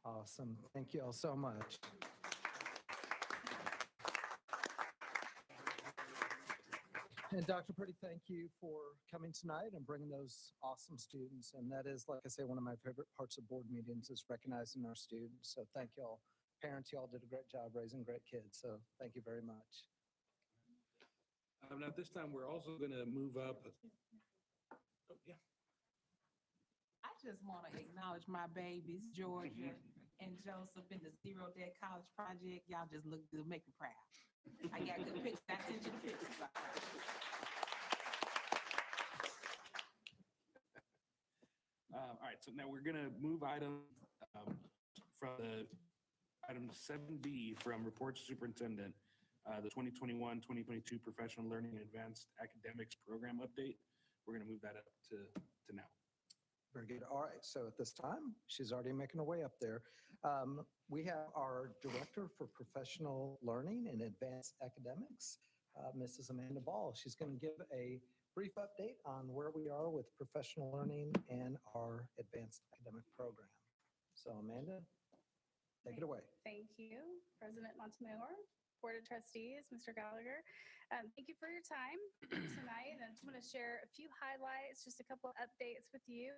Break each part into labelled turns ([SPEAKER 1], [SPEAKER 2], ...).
[SPEAKER 1] Awesome. Thank you all so much. And Dr. Purdy, thank you for coming tonight and bringing those awesome students. And that is, like I say, one of my favorite parts of board meetings is recognizing our students. So thank you all. Parents, you all did a great job raising great kids. So thank you very much.
[SPEAKER 2] Now at this time, we're also going to move up. Oh, yeah.
[SPEAKER 3] I just want to acknowledge my babies, Georgia and Joseph, in the Zero Debt College Project. Y'all just look good, make me proud. I got good pictures. I sent you the pictures.
[SPEAKER 2] All right, so now we're going to move from the item 7B from reports to superintendent, the 2021-2022 professional learning and advanced academics program update. We're going to move that up to now.
[SPEAKER 1] Very good. All right. So at this time, she's already making her way up there. We have our Director for Professional Learning and Advanced Academics, Mrs. Amanda Ball. She's going to give a brief update on where we are with professional learning and our advanced academic program. So Amanda, take it away.
[SPEAKER 4] Thank you, President Montemayor, Board of Trustees, Mr. Gallagher. Thank you for your time tonight. I just want to share a few highlights, just a couple of updates with you.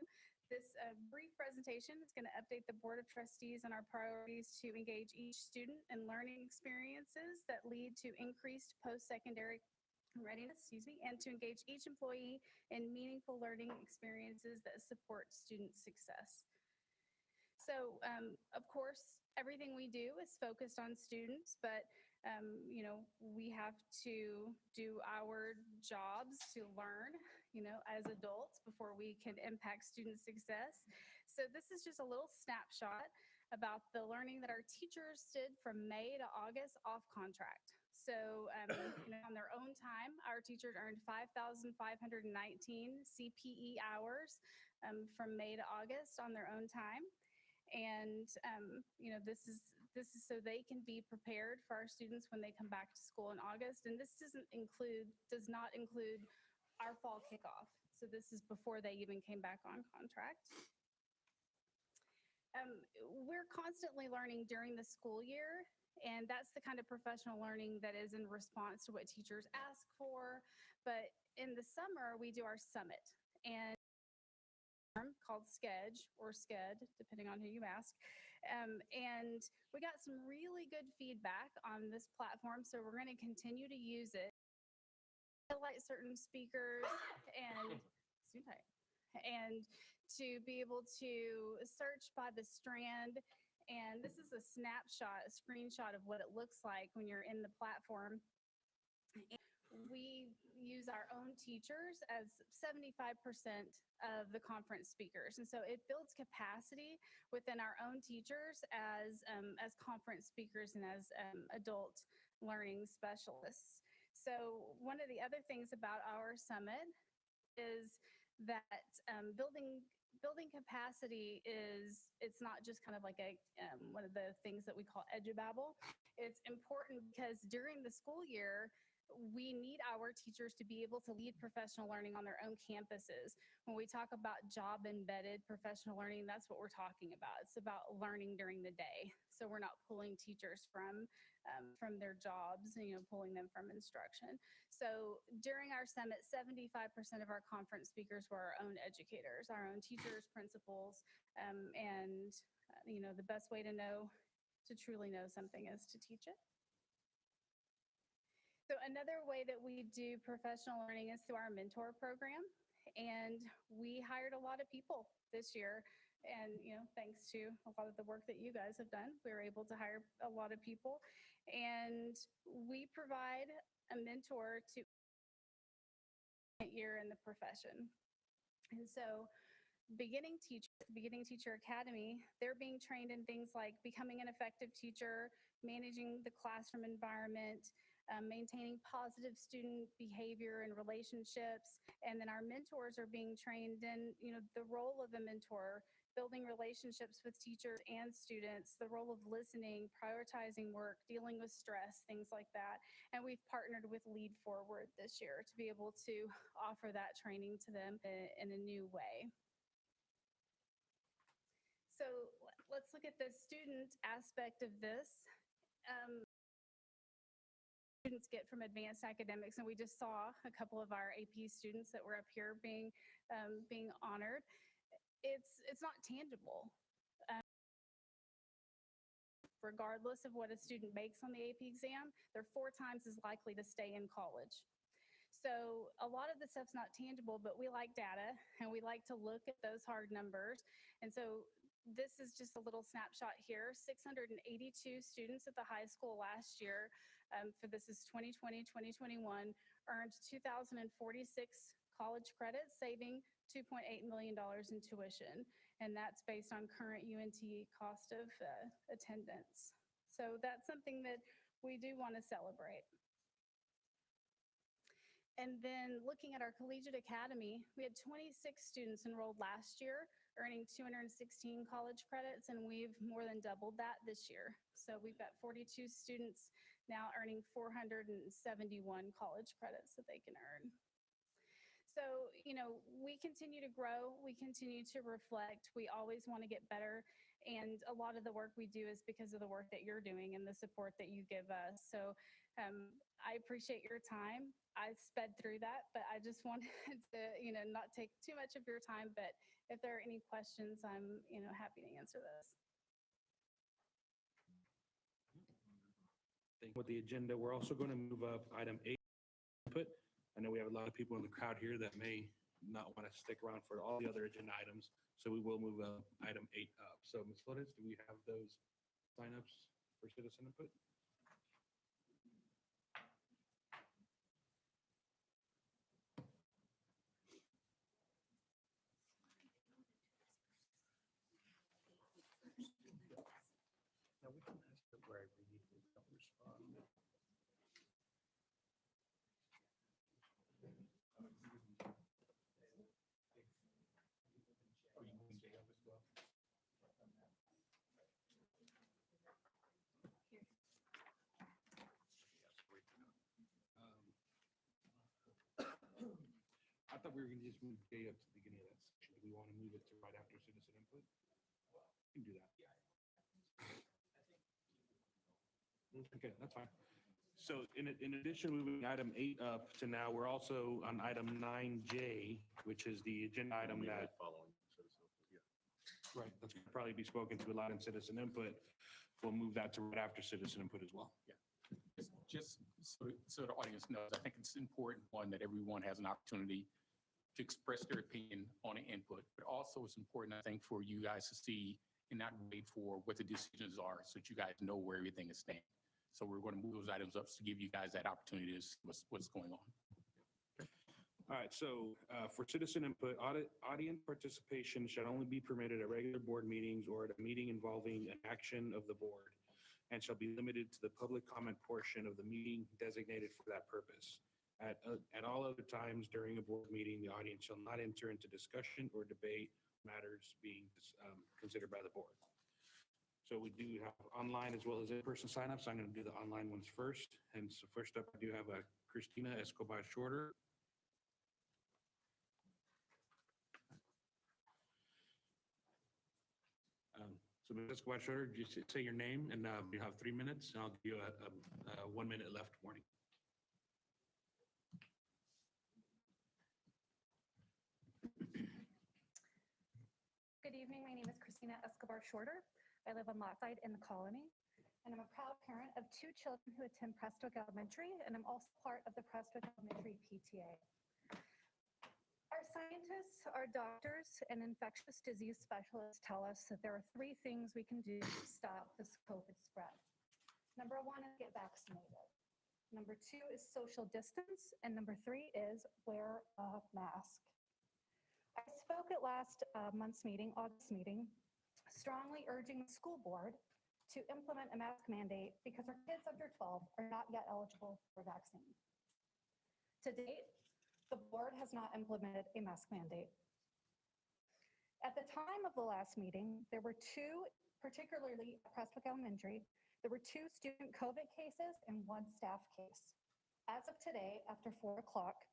[SPEAKER 4] This brief presentation is going to update the Board of Trustees on our priorities to engage each student in learning experiences that lead to increased post-secondary readiness, and to engage each employee in meaningful learning experiences that support student success. So, of course, everything we do is focused on students, but we have to do our jobs to learn, as adults before we can impact student success. So this is just a little snapshot about the learning that our teachers did from May to August off contract. So, on their own time, our teachers earned 5,519 CPE hours from May to August on their own time. And, this is so they can be prepared for our students when they come back to school in August. And this does not include our fall kickoff. So this is before they even came back on contract. We're constantly learning during the school year, and that's the kind of professional learning that is in response to what teachers ask for. But in the summer, we do our summit, and called SCED or SCED, depending on who you ask. And we got some really good feedback on this platform, so we're going to continue to use it. Highlight certain speakers and to be able to search by the strand. And this is a snapshot, a screenshot of what it looks like when you're in the platform. We use our own teachers as 75% of the conference speakers. And so it builds capacity within our own teachers as conference speakers and as adult learning specialists. So one of the other things about our summit is that building capacity it's not just kind of like one of the things that we call edubabble. It's important because during the school year, we need our teachers to be able to lead professional learning on their own campuses. When we talk about job-embedded professional learning, that's what we're talking about. It's about learning during the day. So we're not pulling teachers from their jobs, pulling them from instruction. So during our summit, 75% of our conference speakers were our own educators, our own teachers, principals, and the best way to truly know something is to teach it. So another way that we do professional learning is through our mentor program. And we hired a lot of people this year. And, thanks to a lot of the work that you guys have done, we were able to hire a lot of people. And we provide a mentor to year in the profession. And so beginning teacher academy, they're being trained in things like becoming an effective teacher, managing the classroom environment, maintaining positive student behavior and relationships. And then our mentors are being trained in, the role of a mentor, building relationships with teachers and students, the role of listening, prioritizing work, dealing with stress, things like that. And we've partnered with Lead Forward this year to be able to offer that training to them in a new way. So let's look at the student aspect of this. Students get from advanced academics, and we just saw a couple of our AP students that were up here being honored. It's not tangible. Regardless of what a student makes on the AP exam, they're 4 times as likely to stay in college. So a lot of the stuff's not tangible, but we like data and we like to look at those hard numbers. And so this is just a little snapshot here. 682 students at the high school last year, for this is 2020, 2021, earned 2,046 college credits, saving $2.8 million in tuition. And that's based on current UNT cost of attendance. So that's something that we do want to celebrate. And then looking at our collegiate academy, we had 26 students enrolled last year, earning 216 college credits, and we've more than doubled that this year. So we've got 42 students now earning 471 college credits that they can earn. So, we continue to grow, we continue to reflect, we always want to get better. And a lot of the work we do is because of the work that you're doing and the support that you give us. So I appreciate your time. I sped through that, but I just wanted to, not take too much of your time. But if there are any questions, I'm, happy to answer those.
[SPEAKER 2] With the agenda, we're also going to move up item 8, input. I know we have a lot of people in the crowd here that may not want to stick around for all the other agenda items, so we will move item 8 up. So Ms. Flores, do we have those signups for citizen input?
[SPEAKER 1] Now we can ask it where we need to respond.
[SPEAKER 2] I thought we were going to just move J up to the beginning of that section. Do we want to move it to right after citizen input? We can do that. Okay, that's fine. So in addition, moving item 8 up to now, we're also on item 9J, which is the agenda item that.
[SPEAKER 5] Following citizen input, yeah.
[SPEAKER 2] Right, that's going to probably be spoken to a lot in citizen input. We'll move that to right after citizen input as well.
[SPEAKER 6] Just so the audience knows, I think it's important, one, that everyone has an opportunity to express their opinion on an input, but also it's important, I think, for you guys to see and not wait for what the decisions are so that you guys know where everything is standing. So we're going to move those items up to give you guys that opportunity to see what's going on.
[SPEAKER 2] All right, so for citizen input, audience participation should only be permitted at regular board meetings or at a meeting involving an action of the board, and shall be limited to the public comment portion of the meeting designated for that purpose. At all other times during a board meeting, the audience shall not enter into discussion or debate matters being considered by the board. So we do have online as well as in-person signups. I'm going to do the online ones first. And so first up, I do have Christina Escobar Shorter. So Ms. Escobar Shorter, just say your name, and you have 3 minutes, and I'll give you a 1 minute left warning.
[SPEAKER 7] Good evening. My name is Christina Escobar Shorter. I live on Lafayette in the Colony, and I'm a proud parent of 2 children who attend Prestwick Elementary, and I'm also part of the Prestwick Elementary PTA. Our scientists, our doctors, and infectious disease specialists tell us that there are 3 things we can do to stop this COVID spread. Number 1 is get vaccinated. Number 2 is social distance, and number 3 is wear a mask. I spoke at last month's meeting, August meeting, strongly urging the school board to implement a mask mandate because our kids under 12 are not yet eligible for vaccine. To date, the board has not implemented a mask mandate. At the time of the last meeting, there were 2, particularly at Prestwick Elementary, there were 2 student COVID cases and 1 staff case. As of today, after 4 o'clock,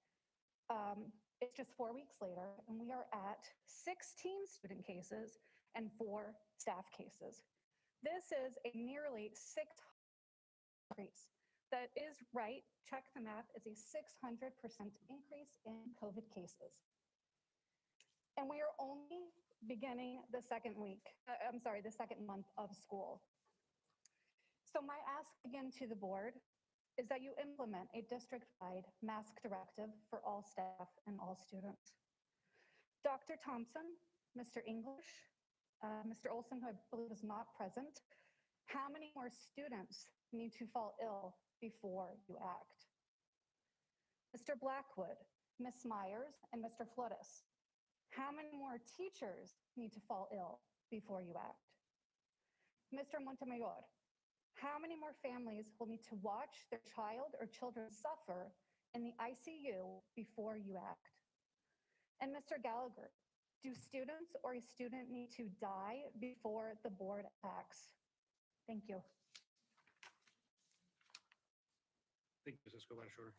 [SPEAKER 7] it's just 4 weeks later, and we are at 16 student cases and 4 staff cases. This is a nearly 6 increase. That is right, check the math, is a 600% increase in COVID cases. And we are only beginning the second month of school. So my ask again to the board is that you implement a district-wide mask directive for all staff and all students. Dr. Thompson, Mr. English, Mr. Olson, who I believe is not present, how many more students need to fall ill before you act? Mr. Blackwood, Ms. Myers, and Mr. Flores, how many more teachers need to fall ill before you act? Mr. Montemayor, how many more families will need to watch their child or children suffer in the ICU before you act? And Mr. Gallagher, do students or a student need to die before the board acts? Thank you.
[SPEAKER 2] Thank you, Ms. Escobar-Shorter.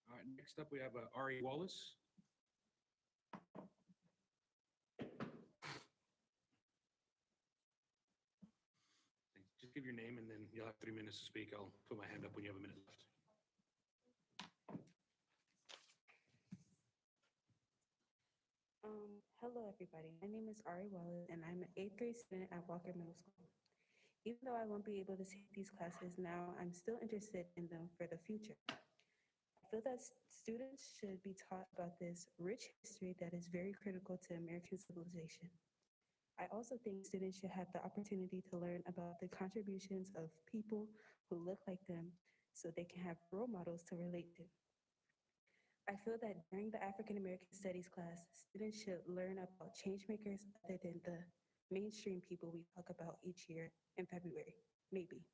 [SPEAKER 2] All right, next up, we have Ari Wallace. Just give your name and then you'll have 3 minutes to speak. I'll put my hand up when you have a minute left.
[SPEAKER 8] Hello, everybody. My name is Ari Wallace, and I'm an 8th grade student at Walker Middle School. Even though I won't be able to take these classes now, I'm still interested in them for the future. I feel that students should be taught about this rich history that is very critical to American civilization. I also think students should have the opportunity to learn about the contributions of people who look like them so they can have role models to relate to. I feel that during the African American Studies class, students should learn about changemakers other than the mainstream people we talk about each year in February, maybe.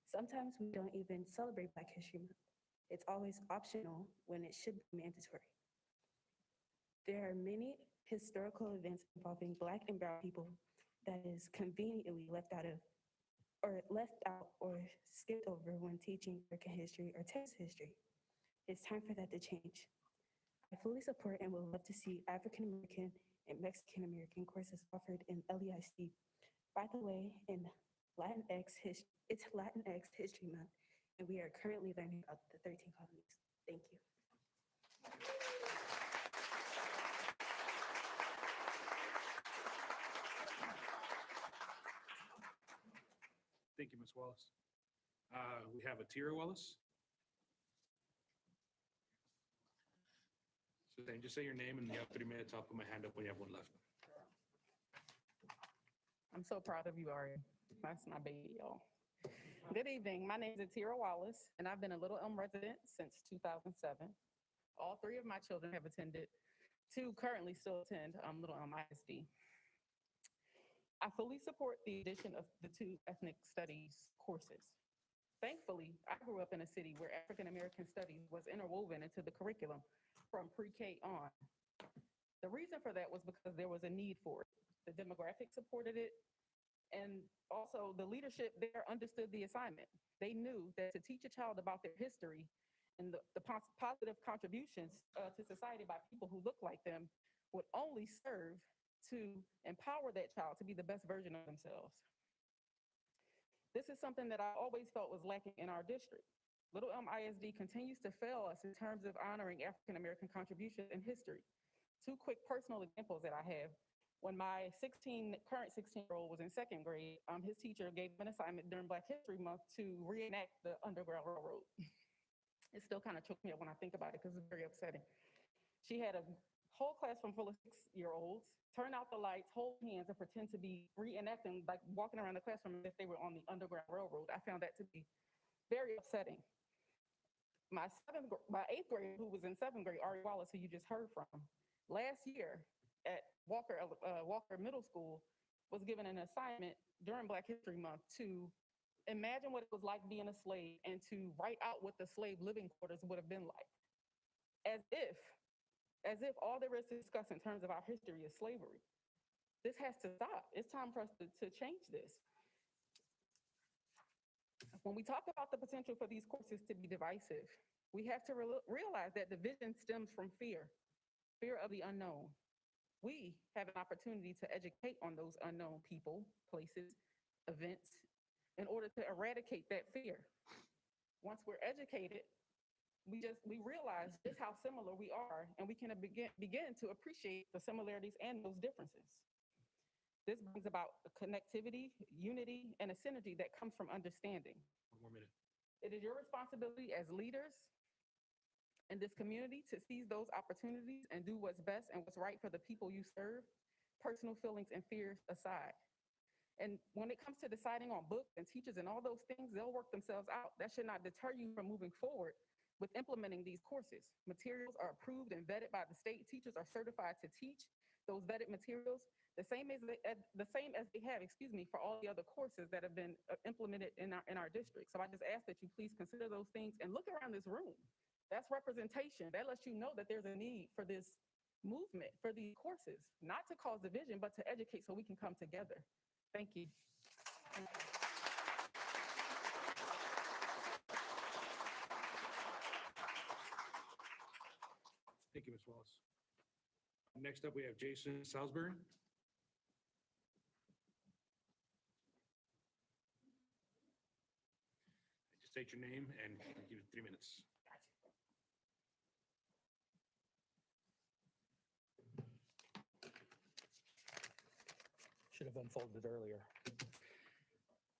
[SPEAKER 8] Sometimes we don't even celebrate Black History Month. It's always optional when it should be mandatory. There are many historical events involving Black and Brown people that is conveniently left out or skipped over when teaching American history or test history. It's time for that to change. I fully support and would love to see African American and Mexican American courses offered in LEIC. By the way, in it's Latinx History Month, and we are currently learning about the 13 colonies. Thank you.
[SPEAKER 2] Thank you, Ms. Wallace. We have Atira Wallace. So then just say your name and you have 3 minutes. I'll put my hand up when you have one left.
[SPEAKER 9] I'm so proud of you, Ari. That's my baby, y'all. Good evening. My name is Atira Wallace, and I've been a Little Elm resident since 2007. All 3 of my children have attended. 2 currently still attend Little Elm ISD. I fully support the addition of the 2 ethnic studies courses. Thankfully, I grew up in a city where African American studies was interwoven into the curriculum from pre-K on. The reason for that was because there was a need for it. The demographics supported it, and also the leadership there understood the assignment. They knew that to teach a child about their history and the positive contributions to society by people who look like them would only serve to empower that child to be the best version of themselves. This is something that I always felt was lacking in our district. Little Elm ISD continues to fail us in terms of honoring African American contributions in history. 2 quick personal examples that I have. When my current 16-year-old was in 2nd grade, his teacher gave him an assignment during Black History Month to reenact the Underground Railroad. It still kind of chokes me up when I think about it because it's very upsetting. She had a whole classroom full of 6-year-olds turn out the lights, hold hands, and pretend to be reenacting, like walking around the classroom as if they were on the Underground Railroad. I found that to be very upsetting. My 8th grader, who was in 7th grade, Ari Wallace, who you just heard from, last year at Walker Middle School, was given an assignment during Black History Month to imagine what it was like being a slave and to write out what the slave living quarters would have been like. As if all there is to discuss in terms of our history is slavery. This has to stop. It's time for us to change this. When we talk about the potential for these courses to be divisive, We have to realize that division stems from fear, fear of the unknown. We have an opportunity to educate on those unknown people, places, events, in order to eradicate that fear. Once we're educated, we realize just how similar we are, and we can begin to appreciate the similarities and those differences. This brings about a connectivity, unity, and a synergy that comes from understanding.
[SPEAKER 2] One more minute.
[SPEAKER 9] It is your responsibility as leaders in this community to seize those opportunities and do what's best and what's right for the people you serve, personal feelings and fears aside. And when it comes to deciding on books and teachers and all those things, they'll work themselves out. That should not deter you from moving forward with implementing these courses. Materials are approved and vetted by the state. Teachers are certified to teach those vetted materials, the same as they have, for all the other courses that have been implemented in our district. So I just ask that you please consider those things and look around this room. That's representation. That lets you know that there's a need for this movement, for these courses, not to cause division, but to educate so we can come together. Thank you.
[SPEAKER 2] Thank you, Ms. Wallace. Next up, we have Jason Salisbury. Just state your name and give you 3 minutes.
[SPEAKER 10] Should have unfolded earlier.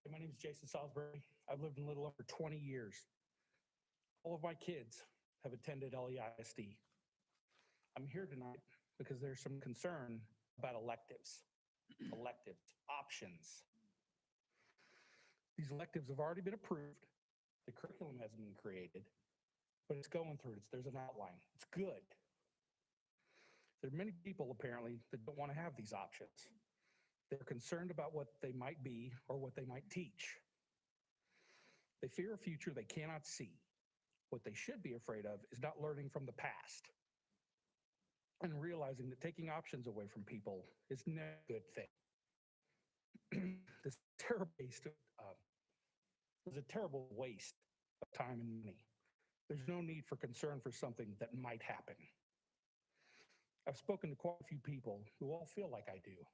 [SPEAKER 10] My name is Jason Salisbury. I've lived in Little over 20 years. All of my kids have attended LEISD. I'm here tonight because there's some concern about electives, options. These electives have already been approved. The curriculum hasn't been created, but it's going through. There's an outline. It's good. There are many people apparently that don't want to have these options. They're concerned about what they might be or what they might teach. They fear a future they cannot see. What they should be afraid of is not learning from the past and realizing that taking options away from people is never a good thing. This is a terrible waste of time and money. There's no need for concern for something that might happen. I've spoken to quite a few people who all feel like I do.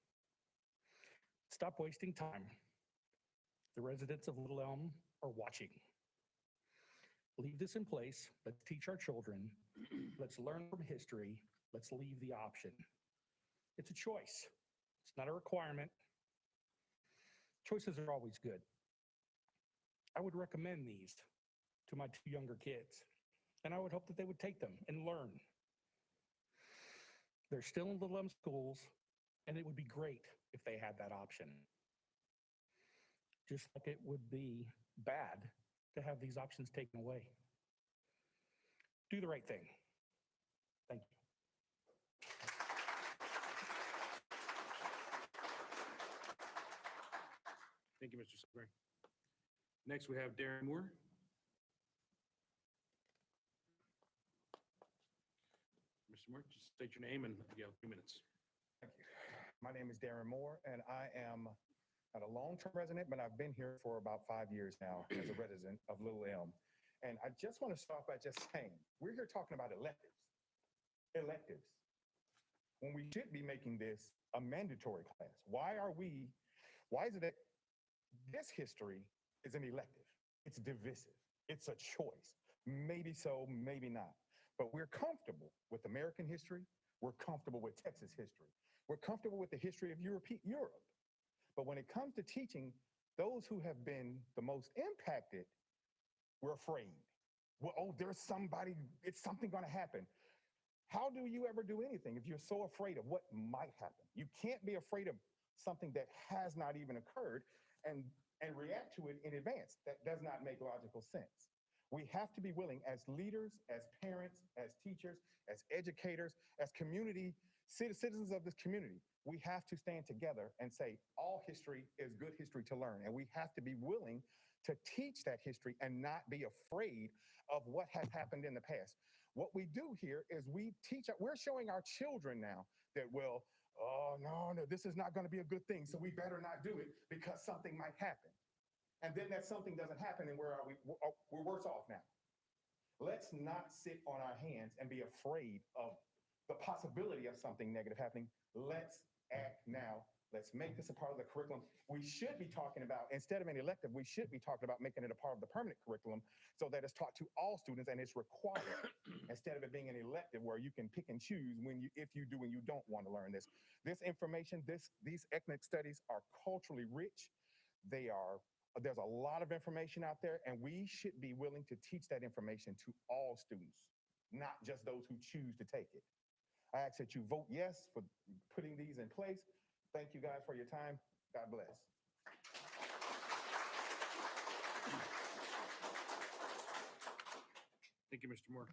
[SPEAKER 10] Stop wasting time. The residents of Little Elm are watching. Leave this in place. Let's teach our children. Let's learn from history. Let's leave the option. It's a choice. It's not a requirement. Choices are always good. I would recommend these to my 2 younger kids, and I would hope that they would take them and learn. They're still in Little Elm schools, and it would be great if they had that option. Just like it would be bad to have these options taken away. Do the right thing. Thank you.
[SPEAKER 2] Thank you, Mr. Salisbury. Next, we have Darren Moore. Mr. Moore, just state your name and you have 2 minutes.
[SPEAKER 5] Thank you. My name is Darren Moore, and I am not a long-term resident, but I've been here for about 5 years now as a resident of Little Elm. And I just want to start by just saying, we're here talking about electives. Electives. When we should be making this a mandatory class. Why is it that this history is an elective? It's divisive. It's a choice. Maybe so, maybe not. But we're comfortable with American history. We're comfortable with Texas history. We're comfortable with the history of Europe. But when it comes to teaching those who have been the most impacted, we're afraid. Well, oh, there's somebody, it's something going to happen. How do you ever do anything if you're so afraid of what might happen? You can't be afraid of something that has not even occurred and react to it in advance. That does not make logical sense. We have to be willing as leaders, as parents, as teachers, as educators, as community citizens of this community. We have to stand together and say all history is good history to learn. And we have to be willing to teach that history and not be afraid of what has happened in the past. What we do here is we're showing our children now that, well, oh, no, this is not going to be a good thing, so we better not do it because something might happen. And then that something doesn't happen, and where are we? We're worse off now. Let's not sit on our hands and be afraid of the possibility of something negative happening. Let's act now. Let's make this a part of the curriculum. We should be talking about, instead of an elective, we should be talking about making it a part of the permanent curriculum so that it's taught to all students and it's required instead of it being an elective where you can pick and choose if you do and you don't want to learn this. This information, these ethnic studies are culturally rich. There's a lot of information out there, and we should be willing to teach that information to all students, not just those who choose to take it. I ask that you vote yes for putting these in place. Thank you guys for your time. God bless.
[SPEAKER 2] Thank you, Mr. Moore.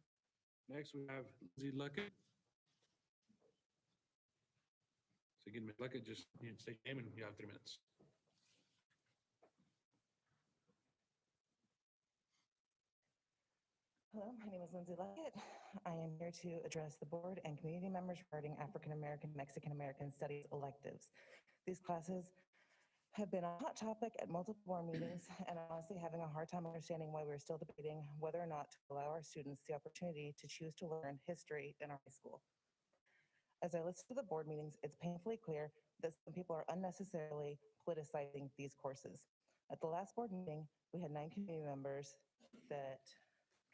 [SPEAKER 2] Next, we have Lindsay Luckett. So again, Ms. Luckett, just state your name and you have 3 minutes.
[SPEAKER 11] Hello, my name is Lindsay Luckett. I am here to address the board and community members regarding African American, Mexican American Studies electives. These classes have been a hot topic at multiple board meetings, and I'm honestly having a hard time understanding why we're still debating whether or not to allow our students the opportunity to choose to learn history in our high school. As I listen to the board meetings, it's painfully clear that some people are unnecessarily politicizing these courses. At the last board meeting, we had 9 community members that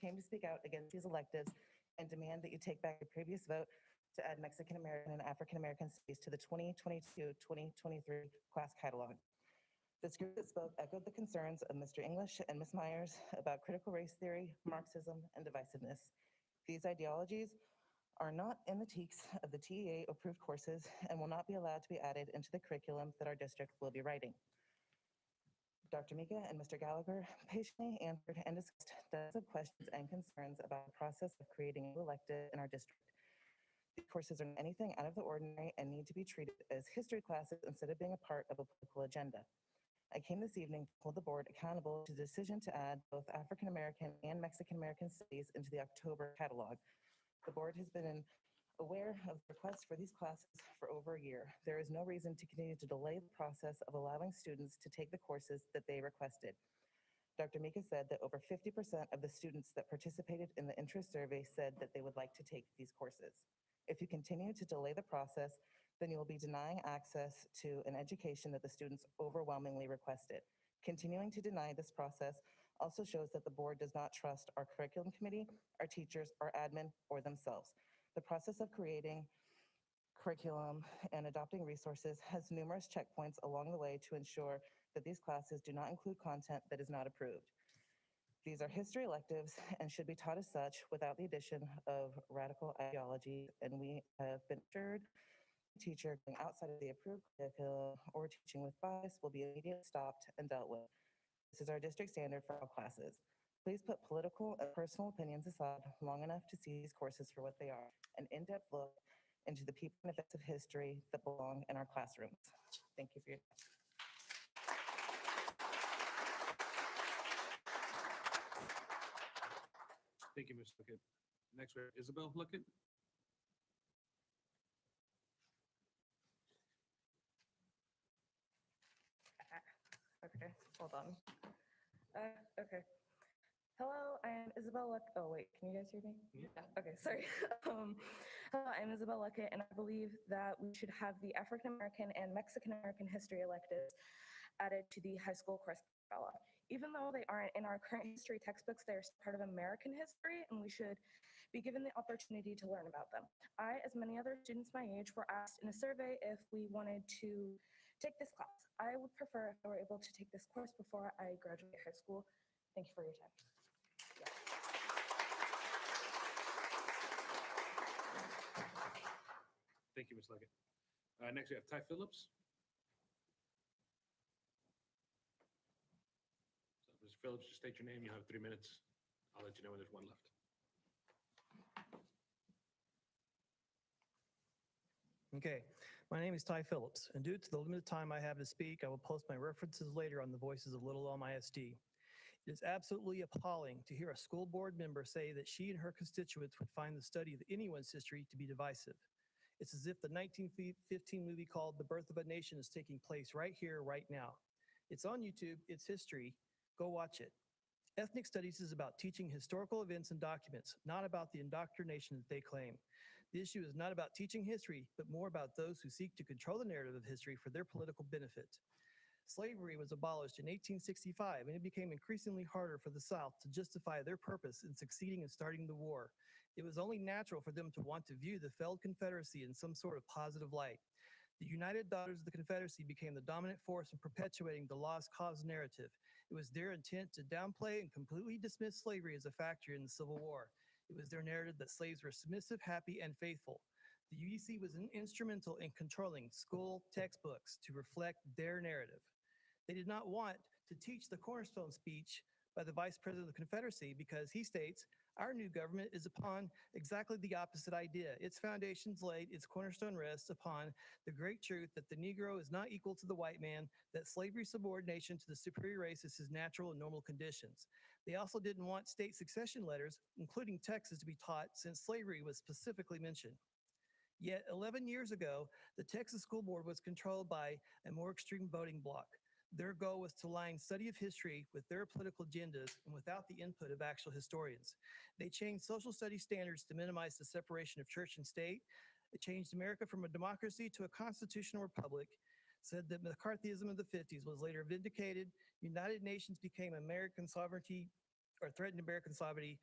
[SPEAKER 11] came to speak out against these electives and demand that you take back the previous vote to add Mexican American and African American studies to the 2022-2023 class catalog. This group that spoke echoed the concerns of Mr. English and Ms. Myers about critical race theory, Marxism, and divisiveness. These ideologies are not in the TEKS of the TEA-approved courses and will not be allowed to be added into the curriculum that our district will be writing. Dr. Mika and Mr. Gallagher patiently answered and discussed dozens of questions and concerns about the process of creating a new elective in our district. These courses are not anything out of the ordinary and need to be treated as history classes instead of being a part of a political agenda. I came this evening to hold the board accountable to the decision to add both African American and Mexican American studies into the October catalog. The board has been aware of the requests for these classes for over a year. There is no reason to continue to delay the process of allowing students to take the courses that they requested. Dr. Mika said that over 50% of the students that participated in the interest survey said that they would like to take these courses. If you continue to delay the process, then you will be denying access to an education that the students overwhelmingly requested. Continuing to deny this process also shows that the board does not trust our curriculum committee, our teachers, our admin, or themselves. The process of creating curriculum and adopting resources has numerous checkpoints along the way to ensure that these classes do not include content that is not approved. These are history electives and should be taught as such without the addition of radical ideology, and we have been assured a teacher going outside of the approved curriculum or teaching with bias will be immediately stopped and dealt with. This is our district standard for all classes. Please put political and personal opinions aside long enough to see these courses for what they are, an in-depth look into the people and events of history that belong in our classrooms. Thank you for your time.
[SPEAKER 2] Thank you, Ms. Luckett. Next, we have Isabel Luckett.
[SPEAKER 11] Okay, hold on. Okay. Hello, I am Isabel Luckett. Oh, wait, can you guys hear me?
[SPEAKER 2] Yeah.
[SPEAKER 11] Okay, sorry. Hello, I'm Isabel Luckett, and I believe that we should have the African American and Mexican American history electives added to the high school course catalog. Even though they aren't in our current history textbooks, they're part of American history, and we should be given the opportunity to learn about them. I, as many other students my age, were asked in a survey if we wanted to take this class. I would prefer if I were able to take this course before I graduate high school. Thank you for your time.
[SPEAKER 2] Thank you, Ms. Luckett. Next, we have Ty Phillips. So, Mr. Phillips, just state your name. You have 3 minutes. I'll let you know when there's one left.
[SPEAKER 12] Okay, my name is Ty Phillips, and due to the limited time I have to speak, I will post my references later on the Voices of Little Elm ISD. It is absolutely appalling to hear a school board member say that she and her constituents would find the study of anyone's history to be divisive. It's as if the 1915 movie called The Birth of a Nation is taking place right here, right now. It's on YouTube, it's history, go watch it. Ethnic studies is about teaching historical events and documents, not about the indoctrination that they claim. The issue is not about teaching history, but more about those who seek to control the narrative of history for their political benefit. Slavery was abolished in 1865, and it became increasingly harder for the South to justify their purpose in succeeding in starting the war. It was only natural for them to want to view the failed Confederacy in some sort of positive light. The United Daughters of the Confederacy became the dominant force in perpetuating the lost cause narrative. It was their intent to downplay and completely dismiss slavery as a factor in the Civil War. It was their narrative that slaves were submissive, happy, and faithful. The UDC was instrumental in controlling school textbooks to reflect their narrative. They did not want to teach the cornerstone speech by the Vice President of the Confederacy because he states, "Our new government is upon exactly the opposite idea. Its foundations laid, its cornerstone rests upon the great truth that the Negro is not equal to the white man, that slavery subordination to the superior race is his natural and normal conditions." They also didn't want state succession letters, including Texas, to be taught since slavery was specifically mentioned. Yet 11 years ago, the Texas School Board was controlled by a more extreme voting bloc. Their goal was to align study of history with their political agendas and without the input of actual historians. They changed social studies standards to minimize the separation of church and state. It changed America from a democracy to a constitutional republic, said that McCarthyism of the 50s was later vindicated. United Nations became American sovereignty or threatened American sovereignty.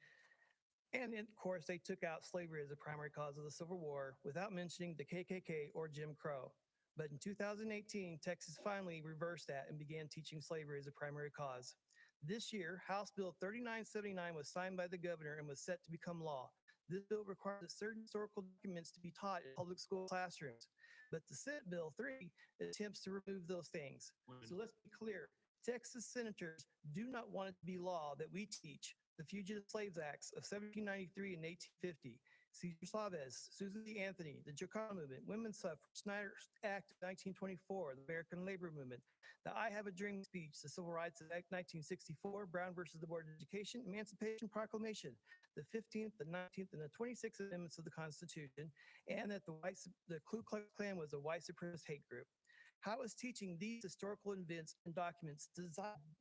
[SPEAKER 12] And of course, they took out slavery as a primary cause of the Civil War without mentioning the KKK or Jim Crow. But in 2018, Texas finally reversed that and began teaching slavery as a primary cause. This year, House Bill 3979 was signed by the governor and was set to become law. This bill requires that certain historical documents to be taught in public school classrooms. But the Senate Bill 3 attempts to remove those things. So let's be clear. Texas senators do not want it to be law that we teach the Fugitive Slaves Acts of 1793 and 1850, Cesar Chavez, Susan B. Anthony, the Chicano Movement, Women's Suffrage, Snyder's Act of 1924, the American Labor Movement, the I Have a Dream speech, the Civil Rights Act 1964, Brown versus the Board of Education, Emancipation Proclamation, the 15th, the 19th, and the 26th Amendments of the Constitution, and that the Ku Klux Klan was a white supremacist hate group. How is teaching these historical events and documents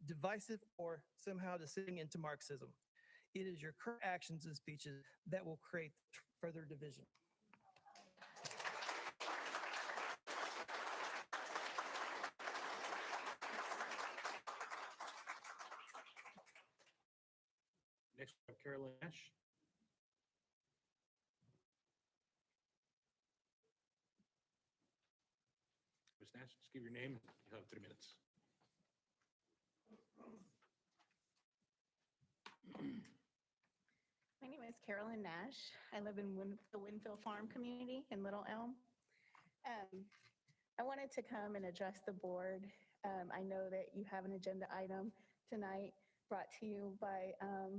[SPEAKER 12] divisive or somehow descending into Marxism? It is your current actions and speeches that will create further division.
[SPEAKER 2] Next, we have Kalyn Nash. Ms. Nash, just give your name. You have 3 minutes.
[SPEAKER 13] My name is Kalyn Nash. I live in the Winfield Farm community in Little Elm. I wanted to come and address the board. I know that you have an agenda item tonight brought to you by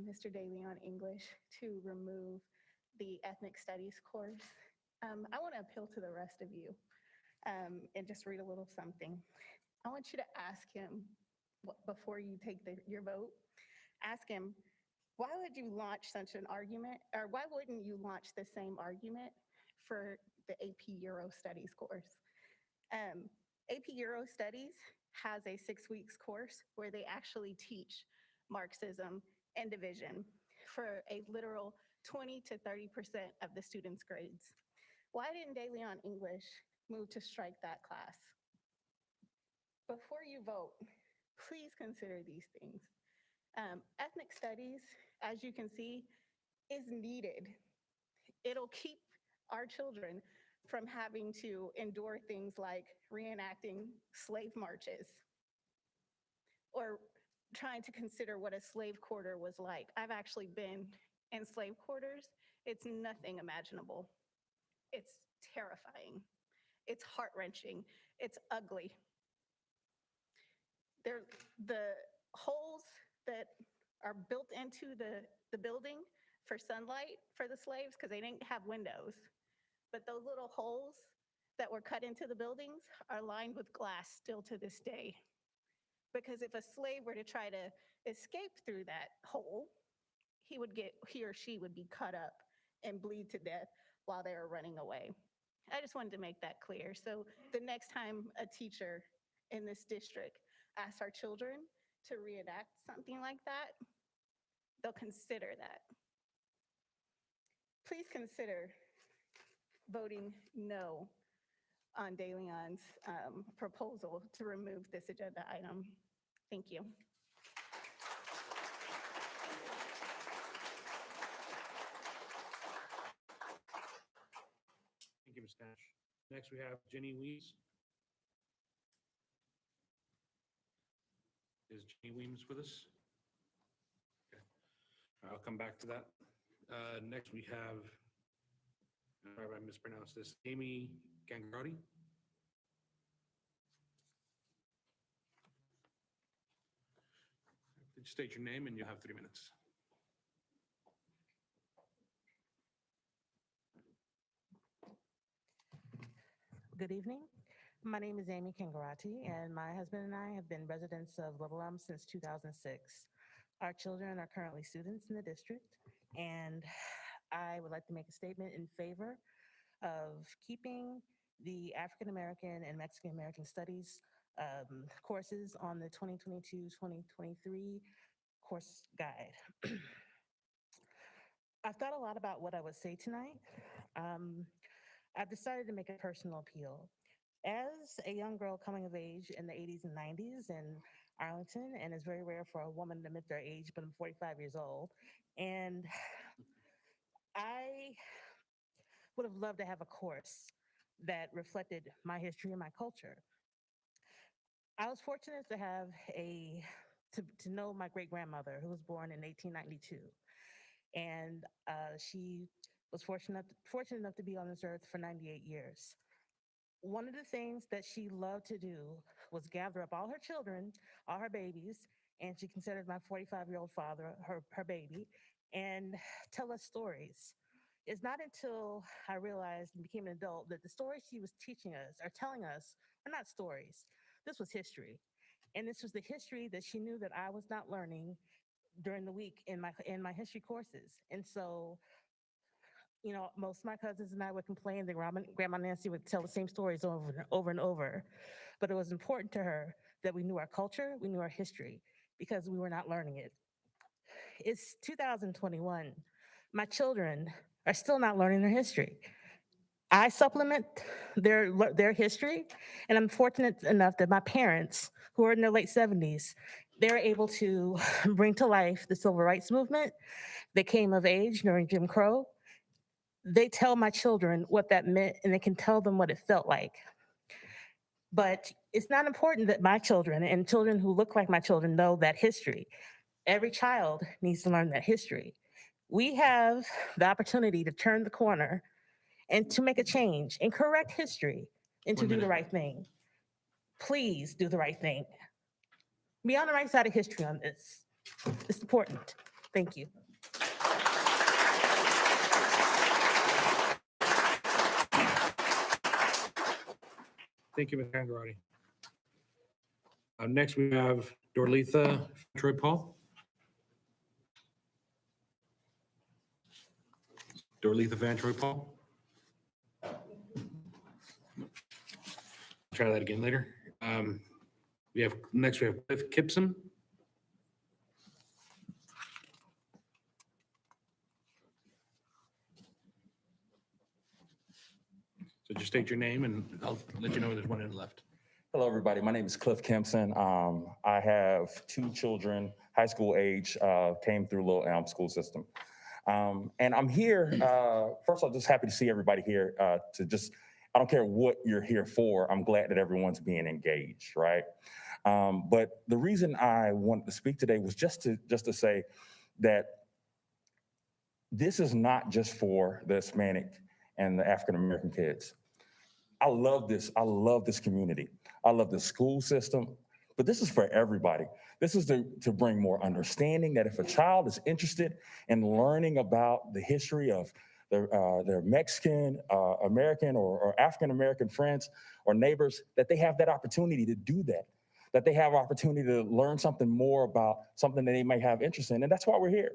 [SPEAKER 13] Mr. DeLeon English to remove the ethnic studies course. I want to appeal to the rest of you and just read a little something. I want you to ask him before you take your vote, ask him, why would you launch such an argument, or why wouldn't you launch the same argument for the AP Euro Studies course? AP Euro Studies has a 6 weeks course where they actually teach Marxism and division for a literal 20 to 30% of the students' grades. Why didn't DeLeon English move to strike that class? Before you vote, please consider these things. Ethnic studies, as you can see, is needed. It'll keep our children from having to endure things like reenacting slave marches or trying to consider what a slave quarter was like. I've actually been in slave quarters. It's nothing imaginable. It's terrifying. It's heart-wrenching. It's ugly. The holes that are built into the building for sunlight for the slaves, because they didn't have windows, but those little holes that were cut into the buildings are lined with glass still to this day. Because if a slave were to try to escape through that hole, he or she would be cut up and bleed to death while they were running away. I just wanted to make that clear. So the next time a teacher in this district asks our children to reenact something like that, they'll consider that. Please consider voting no on DeLeon's proposal to remove this agenda item. Thank you.
[SPEAKER 2] Thank you, Ms. Nash. Next, we have Jenny Weems. Is Jenny Weems with us? Okay. I'll come back to that. Next, we have, sorry if I mispronounced this, Amy Gangarotti. Could you state your name and you'll have 3 minutes.
[SPEAKER 14] Good evening. My name is Amy Kangarati, and my husband and I have been residents of Little Elm since 2006. Our children are currently students in the district, and I would like to make a statement in favor of keeping the African American and Mexican American Studies courses on the 2022-2023 course guide. I've thought a lot about what I would say tonight. I've decided to make a personal appeal. As a young girl coming of age in the 80s and 90s in Arlington, and it's very rare for a woman to admit their age, but I'm 45 years old, and I would have loved to have a course that reflected my history and my culture. I was fortunate to have to know my great-grandmother, who was born in 1892, and she was fortunate enough to be on this earth for 98 years. One of the things that she loved to do was gather up all her children, all her babies, and she considered my 45-year-old father her baby, and tell us stories. It's not until I realized and became an adult that the stories she was teaching us or telling us are not stories. This was history. And this was the history that she knew that I was not learning during the week in my history courses. And so, you know, most of my cousins and I would complain that Grandma Nancy would tell the same stories over and over. But it was important to her that we knew our culture, we knew our history, because we were not learning it. It's 2021. My children are still not learning their history. I supplement their history, and I'm fortunate enough that my parents, who are in their late 70s, they're able to bring to life the civil rights movement. They came of age during Jim Crow. They tell my children what that meant, and they can tell them what it felt like. But it's not important that my children and children who look like my children know that history. Every child needs to learn that history. We have the opportunity to turn the corner and to make a change and correct history and to do the right thing. Please do the right thing. Be on the right side of history on this. It's important. Thank you.
[SPEAKER 2] Thank you, Ms. Gangarotti. Next, we have Dorletha Troy Paul. Dorletha Van Troy Paul. Try that again later. Next we have Cliff Kipson. So just state your name and I'll let you know there's one in left.
[SPEAKER 15] Hello, everybody. My name is Cliff Kempson. I have 2 children, high school age, came through Little Elm school system. And I'm here, first of all, just happy to see everybody here I don't care what you're here for. I'm glad that everyone's being engaged, right? But the reason I wanted to speak today was just to say that this is not just for the Hispanic and the African-American kids. I love this community. I love the school system, but this is for everybody. This is to bring more understanding that if a child is interested in learning about the history of their Mexican, American, or African-American friends or neighbors, that they have that opportunity to do that they have opportunity to learn something more about something that they might have interest in. And that's why we're here.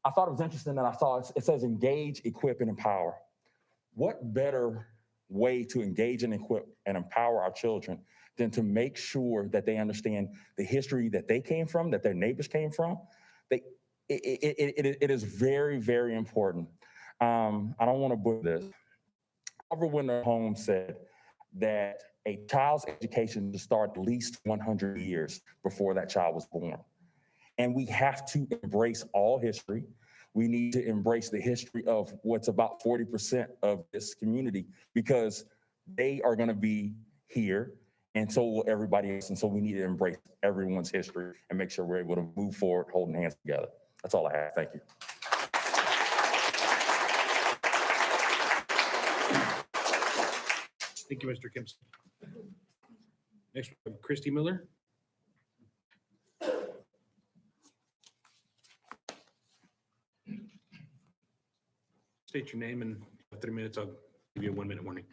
[SPEAKER 15] I thought it was interesting that I saw it says engage, equip, and empower. What better way to engage and equip and empower our children than to make sure that they understand the history that they came from, that their neighbors came from. it is very, very important. I don't want to butcher this. Barbara Winter Holmes said that a child's education should start at least 100 years before that child was born. And we have to embrace all history. We need to embrace the history of what's about 40% of this community, because they are going to be here, and so will everybody else. And so we need to embrace everyone's history and make sure we're able to move forward holding hands together. That's all I have. Thank you.
[SPEAKER 2] Thank you, Mr. Kimson. Next, we have Christy Miller. State your name and 3 minutes. I'll give you a 1 minute warning.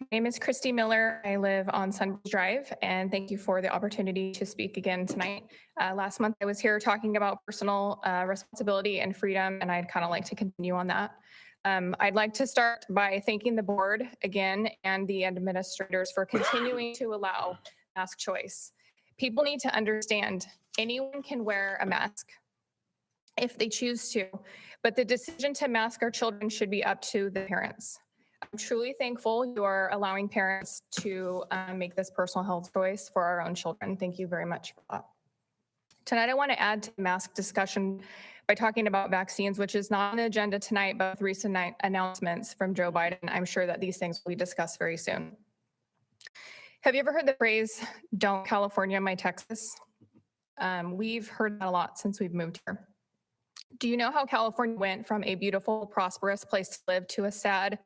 [SPEAKER 16] My name is Christy Miller. I live on Sunbridge Drive, and thank you for the opportunity to speak again tonight. Last month, I was here talking about personal responsibility and freedom, and I'd kind of like to continue on that. I'd like to start by thanking the board again and the administrators for continuing to allow mask choice. People need to understand anyone can wear a mask if they choose to, but the decision to mask our children should be up to the parents. I'm truly thankful you are allowing parents to make this personal health choice for our own children. Thank you very much for that. Tonight, I want to add to the mask discussion by talking about vaccines, which is not on the agenda tonight, but with recent announcements from Joe Biden, I'm sure that these things will be discussed very soon. Have you ever heard the phrase, "Don't California my Texas"? We've heard that a lot since we've moved here. Do you know how California went from a beautiful, prosperous place to live to a sad,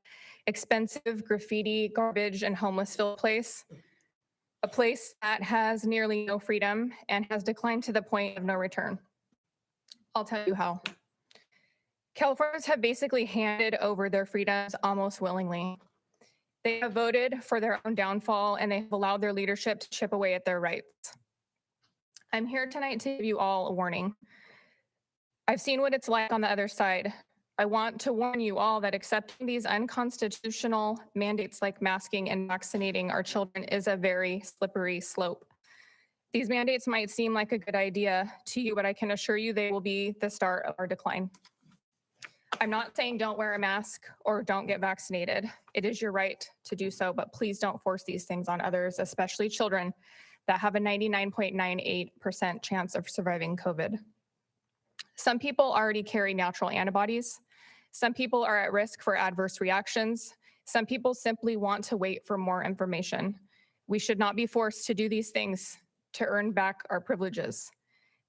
[SPEAKER 16] expensive, graffiti, garbage, and homeless-filled place? A place that has nearly no freedom and has declined to the point of no return. I'll tell you how. Californians have basically handed over their freedoms almost willingly. They have voted for their own downfall, and they have allowed their leadership to chip away at their rights. I'm here tonight to give you all a warning. I've seen what it's like on the other side. I want to warn you all that accepting these unconstitutional mandates like masking and vaccinating our children is a very slippery slope. These mandates might seem like a good idea to you, but I can assure you they will be the start of our decline. I'm not saying don't wear a mask or don't get vaccinated. It is your right to do so, but please don't force these things on others, especially children that have a 99.98% chance of surviving COVID. Some people already carry natural antibodies. Some people are at risk for adverse reactions. Some people simply want to wait for more information. We should not be forced to do these things to earn back our privileges.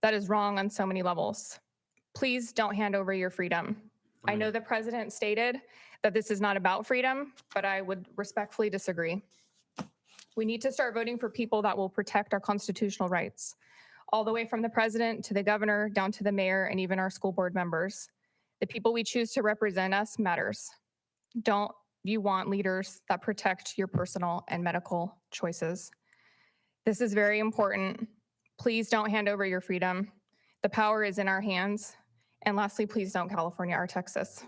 [SPEAKER 16] That is wrong on so many levels. Please don't hand over your freedom. I know the president stated that this is not about freedom, but I would respectfully disagree. We need to start voting for people that will protect our constitutional rights, all the way from the president to the governor, down to the mayor, and even our school board members. The people we choose to represent us matters. Don't you want leaders that protect your personal and medical choices? This is very important. Please don't hand over your freedom. The power is in our hands. And lastly, please don't California our Texas.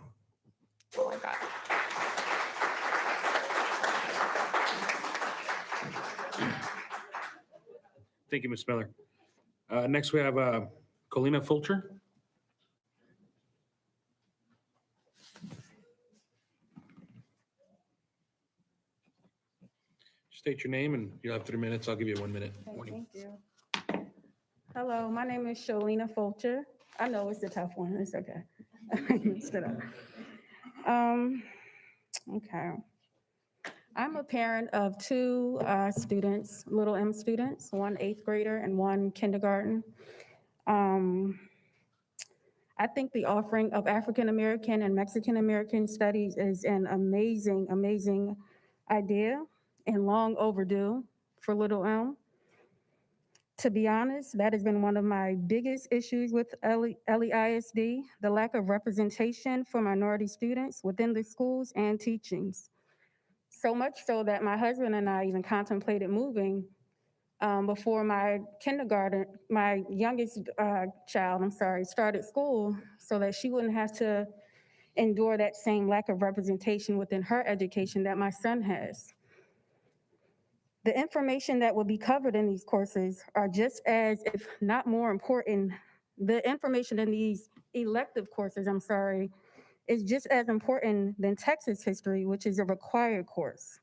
[SPEAKER 16] That's all I got.
[SPEAKER 2] Thank you, Ms. Miller. Next, we have Kalyn Fulcher. State your name and you'll have 3 minutes. I'll give you a 1 minute warning.
[SPEAKER 17] Thank you. Hello, my name is Shalina Fulcher. I know it's a tough one. It's okay. Stood up. Okay. I'm a parent of two students, little M students, one 8th grader and one kindergarten. I think the offering of African American and Mexican American studies is an amazing, amazing idea and long overdue for Little M. To be honest, that has been one of my biggest issues with LEISD, the lack of representation for minority students within the schools and teachings. So much so that my husband and I even contemplated moving before my youngest child, started school, so that she wouldn't have to endure that same lack of representation within her education that my son has. The information that will be covered in these courses are just as, if not more important, the information in these elective courses, is just as important than Texas history, which is a required course.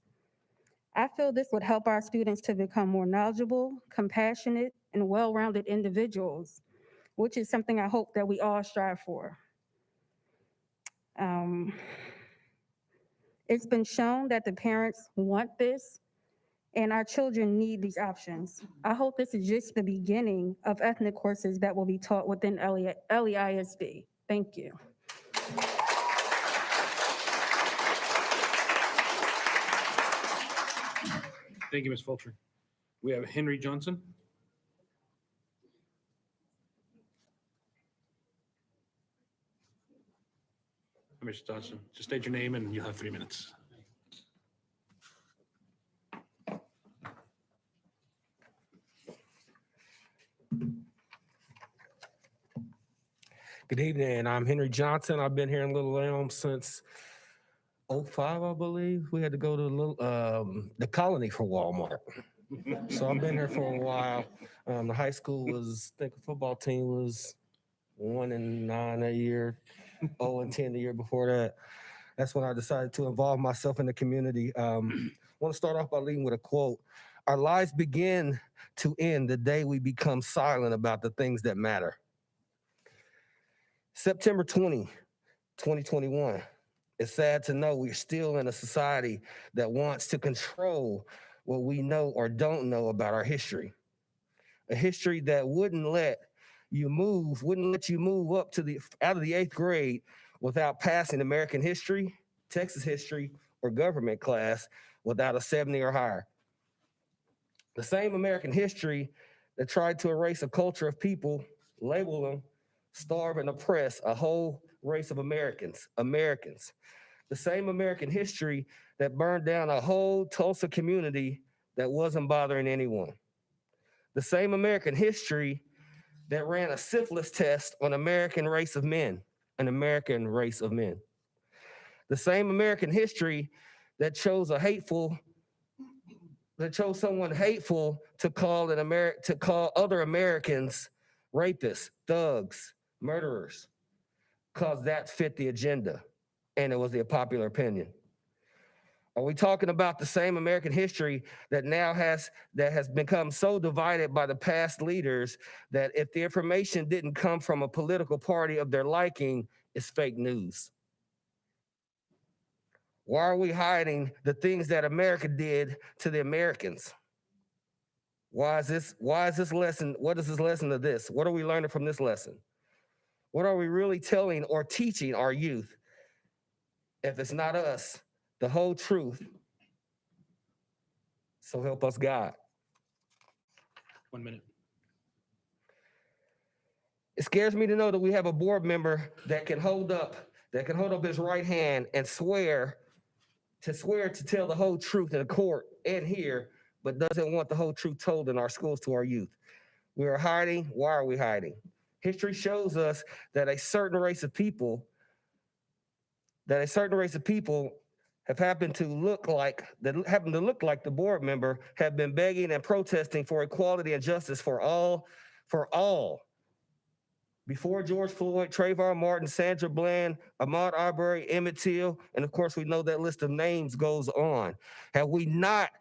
[SPEAKER 17] I feel this would help our students to become more knowledgeable, compassionate, and well-rounded individuals, which is something I hope that we all strive for. It's been shown that the parents want this, and our children need these options. I hope this is just the beginning of ethnic courses that will be taught within LEISD. Thank you.
[SPEAKER 2] Thank you, Ms. Fulcher. We have Henry Johnson. Hi, Mr. Johnson, just state your name and you'll have 3 minutes.
[SPEAKER 18] Good evening. I'm Henry Johnson. I've been here in Little Elm since '05, I believe. We had to go to the colony for Walmart. So I've been here for a while. The high school was, I think the football team was 1-9 a year, 0-10 the year before that. That's when I decided to involve myself in the community. I want to start off by leading with a quote. Our lives begin to end the day we become silent about the things that matter. September 20, 2021. It's sad to know we're still in a society that wants to control what we know or don't know about our history. A history that wouldn't let you move up to out of the 8th grade without passing American history, Texas history, or government class without a 70 or higher. The same American history that tried to erase a culture of people, label them, starve and oppress a whole race of Americans. The same American history that burned down a whole Tulsa community that wasn't bothering anyone. The same American history that ran a syphilis test on an American race of men. The same American history that chose someone hateful to call other Americans rapists, thugs, murderers, because that fit the agenda and it was the popular opinion. Are we talking about the same American history that has become so divided by the past leaders that if the information didn't come from a political party of their liking, it's fake news? Why are we hiding the things that America did to the Americans? Why is this lesson? What is this lesson of this? What are we learning from this lesson? What are we really telling or teaching our youth? If it's not us, the whole truth, so help us God.
[SPEAKER 2] 1 minute.
[SPEAKER 18] It scares me to know that we have a board member that can hold up his right hand and swear to tell the whole truth in a court and here, but doesn't want the whole truth told in our schools to our youth. We are hiding. Why are we hiding? History shows us that a certain race of people have happened to look like the board member have been begging and protesting for equality and justice for all. Before George Floyd, Trayvon Martin, Sandra Bland, Ahmaud Arbery, Emmett Till, and of course we know that list of names goes on. Have we not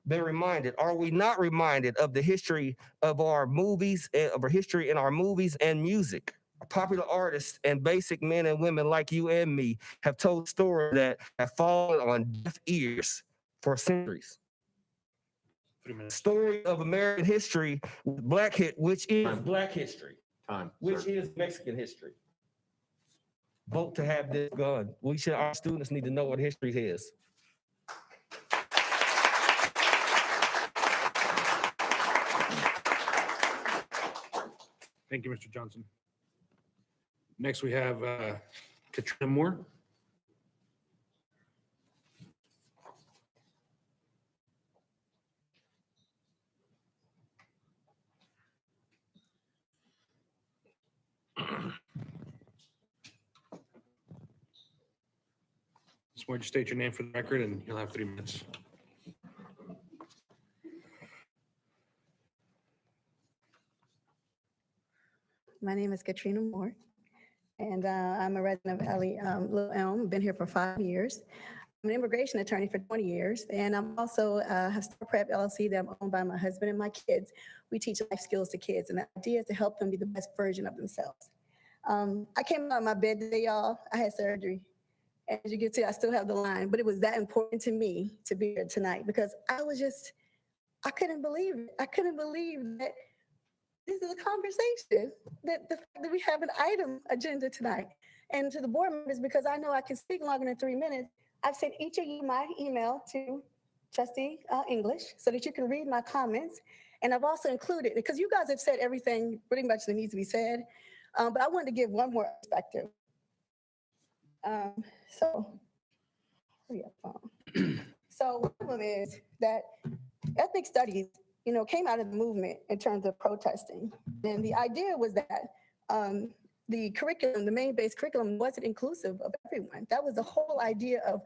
[SPEAKER 18] been reminded? Are we not reminded of the history of our movies, of our history in our movies and music? Popular artists and basic men and women like you and me have told stories that have fallen on deaf ears for centuries. Story of American history, which is Black history, which is Mexican history. Vote to have this gone. Our students need to know what history is.
[SPEAKER 2] Thank you, Mr. Johnson. Next, we have Katrina Moore. Just want you to state your name for the record and you'll have 3 minutes.
[SPEAKER 19] My name is Katrina Moore, and I'm a resident of Little Elm. Been here for 5 years. I'm an immigration attorney for 20 years, and I'm also have Star Prep LLC that I'm owned by my husband and my kids. We teach life skills to kids, and the idea is to help them be the best version of themselves. I came out of my bed today, y'all. I had surgery. As you can see, I still have the line, but it was that important to me to be here tonight because I couldn't believe it. I couldn't believe that this is a conversation, that the fact that we have an item agenda tonight. And to the board members, because I know I can speak longer than 3 minutes, I've sent each of you my email to Trustee English so that you can read my comments. And I've also included, because you guys have said everything pretty much that needs to be said, but I wanted to give one more perspective. So one of them is that ethnic studies, came out of the movement in terms of protesting. And the idea was that the curriculum, the main-based curriculum, wasn't inclusive of everyone. That was the whole idea of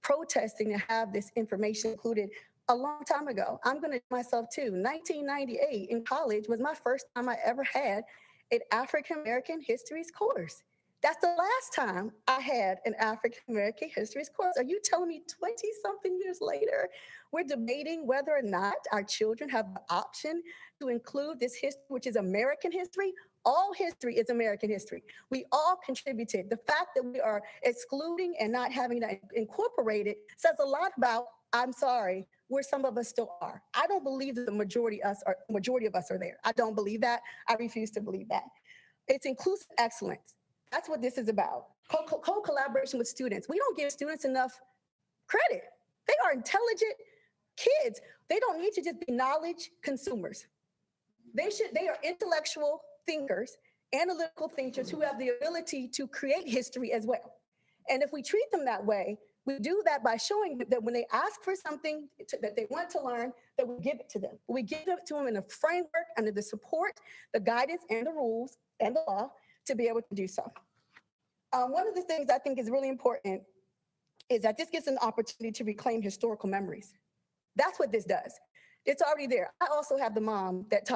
[SPEAKER 19] protesting to have this information included a long time ago. I'm going to do myself too. 1998 in college was my first time I ever had an African American histories course. That's the last time I had an African American histories course. Are you telling me 20-something years later, we're debating whether or not our children have the option to include this history, which is American history? All history is American history. We all contributed. The fact that we are excluding and not having that incorporated says a lot about, I'm sorry, where some of us still are. I don't believe that the majority of us are there. I don't believe that. I refuse to believe that. It's inclusive excellence. That's what this is about. Co-collaboration with students. We don't give students enough credit. They are intelligent kids. They don't need to just be knowledge consumers. They are intellectual thinkers, analytical thinkers who have the ability to create history as well. And if we treat them that way, we do that by showing that when they ask for something that they want to learn, that we give it to them. We give it to them in a framework, under the support, the guidance, and the rules, and the law to be able to do so. One of the things I think is really important is that this gives an opportunity to reclaim historical memories. That's what this does. It's already there. I also have the mom that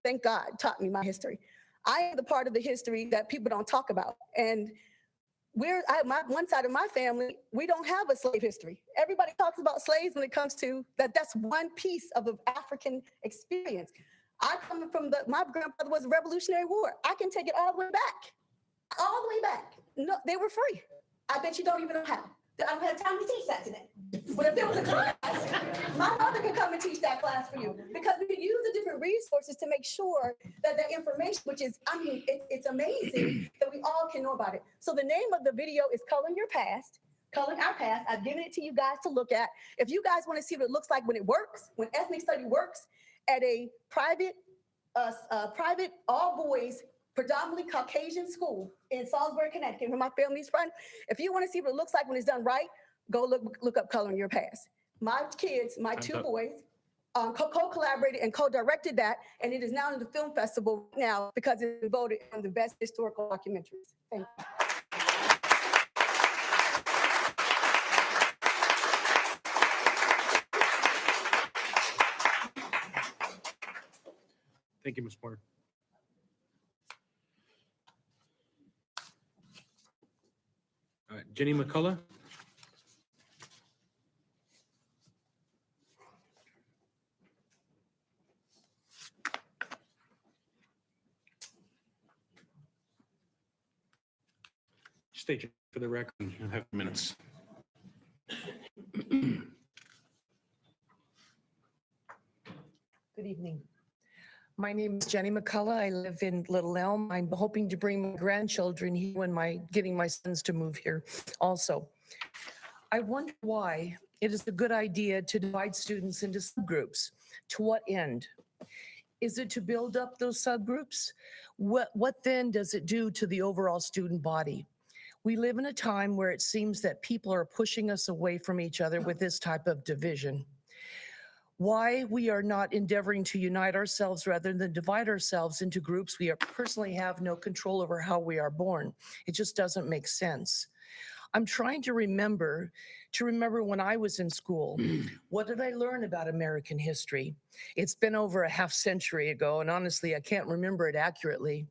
[SPEAKER 19] thank God, taught me my history. I am the part of the history that people don't talk about. And one side of my family, we don't have a slave history. Everybody talks about slaves when it comes to that's one piece of the African experience. I come from my grandfather was the Revolutionary War. I can take it all the way back. All the way back. No, they were free. I bet you don't even know how. I don't have time to teach that today. But if there was a class, my mother could come and teach that class for you because we can use the different resources to make sure that that information, which is, it's amazing that we all can know about it. So the name of the video is Kalyn Your Past, Kalyn Our Past. I've given it to you guys to look at. If you guys want to see what it looks like when it works, when ethnic study works at a private all boys, predominantly Caucasian school in Salisbury, Connecticut, where my family's from. If you want to see what it looks like when it's done right, go look up Kalyn Your Past. My kids, my two boys, co-collaborated and co-directed that, and it is now in the film festival now because it's voted on the best historical documentaries. Thank you.
[SPEAKER 2] Thank you, Ms. Moore. All right, Jenny McCullough. State your for the record, you'll have minutes.
[SPEAKER 20] Good evening. My name is Jenny McCullough. I live in Little Elm. I'm hoping to bring my grandchildren here when getting my sons to move here also. I wonder why it is a good idea to divide students into subgroups. To what end? Is it to build up those subgroups? What then does it do to the overall student body? We live in a time where it seems that people are pushing us away from each other with this type of division. Why we are not endeavoring to unite ourselves rather than divide ourselves into groups we personally have no control over how we are born. It just doesn't make sense. I'm trying to remember when I was in school. What did I learn about American history? It's been over a half century ago, and honestly, I can't remember it accurately.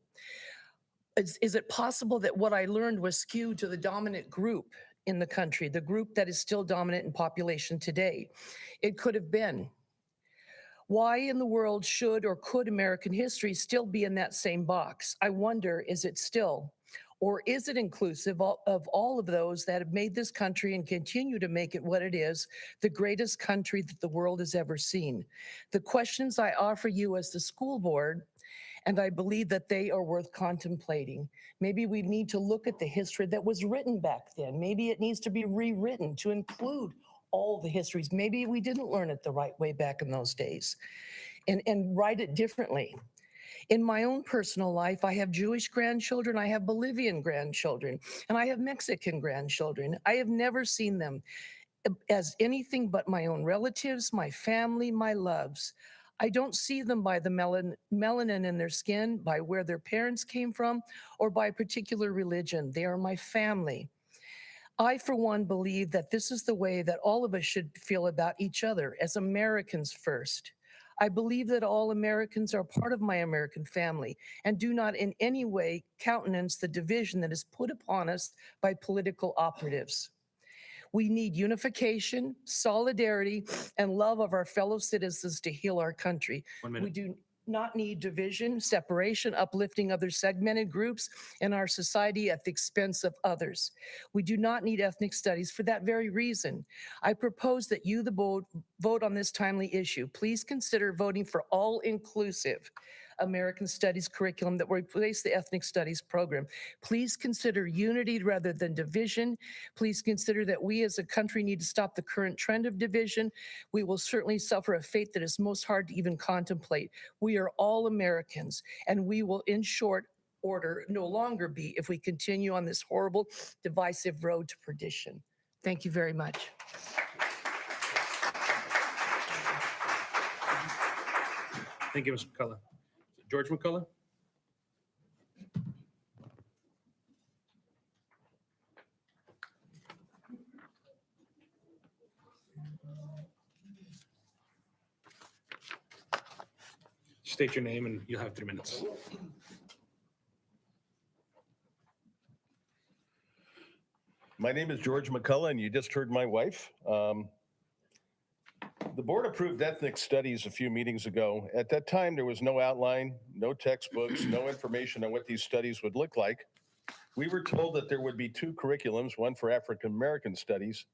[SPEAKER 20] is it possible that what I learned was skewed to the dominant group in the country, the group that is still dominant in population today? It could have been. Why in the world should or could American history still be in that same box? I wonder, is it still? Or is it inclusive of all of those that have made this country and continue to make it what it is, the greatest country that the world has ever seen? The questions I offer you as the school board, and I believe that they are worth contemplating. Maybe we need to look at the history that was written back then. Maybe it needs to be rewritten to include all the histories. Maybe we didn't learn it the right way back in those days, and write it differently. In my own personal life, I have Jewish grandchildren, I have Bolivian grandchildren, and I have Mexican grandchildren. I have never seen them as anything but my own relatives, my family, my loves. I don't see them by the melanin in their skin, by where their parents came from, or by a particular religion. They are my family. I, for one, believe that this is the way that all of us should feel about each other as Americans first. I believe that all Americans are part of my American family and do not in any way countenance the division that is put upon us by political operatives. We need unification, solidarity, and love of our fellow citizens to heal our country.
[SPEAKER 2] 1 minute.
[SPEAKER 20] We do not need division, separation, uplifting other segmented groups in our society at the expense of others. We do not need ethnic studies for that very reason. I propose that you, the board, vote on this timely issue. Please consider voting for all-inclusive American Studies curriculum that will replace the ethnic studies program. Please consider unity rather than division. Please consider that we as a country need to stop the current trend of division. We will certainly suffer a fate that is most hard to even contemplate. We are all Americans, and we will, in short order, no longer be if we continue on this horrible, divisive road to perdition. Thank you very much.
[SPEAKER 2] Thank you, Mr. McCullough. George McCullough? State your name and you'll have 3 minutes.
[SPEAKER 21] My name is George McCullough, and you just heard my wife. The board approved ethnic studies a few meetings ago. At that time, there was no outline, no textbooks, no information on what these studies would look like. We were told that there would be 2 curriculums, one for African American studies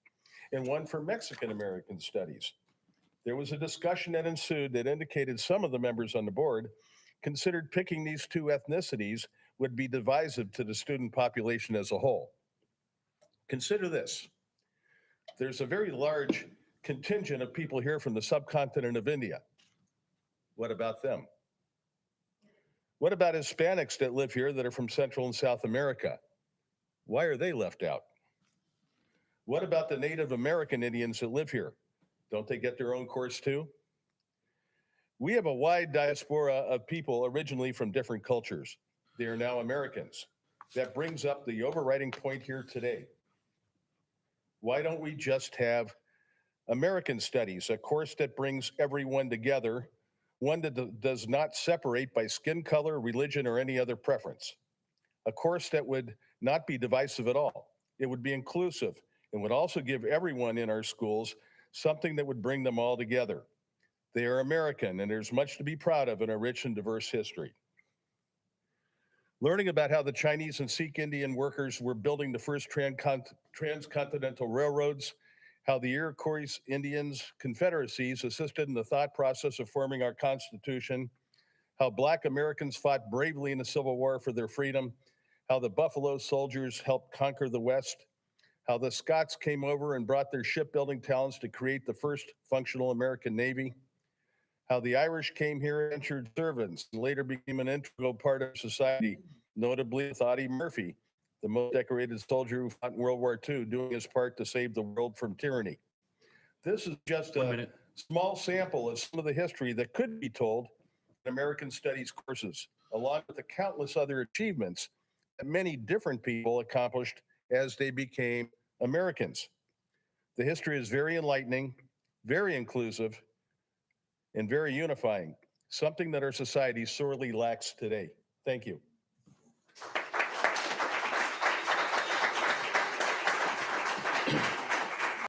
[SPEAKER 21] and one for Mexican American studies. There was a discussion that ensued that indicated some of the members on the board considered picking these 2 ethnicities would be divisive to the student population as a whole. Consider this. There's a very large contingent of people here from the subcontinent of India. What about them? What about Hispanics that live here that are from Central and South America? Why are they left out? What about the Native American Indians that live here? Don't they get their own course too? We have a wide diaspora of people originally from different cultures. They are now Americans. That brings up the overriding point here today. Why don't we just have American Studies, a course that brings everyone together, one that does not separate by skin color, religion, or any other preference? A course that would not be divisive at all. It would be inclusive and would also give everyone in our schools something that would bring them all together. They are American, and there's much to be proud of in our rich and diverse history. Learning about how the Chinese and Sikh Indian workers were building the first transcontinental railroads, how the Iroquois Indians confederacies assisted in the thought process of forming our Constitution, how Black Americans fought bravely in the Civil War for their freedom, how the Buffalo Soldiers helped conquer the West, how the Scots came over and brought their shipbuilding talents to create the first functional American Navy, how the Irish came here and entered servants and later became an integral part of society, notably with Audie Murphy, the most decorated soldier who fought in World War II, doing his part to save the world from tyranny. This is just a small sample of some of the history that could be told in American Studies courses, along with the countless other achievements that many different people accomplished as they became Americans. The history is very enlightening, very inclusive, and very unifying, something that our society sorely lacks today. Thank you.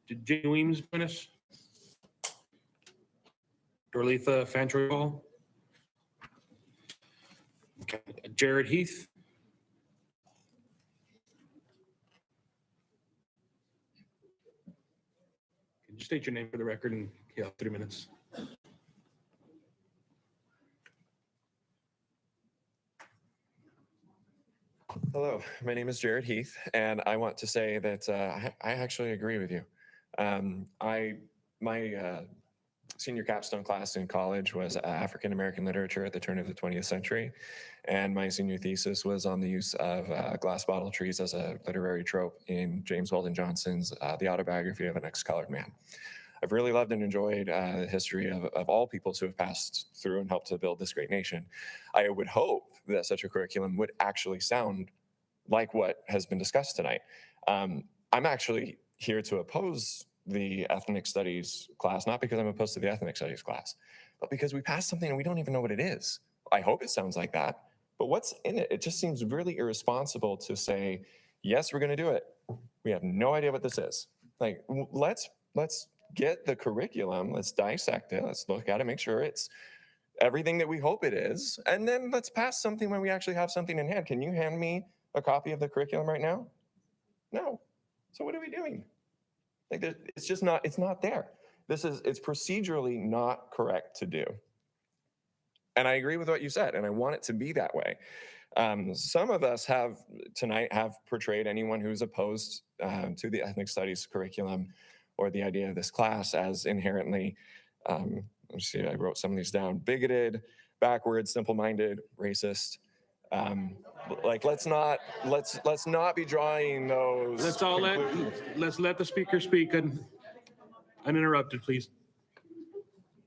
[SPEAKER 2] Did Jenny Weems join us? Dorletha Fantroy? Okay. Jared Heath? Can you state your name for the record and 3 minutes?
[SPEAKER 3] Hello, my name is Jared Heath, and I want to say that I actually agree with you. My senior capstone class in college was African American literature at the turn of the 20th century, and my senior thesis was on the use of glass bottle trees as a literary trope in James Weldon Johnson's The Autobiography of an Ex-Colored Man. I've really loved and enjoyed the history of all peoples who have passed through and helped to build this great nation. I would hope that such a curriculum would actually sound like what has been discussed tonight. I'm actually here to oppose the ethnic studies class, not because I'm opposed to the ethnic studies class, but because we passed something and we don't even know what it is. I hope it sounds like that, but what's in it? It just seems really irresponsible to say, yes, we're gonna do it. We have no idea what this is. Like, let's get the curriculum, let's dissect it, let's look at it, make sure it's everything that we hope it is, and then let's pass something when we actually have something in hand. Can you hand me a copy of the curriculum right now? No. So what are we doing? Like, it's just not, it's not there. It's procedurally not correct to do. And I agree with what you said, and I want it to be that way. Some of us tonight have portrayed anyone who's opposed to the ethnic studies curriculum or the idea of this class as inherently, let's see, I wrote some of these down, bigoted, backward, simple-minded, racist. Like, let's not be drawing those.
[SPEAKER 2] Let's let the speaker speak uninterrupted, please.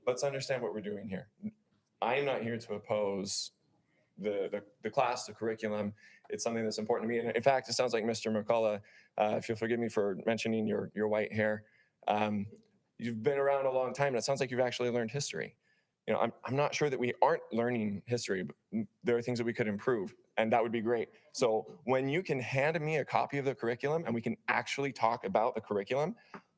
[SPEAKER 3] Let's understand what we're doing here. I am not here to oppose the class, the curriculum. It's something that's important to me. And in fact, it sounds like Mr. McCullough, if you'll forgive me for mentioning your white hair, you've been around a long time, and it sounds like you've actually learned history. You know, I'm not sure that we aren't learning history, but there are things that we could improve, and that would be great. So when you can hand me a copy of the curriculum and we can actually talk about the curriculum,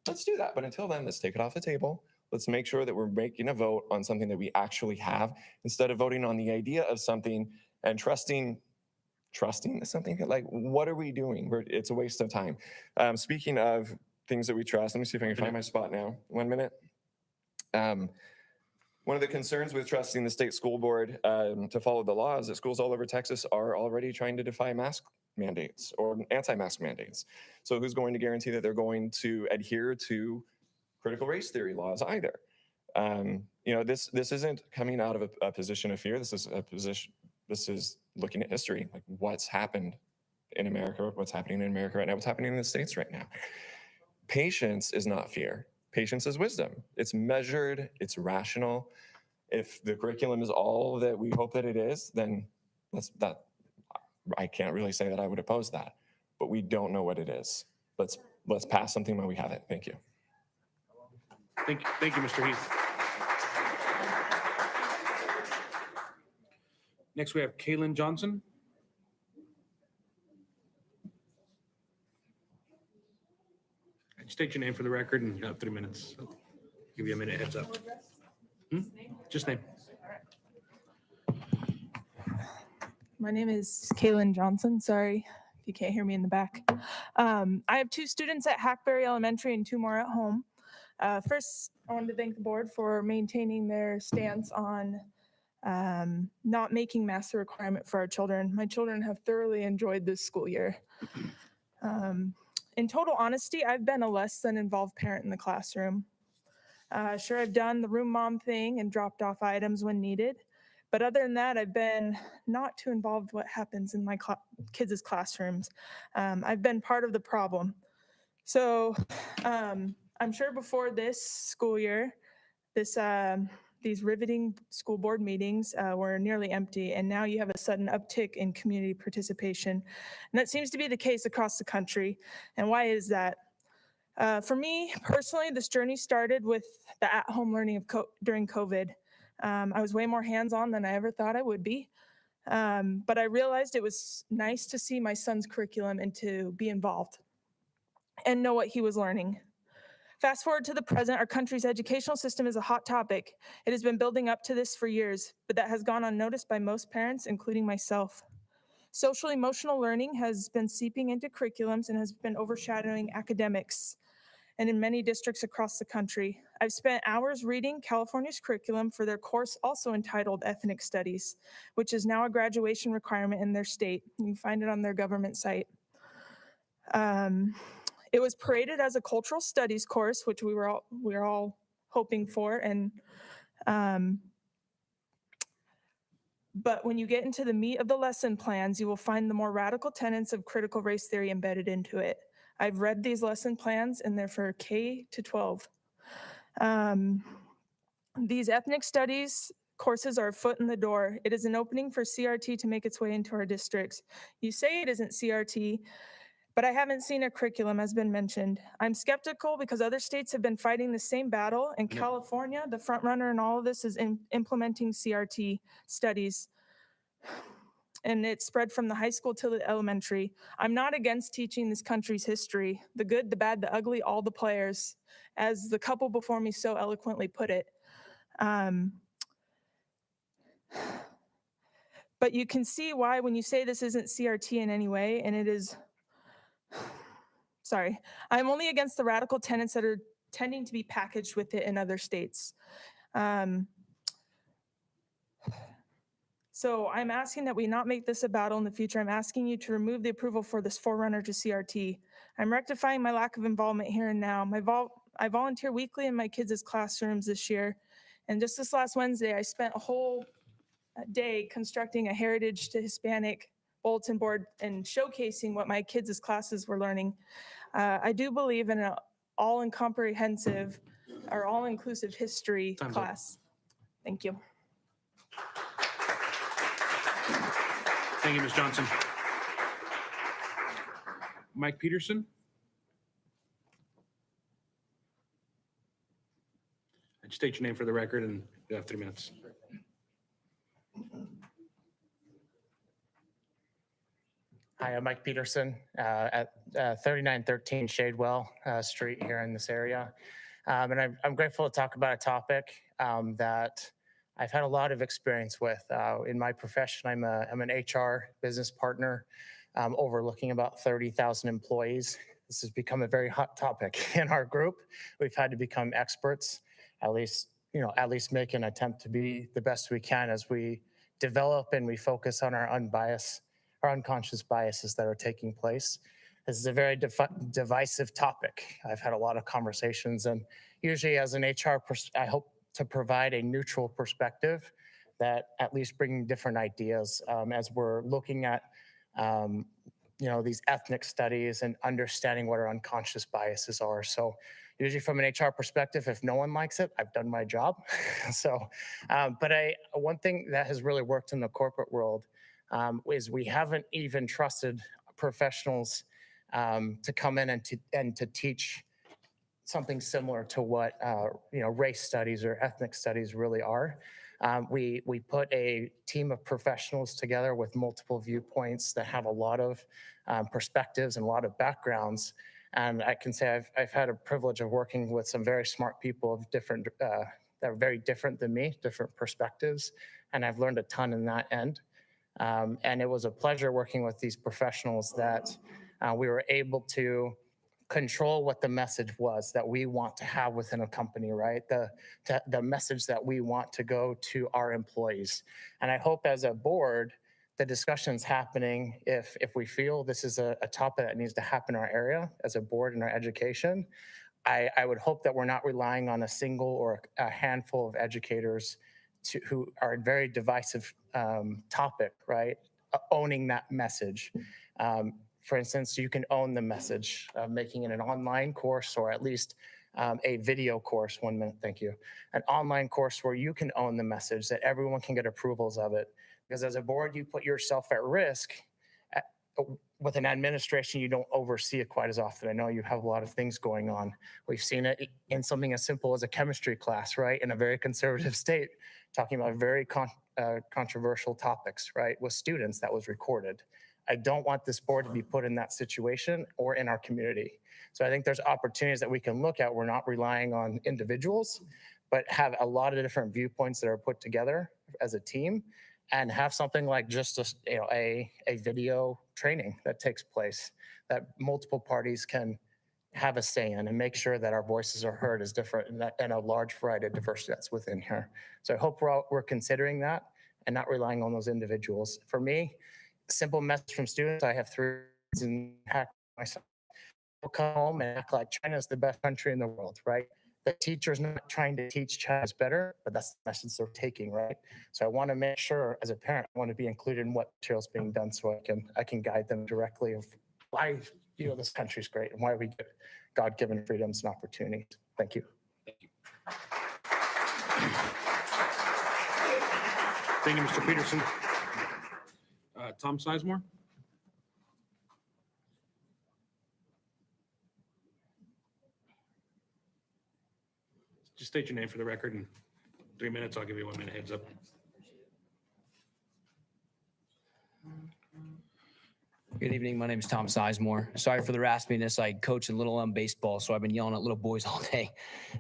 [SPEAKER 3] let's do that. But until then, let's take it off the table. Let's make sure that we're making a vote on something that we actually have, instead of voting on the idea of something and trusting something. Like, what are we doing? It's a waste of time. Speaking of things that we trust, let me see if I can find my spot now. 1 minute. One of the concerns with trusting the state school board to follow the law is that schools all over Texas are already trying to defy mask mandates or anti-mask mandates. So who's going to guarantee that they're going to adhere to critical race theory laws either? You know, this isn't coming out of a position of fear. This is looking at history, like what's happened in America, what's happening in America right now, what's happening in the States right now. Patience is not fear. Patience is wisdom. It's measured, it's rational. If the curriculum is all that we hope that it is, then I can't really say that I would oppose that, but we don't know what it is. Let's pass something when we have it. Thank you.
[SPEAKER 2] Thank you, Mr. Heath. Next, we have Kalyn Johnson. State your name for the record, and you have 3 minutes. So give you a minute heads up. Just name.
[SPEAKER 22] My name is Kalyn Johnson. Sorry if you can't hear me in the back. I have 2 students at Hackberry Elementary and 2 more at home. First, I wanted to thank the board for maintaining their stance on not making masks a requirement for our children. My children have thoroughly enjoyed this school year. In total honesty, I've been a less than involved parent in the classroom. Sure, I've done the room mom thing and dropped off items when needed. But other than that, I've been not too involved what happens in my kids' classrooms. I've been part of the problem. So I'm sure before this school year, these riveting school board meetings were nearly empty, and now you have a sudden uptick in community participation. And that seems to be the case across the country. And why is that? For me personally, this journey started with the at-home learning during COVID. I was way more hands-on than I ever thought I would be. But I realized it was nice to see my son's curriculum and to be involved and know what he was learning. Fast forward to the present, our country's educational system is a hot topic. It has been building up to this for years, but that has gone unnoticed by most parents, including myself. Social emotional learning has been seeping into curriculums and has been overshadowing academics, and in many districts across the country. I've spent hours reading California's curriculum for their course also entitled Ethnic Studies, which is now a graduation requirement in their state. You can find it on their government site. It was paraded as a cultural studies course, which we were all hoping for, and but when you get into the meat of the lesson plans, you will find the more radical tenets of critical race theory embedded into it. I've read these lesson plans, and they're for K to 12. These ethnic studies courses are a foot in the door. It is an opening for CRT to make its way into our districts. You say it isn't CRT, but I haven't seen a curriculum, as been mentioned. I'm skeptical because other states have been fighting the same battle, and California, the front runner in all of this, is implementing CRT studies. And it spread from the high school to the elementary. I'm not against teaching this country's history, the good, the bad, the ugly, all the players, as the couple before me so eloquently put it. But you can see why when you say this isn't CRT in any way, and it is, sorry, I'm only against the radical tenets that are tending to be packaged with it in other states. So I'm asking that we not make this a battle in the future. I'm asking you to remove the approval for this forerunner to CRT. I'm rectifying my lack of involvement here and now. I volunteer weekly in my kids' classrooms this year. And just this last Wednesday, I spent a whole day constructing a Heritage to Hispanic bulletin board and showcasing what my kids' classes were learning. I do believe in an all-comprehensive or all-inclusive history class. Thank you.
[SPEAKER 2] Thank you, Ms. Johnson. Mike Peterson? Just state your name for the record, and you have 3 minutes.
[SPEAKER 1] Hi, I'm Mike Peterson at 3913 Shadewell Street here in this area. And I'm grateful to talk about a topic that I've had a lot of experience with. In my profession, I'm an HR business partner overlooking about 30,000 employees. This has become a very hot topic in our group. We've had to become experts, at least make an attempt to be the best we can as we develop and we focus on our unconscious biases that are taking place. This is a very divisive topic. I've had a lot of conversations, and usually as an HR, I hope to provide a neutral perspective that at least bring different ideas as we're looking at these ethnic studies and understanding what our unconscious biases are. So usually from an HR perspective, if no one likes it, I've done my job. But one thing that has really worked in the corporate world is we haven't even trusted professionals to come in and to teach something similar to what race studies or ethnic studies really are. We put a team of professionals together with multiple viewpoints that have a lot of perspectives and a lot of backgrounds. And I can say I've had a privilege of working with some very smart people of different that are very different than me, different perspectives, and I've learned a ton in that end. And it was a pleasure working with these professionals that we were able to control what the message was that we want to have within a company, right? The message that we want to go to our employees. And I hope as a board, the discussion's happening if we feel this is a topic that needs to happen in our area as a board in our education. I would hope that we're not relying on a single or a handful of educators who are a very divisive topic, right? Owning that message. For instance, you can own the message of making it an online course or at least a video course. 1 minute, thank you. An online course where you can own the message that everyone can get approvals of it. Because as a board, you put yourself at risk. With an administration, you don't oversee it quite as often. I know you have a lot of things going on. We've seen it in something as simple as a chemistry class, right? In a very conservative state, talking about very controversial topics, right? With students that was recorded. I don't want this board to be put in that situation or in our community. So I think there's opportunities that we can look at. We're not relying on individuals, but have a lot of different viewpoints that are put together as a team, and have something like just a video training that takes place that multiple parties can have a say in, and make sure that our voices are heard as different and a large variety of diversity that's within here. So I hope we're considering that and not relying on those individuals. For me, simple message from students. I have 3 kids and hack myself. We'll come home and act like China is the best country in the world, right? The teacher's not trying to teach China's better, but that's the message they're taking, right? So I want to make sure, as a parent, I want to be included in what material's being done, so I can guide them directly of why this country's great and why we get God-given freedoms and opportunities. Thank you.
[SPEAKER 2] Thank you, Mr. Peterson. Tom Sizemore? Just state your name for the record. In 3 minutes, I'll give you 1 minute heads up.
[SPEAKER 4] Good evening. My name is Tom Sizemore. Sorry for the raspiness. I coach in Little Elm baseball, so I've been yelling at little boys all day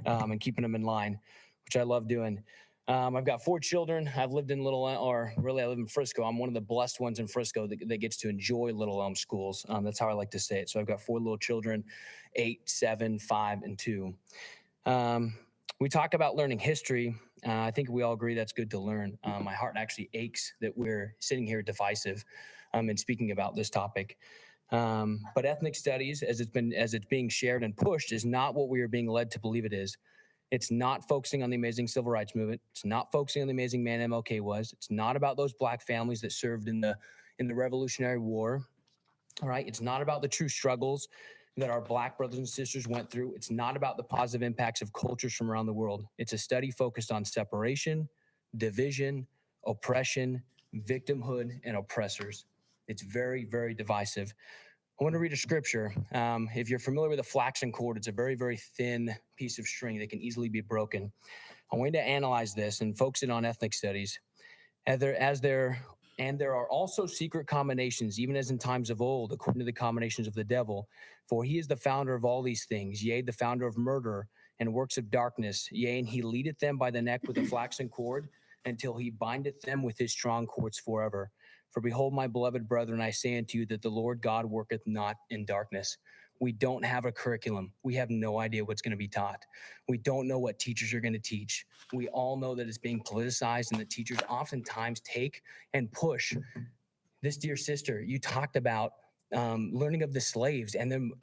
[SPEAKER 4] and keeping them in line, which I love doing. I've got 4 children. I've lived in Little Elm, or really I live in Frisco. I'm one of the blessed ones in Frisco that gets to enjoy Little Elm schools. That's how I like to say it. So I've got 4 little children, 8, 7, 5, and 2. We talk about learning history. I think we all agree that's good to learn. My heart actually aches that we're sitting here divisive and speaking about this topic. But ethnic studies, as it's being shared and pushed, is not what we are being led to believe it is. It's not focusing on the amazing civil rights movement. It's not focusing on the amazing man MLK was. It's not about those Black families that served in the Revolutionary War. All right. It's not about the true struggles that our Black brothers and sisters went through. It's not about the positive impacts of cultures from around the world. It's a study focused on separation, division, oppression, victimhood, and oppressors. It's very, very divisive. I want to read a scripture. If you're familiar with a flaxen cord, it's a very, very thin piece of string that can easily be broken. I want you to analyze this and focus it on ethnic studies. And there are also secret combinations, even as in times of old, according to the combinations of the devil. For he is the founder of all these things, yea, the founder of murder and works of darkness. Yea, and he leadeth them by the neck with a flaxen cord, until he bindeth them with his strong cords forever. For behold, my beloved brethren, I say unto you that the Lord God worketh not in darkness. We don't have a curriculum. We have no idea what's going to be taught. We don't know what teachers are going to teach. We all know that it's being politicized, and that teachers oftentimes take and push. This dear sister, you talked about learning of the slaves and then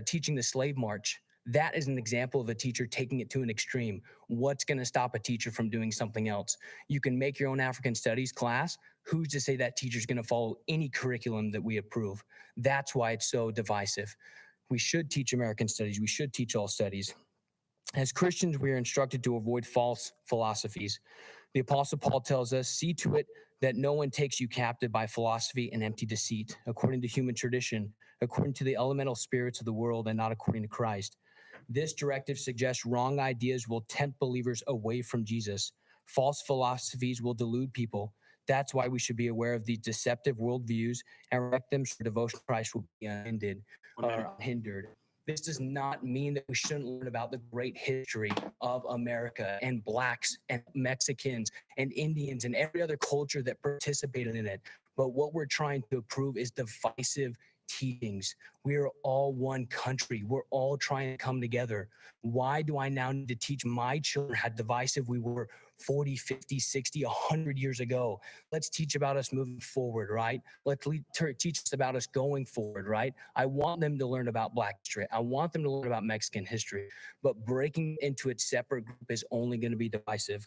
[SPEAKER 4] teaching the slave march. That is an example of a teacher taking it to an extreme. What's going to stop a teacher from doing something else? You can make your own African studies class. Who's to say that teacher's going to follow any curriculum that we approve? That's why it's so divisive. We should teach American studies. We should teach all studies. As Christians, we are instructed to avoid false philosophies. The Apostle Paul tells us, see to it that no one takes you captive by philosophy and empty deceit, according to human tradition, according to the elemental spirits of the world, and not according to Christ. This directive suggests wrong ideas will tempt believers away from Jesus. False philosophies will delude people. That's why we should be aware of these deceptive worldviews and direct them so devotion to Christ will be unhindered. This does not mean that we shouldn't learn about the great history of America and Blacks and Mexicans and Indians and every other culture that participated in it. But what we're trying to prove is divisive teachings. We are all one country. We're all trying to come together. Why do I now need to teach my children how divisive we were 40, 50, 60, 100 years ago? Let's teach about us moving forward, right? Let's teach us about us going forward, right? I want them to learn about Black history. I want them to learn about Mexican history, but breaking into its separate group is only going to be divisive.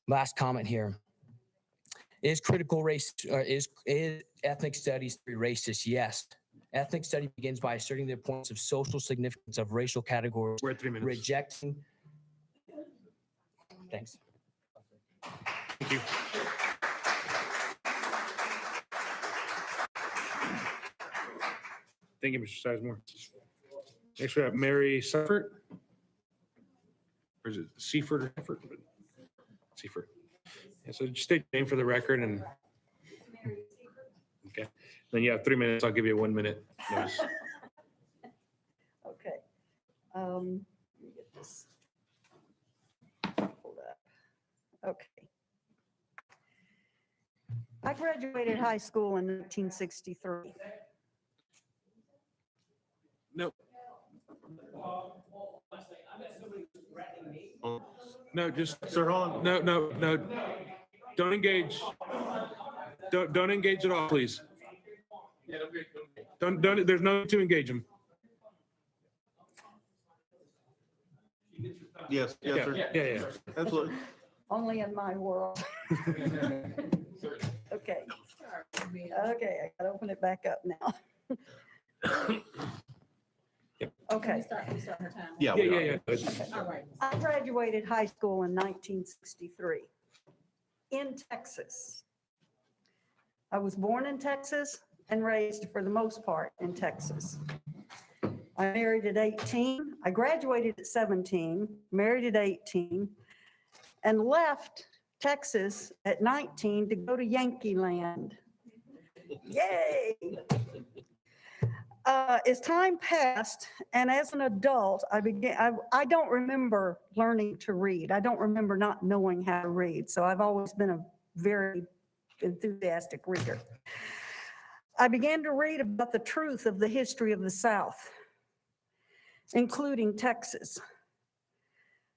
[SPEAKER 4] Last comment here. Is critical race, or is ethnic studies racist? Yes. Ethnic study begins by asserting the importance of social significance of racial categories.
[SPEAKER 2] We're at 3 minutes.
[SPEAKER 4] Rejecting. Thanks.
[SPEAKER 2] Thank you. Thank you, Mr. Sizemore. Next, we have Mary Seifert. Or is it Seifert or Seifert? Seifert. Yeah, so just state your name for the record and. Okay, then you have 3 minutes. I'll give you a 1 minute notice.
[SPEAKER 6] Okay. Let me get this pulled up. Okay. I graduated high school in 1963.
[SPEAKER 2] No. No, just, sir, hold on. No. Don't engage. Don't engage at all, please. Don't, there's no need to engage him.
[SPEAKER 7] Yes,
[SPEAKER 2] Yeah,
[SPEAKER 7] sir.
[SPEAKER 2] yeah.
[SPEAKER 7] Absolutely.
[SPEAKER 6] Only in my world. Okay. Okay, I gotta open it back up now. Okay.
[SPEAKER 7] Yeah.
[SPEAKER 2] Yeah.
[SPEAKER 6] All right. I graduated high school in 1963 in Texas. I was born in Texas and raised for the most part in Texas. I married at 18. I graduated at 17, married at 18, and left Texas at 19 to go to Yankee Land. Yay! As time passed, and as an adult, I don't remember learning to read. I don't remember not knowing how to read. So I've always been a very enthusiastic reader. I began to read about the truth of the history of the South, including Texas.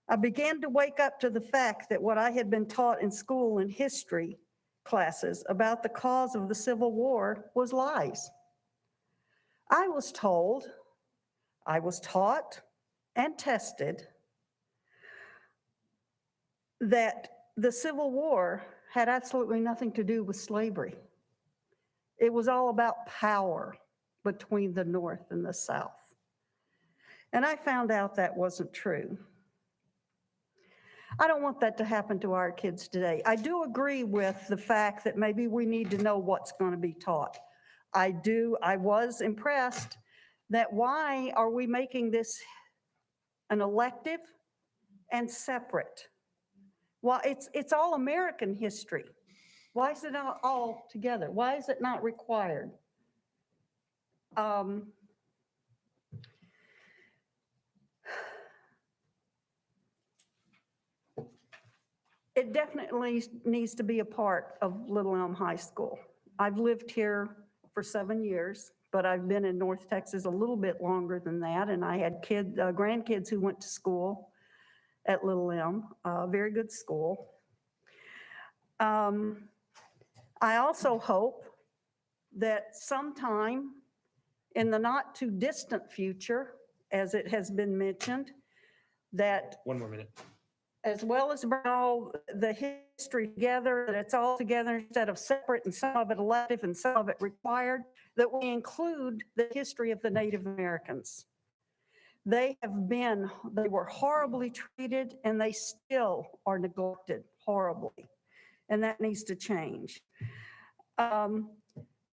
[SPEAKER 6] I began to wake up to the fact that what I had been taught in school in history classes about the cause of the Civil War was lies. I was told, I was taught and tested that the Civil War had absolutely nothing to do with slavery. It was all about power between the North and the South. And I found out that wasn't true. I don't want that to happen to our kids today. I do agree with the fact that maybe we need to know what's going to be taught. I was impressed that why are we making this an elective and separate? Well, it's all American history. Why is it not all together? Why is it not required? It definitely needs to be a part of Little Elm High School. I've lived here for 7 years, but I've been in North Texas a little bit longer than that, and I had grandkids who went to school at Little Elm, a very good school. I also hope that sometime in the not too distant future, as it has been mentioned, that
[SPEAKER 2] 1 more minute.
[SPEAKER 6] as well as bring all the history together, that it's all together instead of separate and some of it elective and some of it required, that we include the history of the Native Americans. They were horribly treated and they still are neglected horribly. And that needs to change.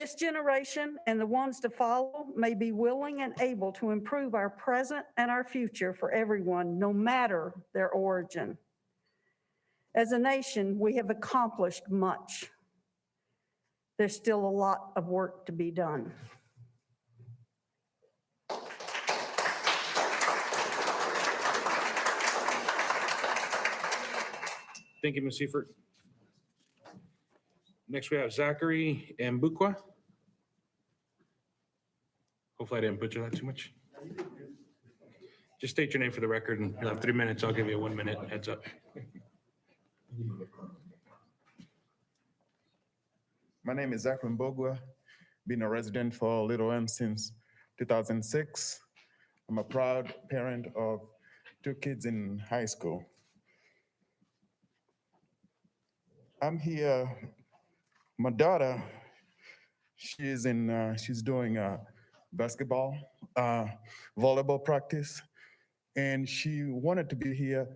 [SPEAKER 6] This generation and the ones to follow may be willing and able to improve our present and our future for everyone, no matter their origin. As a nation, we have accomplished much. There's still a lot of work to be done.
[SPEAKER 2] Thank you, Ms. Seifert. Next, we have Zachary Mbukwa. Hopefully I didn't butcher that too much. Just state your name for the record and you'll have 3 minutes. I'll give you a 1 minute heads up.
[SPEAKER 5] My name is Zachary Mbogwa, been a resident for Little Elm since 2006. I'm a proud parent of 2 kids in high school. I'm here, my daughter, she's doing basketball, volleyball practice, and she wanted to be here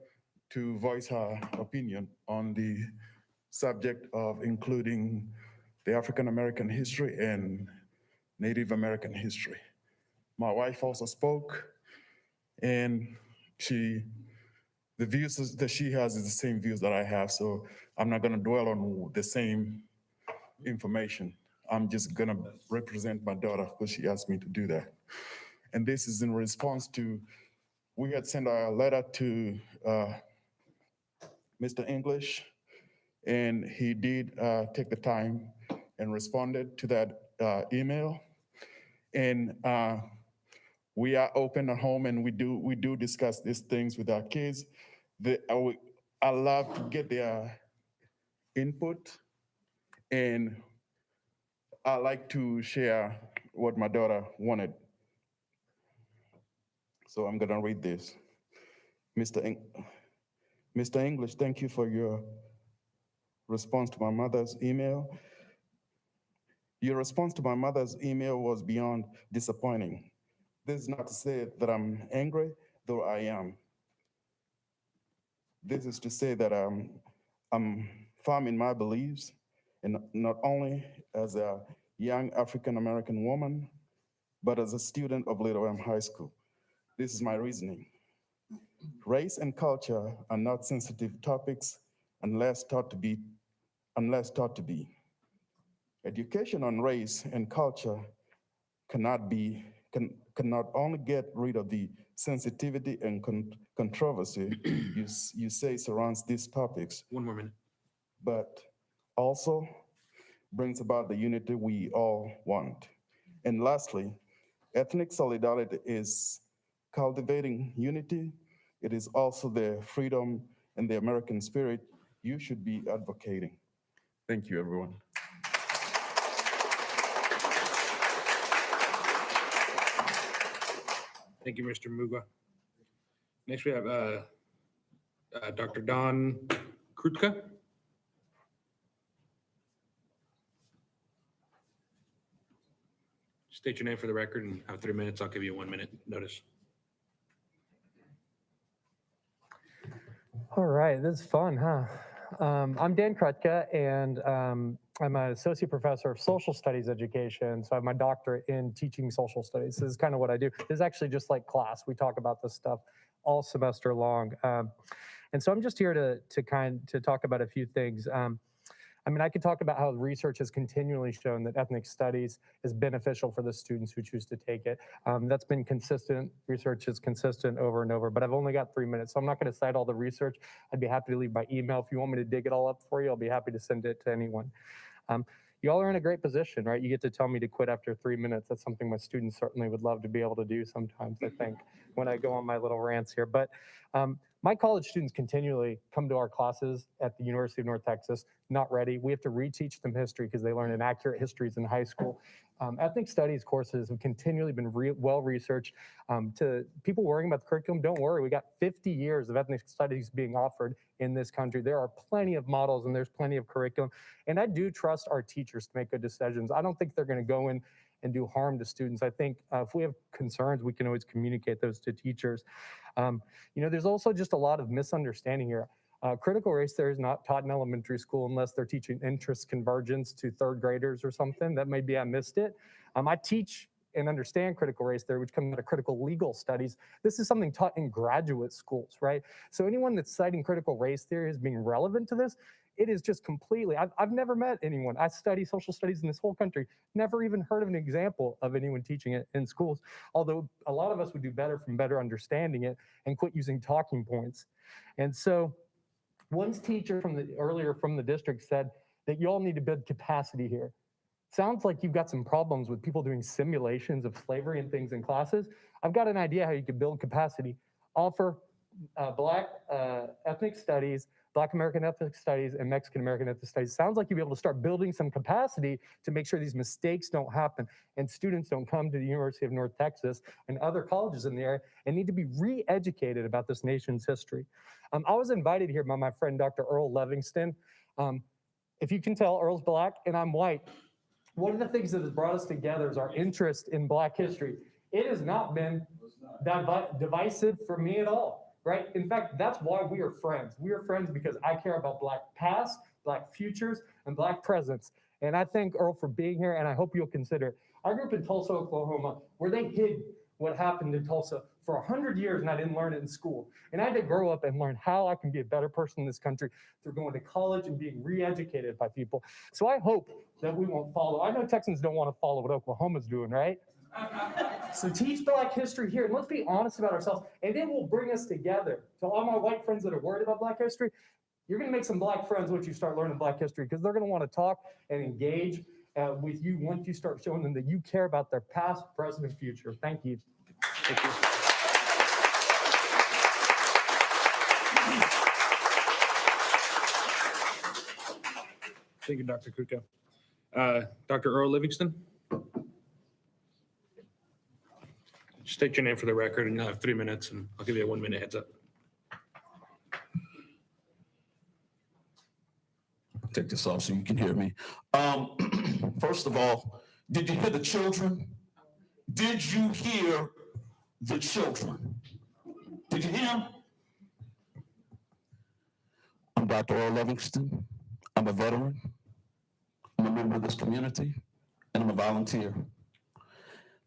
[SPEAKER 5] to voice her opinion on the subject of including the African American history and Native American history. My wife also spoke, and the views that she has is the same views that I have, so I'm not going to dwell on the same information.
[SPEAKER 7] I'm just gonna represent my daughter because she asked me to do that. And this is in response to, we had sent a letter to Mr. English, and he did take the time and responded to that email. And we are open at home, and we do discuss these things with our kids. I love to get their input, and I like to share what my daughter wanted. So I'm gonna read this. Mr. English, thank you for your response to my mother's email. Your response to my mother's email was beyond disappointing. This is not to say that I'm angry, though I am. This is to say that I'm firm in my beliefs, and not only as a young African-American woman, but as a student of Little Elm High School. This is my reasoning. Race and culture are not sensitive topics unless taught to be. Education on race and culture cannot only get rid of the sensitivity and controversy you say surrounds these topics.
[SPEAKER 2] One more minute.
[SPEAKER 7] But also brings about the unity we all want. And lastly, ethnic solidarity is cultivating unity. It is also the freedom and the American spirit you should be advocating. Thank you, everyone.
[SPEAKER 2] Thank you, Mr. Muga. Next, we have Dr. Don Krutka. State your name for the record and have 3 minutes. I'll give you a 1 minute notice.
[SPEAKER 8] All right, this is fun, huh? I'm Dan Krutka, and I'm an associate professor of social studies education. So I have my doctorate in teaching social studies. This is kind of what I do. This is actually just like class. We talk about this stuff all semester long. And so I'm just here to talk about a few things. I mean, I could talk about how research has continually shown that ethnic studies is beneficial for the students who choose to take it. That's been consistent. Research is consistent over and over, but I've only got 3 minutes, so I'm not going to cite all the research. I'd be happy to leave my email. If you want me to dig it all up for you, I'll be happy to send it to anyone. You all are in a great position, right? You get to tell me to quit after 3 minutes. That's something my students certainly would love to be able to do sometimes, I think, when I go on my little rants here. But my college students continually come to our classes at the University of North Texas, not ready. We have to reteach them history because they learn inaccurate histories in high school. Ethnic studies courses have continually been well researched. To people worrying about the curriculum, don't worry. We got 50 years of ethnic studies being offered in this country. There are plenty of models and there's plenty of curriculum. And I do trust our teachers to make good decisions. I don't think they're going to go in and do harm to students. I think if we have concerns, we can always communicate those to teachers. There's also just a lot of misunderstanding here. Critical race theory is not taught in elementary school unless they're teaching interest convergence to third graders or something. That maybe I missed it. I teach and understand critical race theory, which comes out of critical legal studies. This is something taught in graduate schools, right? So anyone that's citing critical race theory as being relevant to this, it is just completely, I've never met anyone. I study social studies in this whole country, never even heard of an example of anyone teaching it in schools, although a lot of us would do better from better understanding it and quit using talking points. And so one teacher earlier from the district said that you all need to build capacity here. Sounds like you've got some problems with people doing simulations of slavery and things in classes. I've got an idea how you could build capacity. Offer Black ethnic studies, Black American ethnic studies, and Mexican American ethnic studies. Sounds like you'll be able to start building some capacity to make sure these mistakes don't happen and students don't come to the University of North Texas and other colleges in the area and need to be re-educated about this nation's history. I was invited here by my friend, Dr. Earl Livingston. If you can tell, Earl's Black and I'm white. One of the things that has brought us together is our interest in Black history. It has not been divisive for me at all, right? In fact, that's why we are friends. We are friends because I care about Black past, Black futures, and Black presents. And I thank Earl for being here, and I hope you'll consider it. I grew up in Tulsa, Oklahoma, where they hid what happened in Tulsa for 100 years, and I didn't learn it in school. And I had to grow up and learn how I can be a better person in this country through going to college and being re-educated by people. So I hope that we won't follow. I know Texans don't want to follow what Oklahoma's doing, right? So teach Black history here, and let's be honest about ourselves, and then we'll bring us together. To all my white friends that are worried about Black history, you're going to make some Black friends once you start learning Black history, because they're going to want to talk and engage with you once you start showing them that you care about their past, present, and future. Thank you.
[SPEAKER 2] Thank you. Thank you, Dr. Kuka. Dr. Earl Livingston? Just state your name for the record, and you'll have 3 minutes, and I'll give you a 1 minute heads up.
[SPEAKER 9] Take this off so you can hear me. First of all, did you hear the children? Did you hear the children? Did you hear them? I'm Dr. Earl Livingston. I'm a veteran. I'm a member of this community, and I'm a volunteer.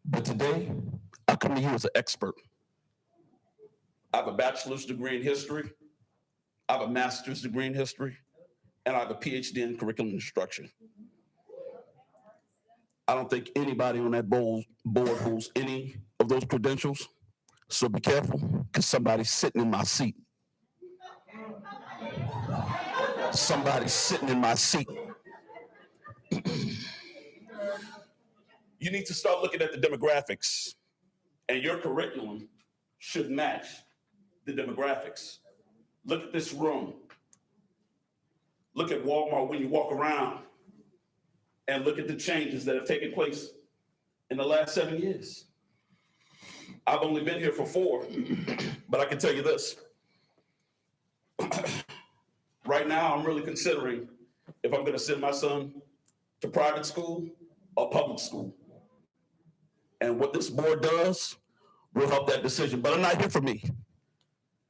[SPEAKER 9] But today, I come to you as an expert. I have a bachelor's degree in history. I have a master's degree in history. And I have a PhD in curriculum instruction. I don't think anybody on that board holds any of those credentials. So be careful, because somebody's sitting in my seat. Somebody's sitting in my seat. You need to start looking at the demographics, and your curriculum should match the demographics. Look at this room. Look at Walmart when you walk around, and look at the changes that have taken place in the last 7 years. I've only been here for 4, but I can tell you this. Right now, I'm really considering if I'm going to send my son to private school or public school. And what this board does will help that decision. But I'm not here for me,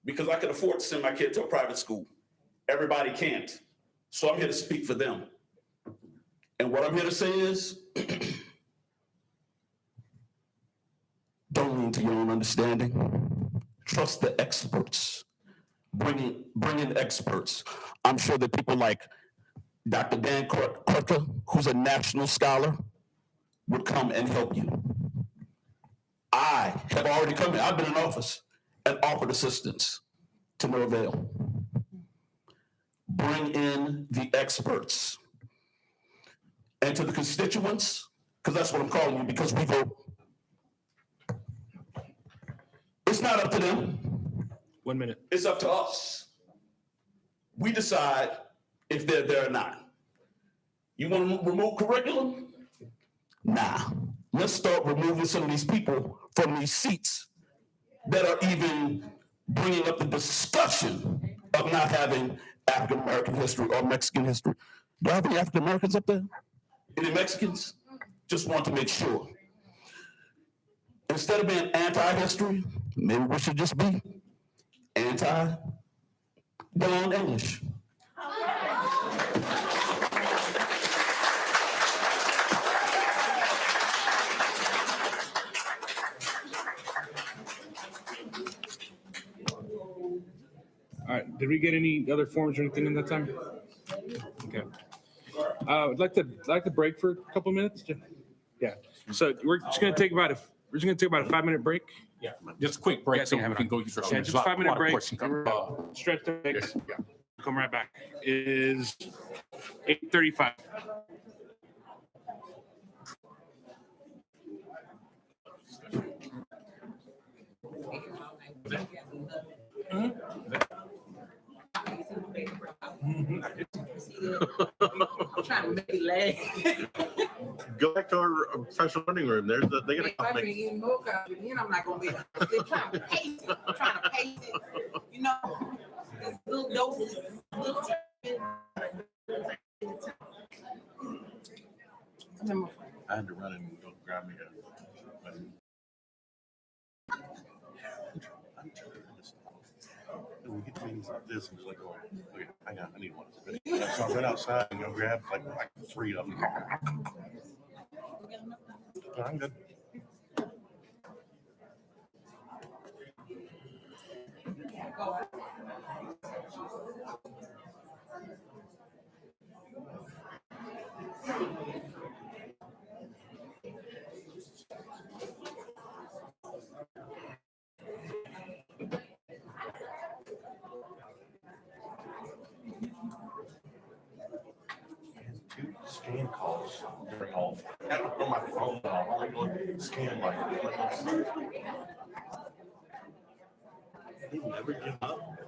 [SPEAKER 9] because I can afford to send my kid to a private school. Everybody can't. So I'm here to speak for them. And what I'm here to say is, don't lean to your own understanding. Trust the experts. Bring in experts. I'm sure that people like Dr. Dan Krutke, who's a national scholar, would come and help you. I have already come in. I've been in office and offered assistance to no avail. Bring in the experts. And to the constituents, because that's what I'm calling you, because we vote. It's not up to them.
[SPEAKER 2] 1 minute.
[SPEAKER 9] It's up to us. We decide if they're there or not. You want to remove curriculum? Nah. Let's start removing some of these people from these seats that are even bringing up the discussion of not having African American history or Mexican history. Do I have any African Americans up there? Any Mexicans? Just want to make sure. Instead of being anti-history, maybe we should just be anti-beyond English.
[SPEAKER 2] All right, did we get any other forms or anything in that time? Okay. I'd like to break for a couple minutes. Yeah. So we're just gonna take about a 5-minute break.
[SPEAKER 10] Yeah, just a quick break,
[SPEAKER 2] Yeah,
[SPEAKER 10] so
[SPEAKER 2] yeah,
[SPEAKER 10] we can go use the
[SPEAKER 2] just a 5-minute break. Stretch the legs. Come right back. It is 8:35.
[SPEAKER 23] Trying to make it last.
[SPEAKER 24] Go back to our professional learning room. They got a
[SPEAKER 23] If I been eating more coffee, then I'm not gonna be. They're trying to pace it. I'm trying to pace it. You know, it's little doses, little.
[SPEAKER 21] I had to run and go grab me a. We get things like this and just like, oh, okay, hang on, I need one. So I went outside and go grab like 3 of them. No, I'm good.
[SPEAKER 24] Two scam calls during all. I don't know my phone call. I'm going scam like. He never give up.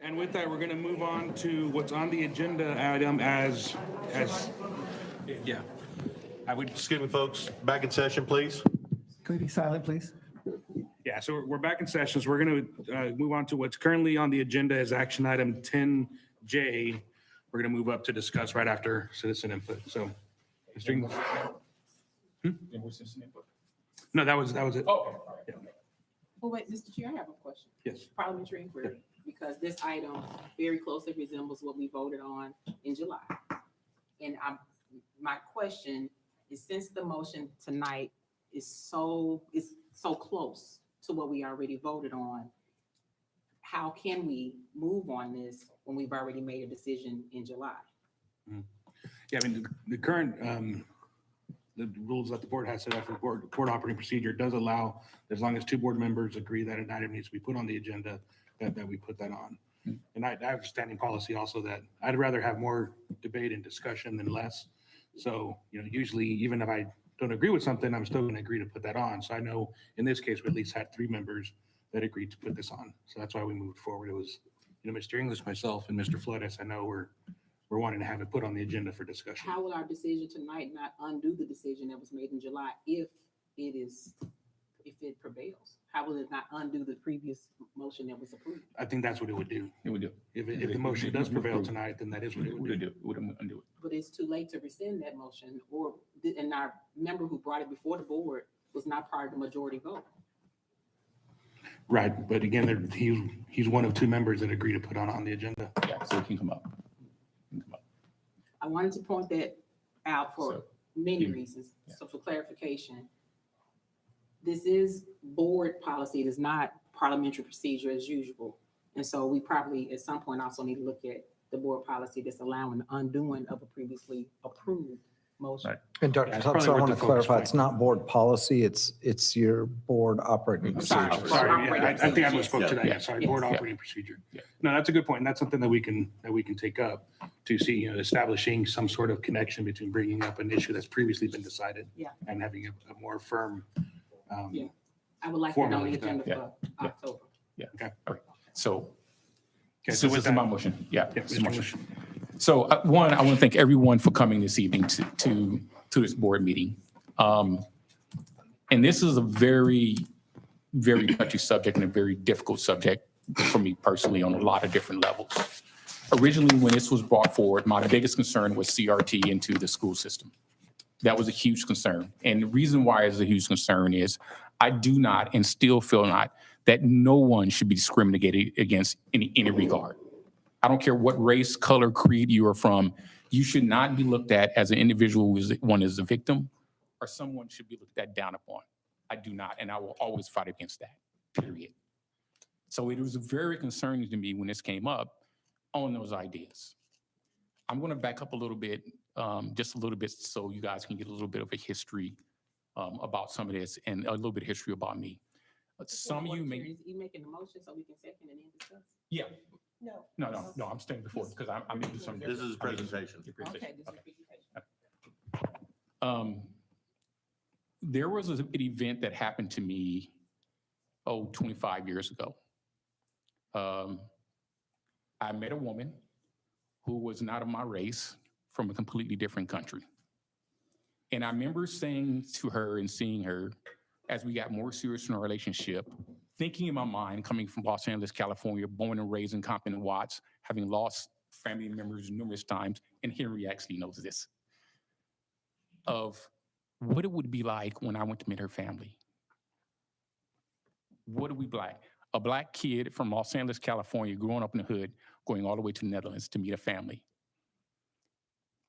[SPEAKER 2] And with that, we're going to move on to what's on the agenda item yeah. I would,
[SPEAKER 24] Excuse me, folks, back in session, please.
[SPEAKER 10] Can we be silent, please?
[SPEAKER 2] yeah, so we're back in sessions. We're going to move on to what's currently on the agenda as action item 10J. We're going to move up to discuss right after citizen input. So, Mr. English. No, that was it.
[SPEAKER 23] Well, wait, Mr. Chair, I have a question.
[SPEAKER 2] Yes.
[SPEAKER 23] Parliamentary inquiry, because this item very closely resembles what we voted on in July. And my question is, since the motion tonight is so close to what we already voted on, how can we move on this when we've already made a decision in July?
[SPEAKER 2] Yeah, I mean, the current, the rules that the board has set up for board operating procedure does allow, as long as two board members agree that an item needs to be put on the agenda, that we put that on. And I have a standing policy also that I'd rather have more debate and discussion than less. So, usually, even if I don't agree with something, I'm still going to agree to put that on. So I know in this case, we at least had 3 members that agreed to put this on. So that's why we moved forward. It was, Mr. English, myself, and Mr. Flores. I know we're wanting to have it put on the agenda for discussion.
[SPEAKER 23] How will our decision tonight not undo the decision that was made in July if it prevails? How will it not undo the previous motion that was approved?
[SPEAKER 2] I think that's what it would do.
[SPEAKER 11] It would do.
[SPEAKER 2] If the motion does prevail tonight, then that is what it would do.
[SPEAKER 11] It would undo it.
[SPEAKER 23] But it's too late to rescind that motion, and our member who brought it before the board was not part of the majority vote.
[SPEAKER 2] Right, but again, he's one of 2 members that agreed to put on the agenda.
[SPEAKER 11] Yeah, so it can come up.
[SPEAKER 23] I wanted to point that out for many reasons. So for clarification, this is board policy. It is not parliamentary procedure as usual. And so we probably at some point also need to look at the board policy that's allowing the undoing of a previously approved motion.
[SPEAKER 11] Right.
[SPEAKER 10] And Dr. Tubbs, I want to clarify, it's not board policy, it's your board operating procedure.
[SPEAKER 2] Sorry, yeah, I think I misspoke to that.
[SPEAKER 11] Yeah.
[SPEAKER 2] Yeah, sorry, board
[SPEAKER 11] Yeah.
[SPEAKER 2] operating procedure.
[SPEAKER 11] Yeah.
[SPEAKER 2] No, that's a good point. And that's something that we can take up to see, establishing some sort of connection between bringing up an issue that's previously been decided
[SPEAKER 23] Yeah.
[SPEAKER 2] and having a more firm.
[SPEAKER 23] Yeah. I would like that on
[SPEAKER 2] formula
[SPEAKER 23] the
[SPEAKER 2] with that.
[SPEAKER 23] agenda
[SPEAKER 11] Yeah.
[SPEAKER 23] for October.
[SPEAKER 11] Yeah.
[SPEAKER 2] Okay.
[SPEAKER 11] All right. So
[SPEAKER 2] Okay,
[SPEAKER 11] this
[SPEAKER 2] so with
[SPEAKER 11] is my
[SPEAKER 2] that-
[SPEAKER 11] motion. Yeah.
[SPEAKER 2] Yeah,
[SPEAKER 11] this is my
[SPEAKER 2] Mr.
[SPEAKER 11] motion. So one, I want to thank everyone for coming this evening to this board meeting. And this is a very, very touchy subject and a very difficult subject for me personally on a lot of different levels. Originally, when this was brought forward, my biggest concern was CRT into the school system. That was a huge concern. And the reason why it's a huge concern is I do not and still feel not that no one should be discriminated against in any regard. I don't care what race, color, creed you are from. You should not be looked at as an individual who is a victim or someone should be looked at down upon. I do not, and I will always fight against that, period. So it was very concerning to me when this came up on those ideas. I'm going to back up a little bit, just a little bit so you guys can get a little bit of a history about some of this and a little bit of history about me. Some of you may...
[SPEAKER 23] You making the motion so we can second and then discuss?
[SPEAKER 11] Yeah.
[SPEAKER 23] No.
[SPEAKER 11] No, I'm staying before because I'm into some.
[SPEAKER 24] This is presentation.
[SPEAKER 23] Okay, this is presentation.
[SPEAKER 11] There was an event that happened to me, 25 years ago. I met a woman who was not of my race from a completely different country. And I remember saying to her and seeing her as we got more serious in our relationship, thinking in my mind, coming from Los Angeles, California, born and raised in Compton and Watts, having lost family members numerous times, and Henry actually knows this, of what it would be like when I went to meet her family. What would we be like? A Black kid from Los Angeles, California, growing up in the hood, going all the way to the Netherlands to meet a family.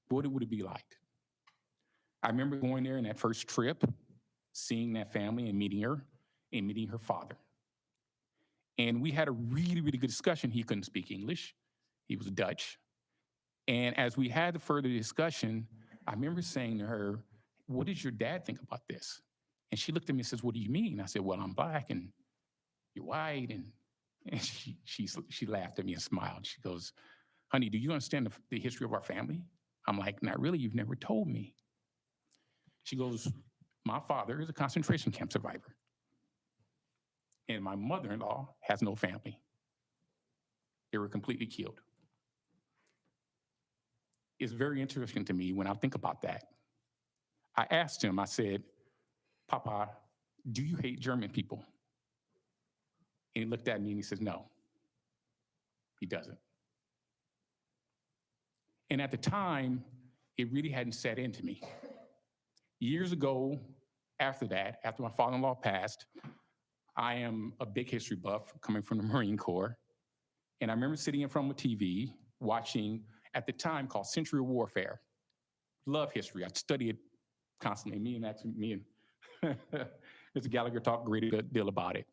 [SPEAKER 11] What would it be like? I remember going there in that first trip, seeing that family and meeting her father. And we had a really, really good discussion. He couldn't speak English. He was Dutch. And as we had the further discussion, I remember saying to her, what does your dad think about this? And she looked at me and says, what do you mean? I said, well, I'm Black and you're white. And she laughed at me and smiled. She goes, honey, do you understand the history of our family? I'm like, not really. You've never told me. She goes, my father is a concentration camp survivor. And my mother-in-law has no family. They were completely killed. It's very interesting to me when I think about that. I asked him, I said, Papa, do you hate German people? And he looked at me and he said, no, he doesn't. And at the time, it really hadn't set into me. Years ago, after that, after my father-in-law passed, I am a big history buff coming from the Marine Corps. And I remember sitting in front of a TV watching, at the time, called Century of Warfare. Love history. I study it constantly. Me and Mr. Gallagher talked a great deal about it.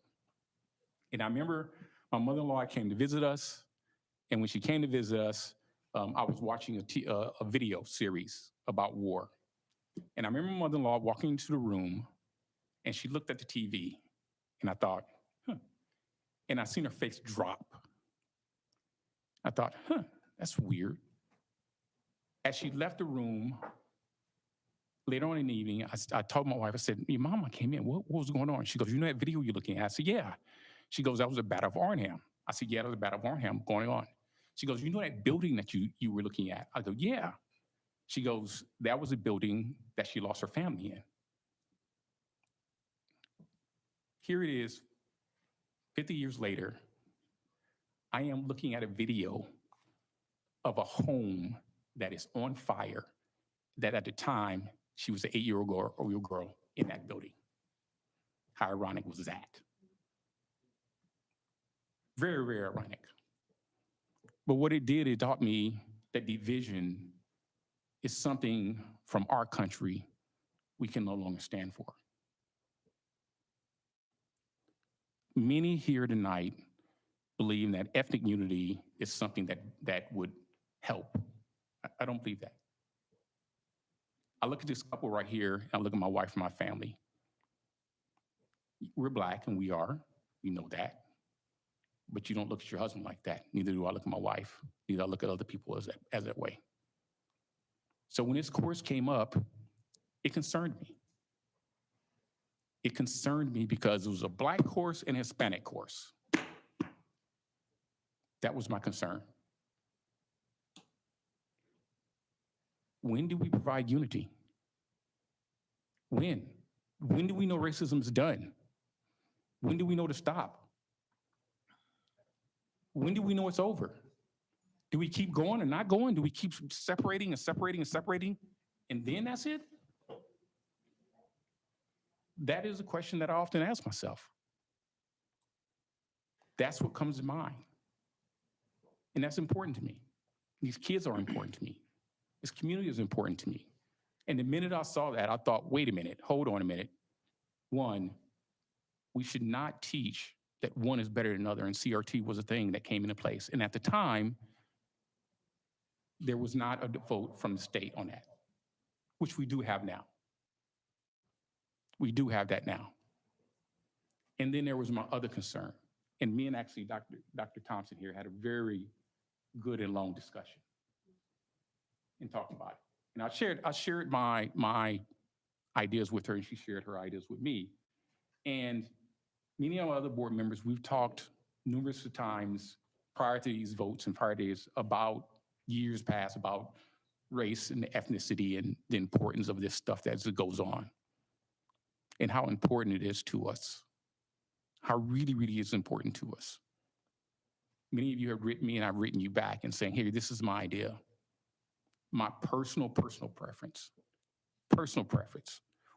[SPEAKER 11] And I remember my mother-in-law came to visit us. And when she came to visit us, I was watching a video series about war. And I remember my mother-in-law walking into the room, and she looked at the TV, and I thought, huh. And I seen her face drop. I thought, huh, that's weird. As she left the room, later on in the evening, I told my wife, I said, your mama came in, what was going on? She goes, you know that video you're looking at? I said, yeah. She goes, that was the Battle of Arnhem. I said, yeah, that was the Battle of Arnhem going on. She goes, you know that building that you were looking at? I go, yeah. She goes, that was a building that she lost her family in. Here it is, 50 years later, I am looking at a video of a home that is on fire, that at the time, she was an 8-year-old girl in that building. How ironic was that? Very, very ironic. But what it did, it taught me that division is something from our country we can no longer stand for. Many here tonight believe that ethnic unity is something that would help. I don't believe that. I look at this couple right here, and I look at my wife and my family. We're Black, and we know that. But you don't look at your husband like that. Neither do I look at my wife. Neither I look at other people as that way. So when this course came up, it concerned me. It concerned me because it was a Black course and a Hispanic course. That was my concern. When do we provide unity? When? When do we know racism is done? When do we know to stop? When do we know it's over? Do we keep going and not going? Do we keep separating and separating and separating, and then that's it? That is a question that I often ask myself. That's what comes to mind. And that's important to me. These kids are important to me. This community is important to me. And the minute I saw that, I thought, wait a minute, hold on a minute. One, we should not teach that one is better than another, and CRT was a thing that came into place. And at the time, there was not a vote from the state on that, which we do have now. We do have that now. And then there was my other concern. And me and actually Dr. Thompson here had a very good and long discussion and talked about it. And I shared my ideas with her, and she shared her ideas with me. And many of our other board members, we've talked numerous times prior to these votes and prior to this about years past about race and ethnicity and the importance of this stuff as it goes on and how important it is to us, how really, really is important to us. Many of you have written me and I've written you back and saying, hey, this is my idea. My personal preference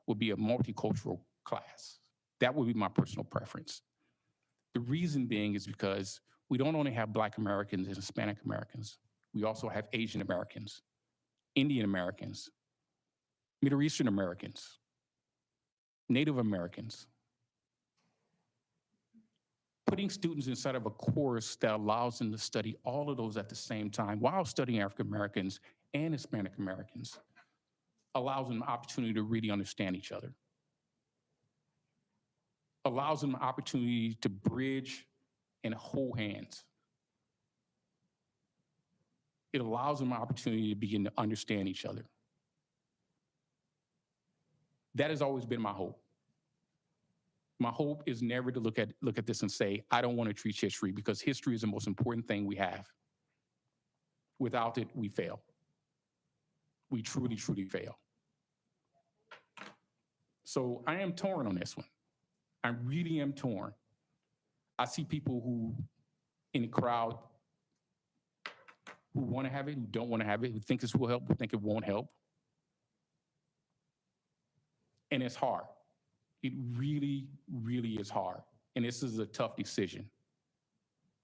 [SPEAKER 11] would be a multicultural class. That would be my personal preference. The reason being is because we don't only have Black Americans and Hispanic Americans, we also have Asian Americans, Indian Americans, Middle Eastern Americans, Native Americans. Putting students inside of a course that allows them to study all of those at the same time while studying African Americans and Hispanic Americans allows them an opportunity to really understand each other. Allows them an opportunity to bridge and hold hands. It allows them an opportunity to begin to understand each other. That has always been my hope. My hope is never to look at this and say, I don't want to teach history, because history is the most important thing we have. Without it, we fail. We truly, truly fail. So I am torn on this one. I really am torn. I see people who in the crowd who want to have it, who don't want to have it, who think this will help, who think it won't help. And it's hard. It really, really is hard. And this is a tough decision.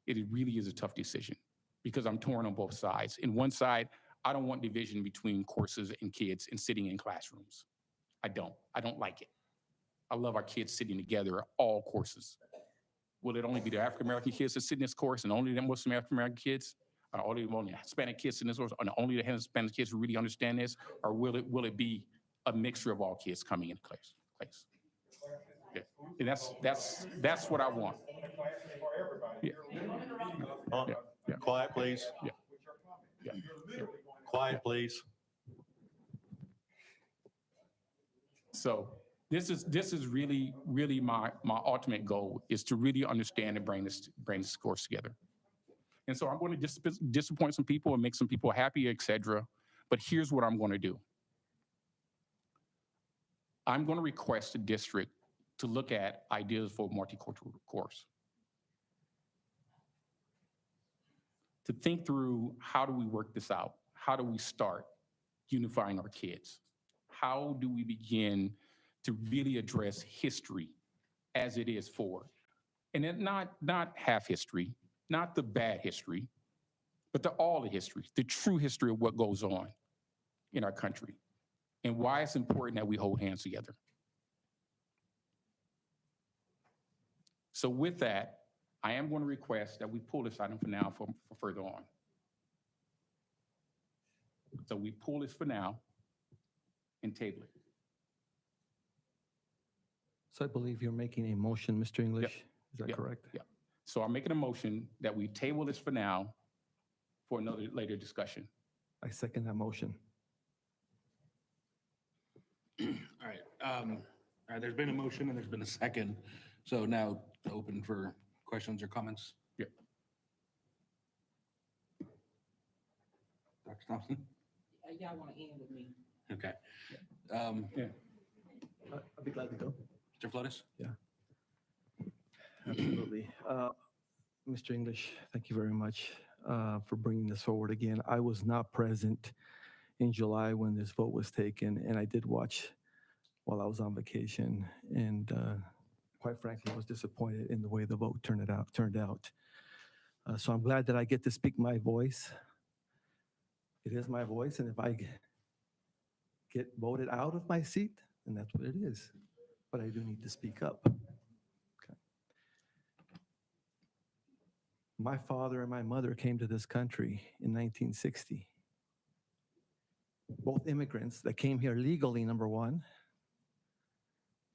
[SPEAKER 11] It really is a tough decision because I'm torn on both sides. In one side, I don't want division between courses and kids and sitting in classrooms. I don't like it. I love our kids sitting together, all courses. Will it only be the African-American kids that sit in this course and only the Muslim African-American kids? Or only the Hispanic kids in this course, and only the Hispanic kids who really understand this? Or will it be a mixture of all kids coming into place? Yeah. And that's what I want. Yeah. Yeah.
[SPEAKER 24] Quiet, please.
[SPEAKER 11] Yeah. Yeah.
[SPEAKER 24] Quiet, please.
[SPEAKER 11] So this is really, really my ultimate goal, is to really understand and bring this course together. And so I'm going to disappoint some people and make some people happy, etc. But here's what I'm going to do. I'm going to request the district to look at ideas for a multicultural course. To think through, how do we work this out? How do we start unifying our kids? How do we begin to really address history as it is forward? And then not half history, not the bad history, but all the history, the true history of what goes on in our country and why it's important that we hold hands together. So with that, I am going to request that we pull this item for now for further on. So we pull this for now and table it.
[SPEAKER 10] So I believe you're making a motion, Mr. English. Is that correct?
[SPEAKER 11] Yeah. So I'm making a motion that we table this for now for another later discussion.
[SPEAKER 10] I second that motion.
[SPEAKER 2] All right. All right. There's been a motion and there's been a second. So now open for questions or comments.
[SPEAKER 11] Yeah.
[SPEAKER 2] Dr. Thompson?
[SPEAKER 23] Y'all want to end with me?
[SPEAKER 2] Okay.
[SPEAKER 11] Yeah.
[SPEAKER 10] I'll be glad to go.
[SPEAKER 2] Mr. Flores?
[SPEAKER 10] Yeah. Absolutely. Mr. English, thank you very much for bringing this forward again. I was not present in July when this vote was taken, and I did watch while I was on vacation. And quite frankly, I was disappointed in the way the vote turned out. So I'm glad that I get to speak my voice. It is my voice, and if I get voted out of my seat, then that's what it is. But I do need to speak up. Okay. My father and my mother came to this country in 1960. Both immigrants that came here legally, number one.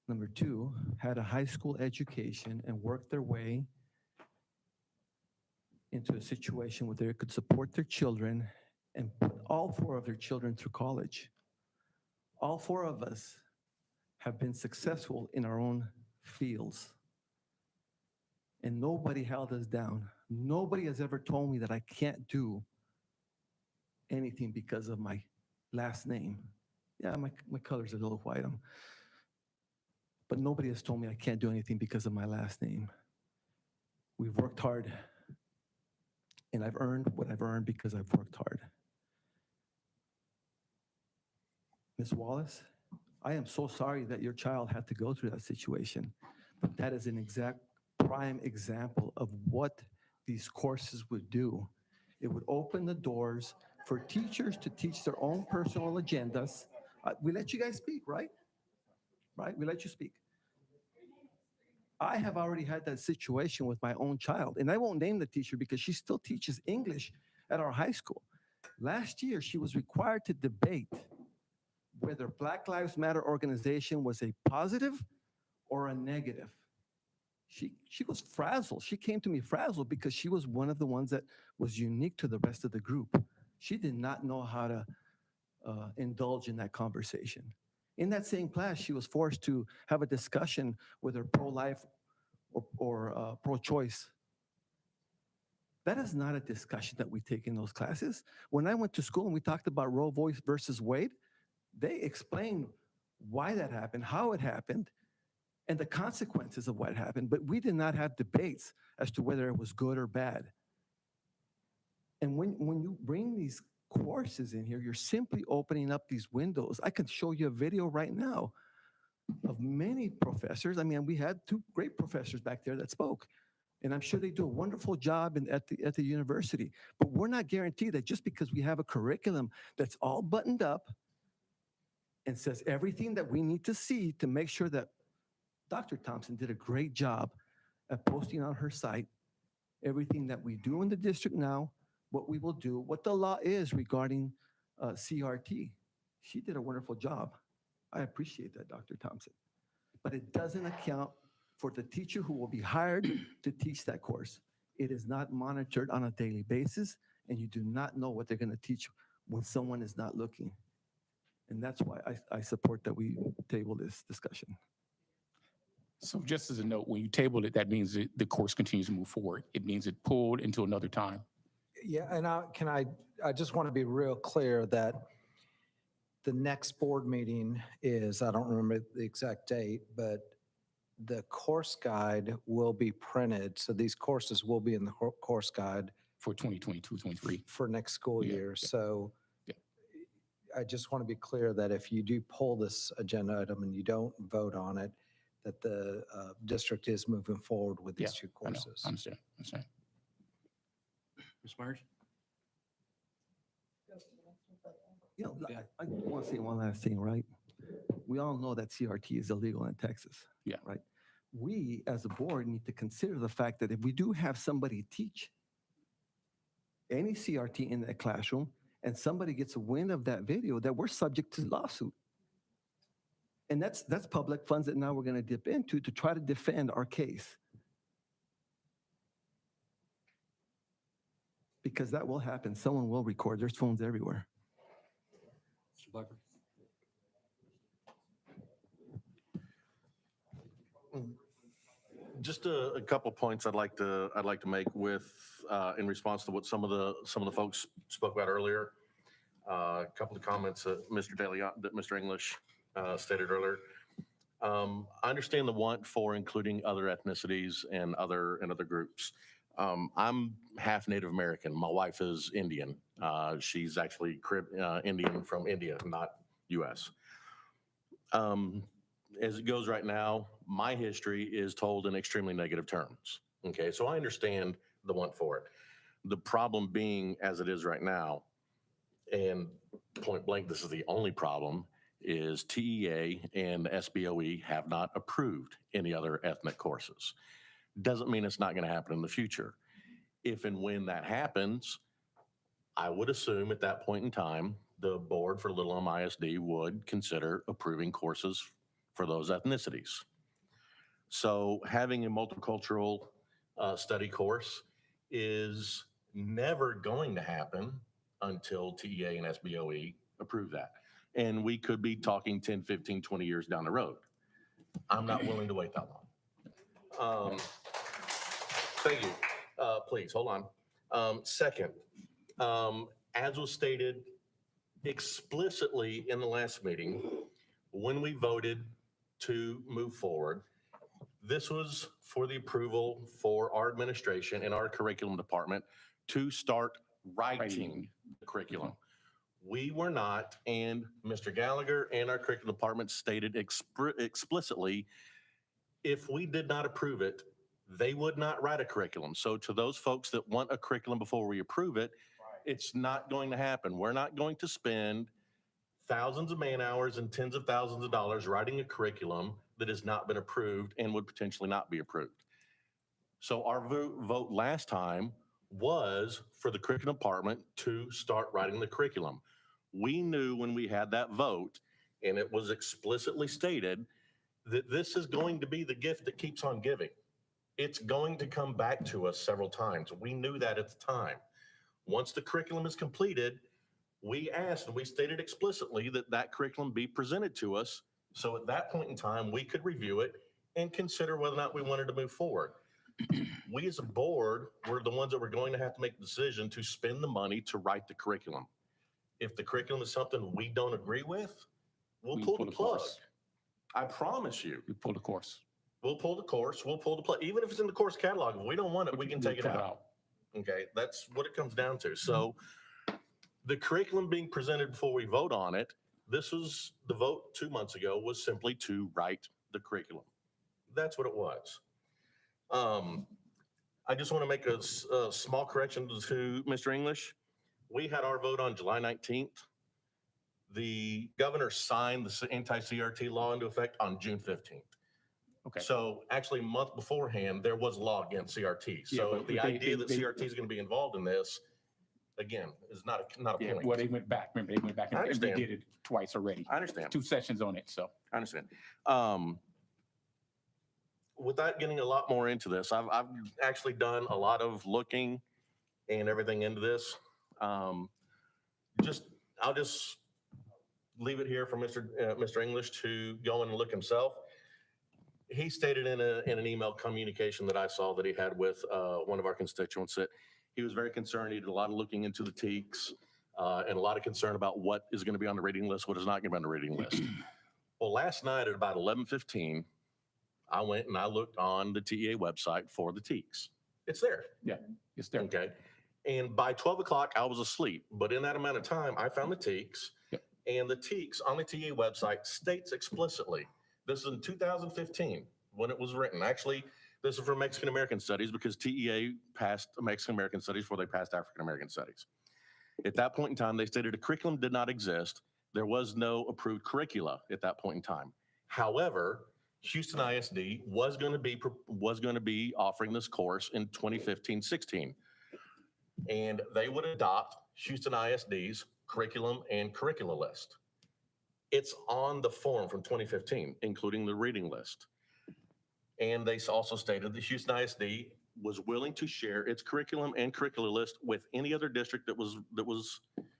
[SPEAKER 10] Number two, had a high school education and worked their way into a situation where they could support their children and put all four of their children through college. All four of us have been successful in our own fields. And nobody held us down. Nobody has ever told me that I can't do anything because of my last name. Yeah, my color's a little white. But nobody has told me I can't do anything because of my last name. We've worked hard. And I've earned what I've earned because I've worked hard. Ms. Wallace, I am so sorry that your child had to go through that situation, but that is an exact prime example of what these courses would do. It would open the doors for teachers to teach their own personal agendas. We let you guys speak, right? Right? We let you speak. I have already had that situation with my own child, and I won't name the teacher because she still teaches English at our high school. Last year, she was required to debate whether Black Lives Matter organization was a positive or a negative. She was frazzled. She came to me frazzled because she was one of the ones that was unique to the rest of the group. She did not know how to indulge in that conversation. In that same class, she was forced to have a discussion with her pro-life or pro-choice. That is not a discussion that we take in those classes. When I went to school and we talked about Roe versus Wade, they explained why that happened, how it happened, and the consequences of what happened. But we did not have debates as to whether it was good or bad. And when you bring these courses in here, you're simply opening up these windows. I can show you a video right now of many professors. I mean, we had two great professors back there that spoke. And I'm sure they do a wonderful job at the university. But we're not guaranteed that just because we have a curriculum that's all buttoned up and says everything that we need to see to make sure that Dr. Thompson did a great job at posting on her site everything that we do in the district now, what we will do, what the law is regarding CRT. She did a wonderful job. I appreciate that, Dr. Thompson. But it doesn't account for the teacher who will be hired to teach that course. It is not monitored on a daily basis, and you do not know what they're going to teach when someone is not looking. And that's why I support that we table this discussion.
[SPEAKER 11] So just as a note, when you table it, that means that the course continues to move forward. It means it pulled until another time.
[SPEAKER 12] Yeah, and I just want to be real clear that the next board meeting is, I don't remember the exact date, but the course guide will be printed. So these courses will be in the course guide
[SPEAKER 11] for 2022-23
[SPEAKER 12] for next school year.
[SPEAKER 11] Yeah.
[SPEAKER 12] So I just want to be clear that if you do pull this agenda item and you don't vote on it, that the district is moving forward with these two
[SPEAKER 11] I know.
[SPEAKER 12] courses.
[SPEAKER 11] I understand.
[SPEAKER 2] Ms. Myers?
[SPEAKER 10] You know, I want to say one last thing, right? We all know that CRT is illegal in Texas.
[SPEAKER 11] Yeah.
[SPEAKER 10] Right? We, as a board, need to consider the fact that if we do have somebody teach any CRT in that classroom and somebody gets a wind of that video, that we're subject to lawsuit. And that's public funds that now we're going to dip into to try to defend our case. Because that will happen. Someone will record. There's phones everywhere.
[SPEAKER 2] Mr. Blackburn?
[SPEAKER 21] Just a couple points I'd like to make with in response to what some of the folks spoke about earlier. A couple of comments that Mr. English stated earlier. I understand the want for including other ethnicities and other groups. I'm half Native American. My wife is Indian. She's actually Indian from India, not U.S. As it goes right now, my history is told in extremely negative terms. Okay, so I understand the want for it. The problem being, as it is right now, and point blank, this is the only problem, is TEA and SBOE have not approved any other ethnic courses. Doesn't mean it's not going to happen in the future. If and when that happens, I would assume at that point in time, the board for Little Elm ISD would consider approving courses for those ethnicities. So having a multicultural study course is never going to happen until TEA and SBOE approve that. And we could be talking 10, 15, 20 years down the road. I'm not willing to wait that long. Thank you. Please, hold on. Second, as was stated explicitly in the last meeting, when we voted to move forward, this was for the approval for our administration and our curriculum department to start writing the curriculum. We were not, and Mr. Gallagher and our curriculum department stated explicitly, if we did not approve it, they would not write a curriculum. So to those folks that want a curriculum before we approve it, it's not going to happen. We're not going to spend thousands of man hours and tens of thousands of dollars writing a curriculum that has not been approved and would potentially not be approved. So our vote last time was for the curriculum department to start writing the curriculum. We knew when we had that vote, and it was explicitly stated, that this is going to be the gift that keeps on giving. It's going to come back to us several times. We knew that at the time. Once the curriculum is completed,
[SPEAKER 24] We asked and we stated explicitly that that curriculum be presented to us. So at that point in time, we could review it and consider whether or not we wanted to move forward. We as a board were the ones that were going to have to make the decision to spend the money to write the curriculum. If the curriculum is something we don't agree with, we'll pull the plug. I promise you.
[SPEAKER 11] We pull the course.
[SPEAKER 24] We'll pull the course, we'll pull the plug. Even if it's in the course catalog, if we don't want it, we can take it out. Okay, that's what it comes down to. So the curriculum being presented before we vote on it, this was the vote 2 months ago, was simply to write the curriculum. That's what it was. I just want to make a small correction to Mr. English. We had our vote on July 19th. The governor signed the anti-CRT law into effect on June 15th.
[SPEAKER 11] Okay.
[SPEAKER 24] So actually a month beforehand, there was a law against CRT. So
[SPEAKER 11] but
[SPEAKER 24] the idea that CRT is going to be involved in this, again, is not a point.
[SPEAKER 11] Well, they went back. Remember, they went back and they did it twice already.
[SPEAKER 24] I understand.
[SPEAKER 11] 2 sessions on it, so.
[SPEAKER 24] I understand. Without getting a lot more into this, I've actually done a lot of looking and everything into this. I'll just leave it here for Mr. English to go and look himself. He stated in an email communication that I saw that he had with one of our constituents that he was very concerned. He did a lot of looking into the TEKS and a lot of concern about what is going to be on the reading list, what is not going to be on the reading list. Well, last night at about 11:15, I went and I looked on the TEA website for the TEKS. It's there.
[SPEAKER 11] Yeah, it's there.
[SPEAKER 24] Okay. And by 12 o'clock, I was asleep. But in that amount of time, I found the TEKS.
[SPEAKER 11] Yep.
[SPEAKER 24] And the TEKS on the TEA website states explicitly, this is in 2015 when it was written. Actually, this is for Mexican American Studies because TEA passed Mexican American Studies before they passed African American Studies. At that point in time, they stated a curriculum did not exist. There was no approved curricula at that point in time. However, Houston ISD was going to be offering this course in 2015-16, and they would adopt Houston ISD's curriculum and curricula list. It's on the form from 2015, including the reading list. And they also stated that Houston ISD was willing to share its curriculum and curricula list with any other district that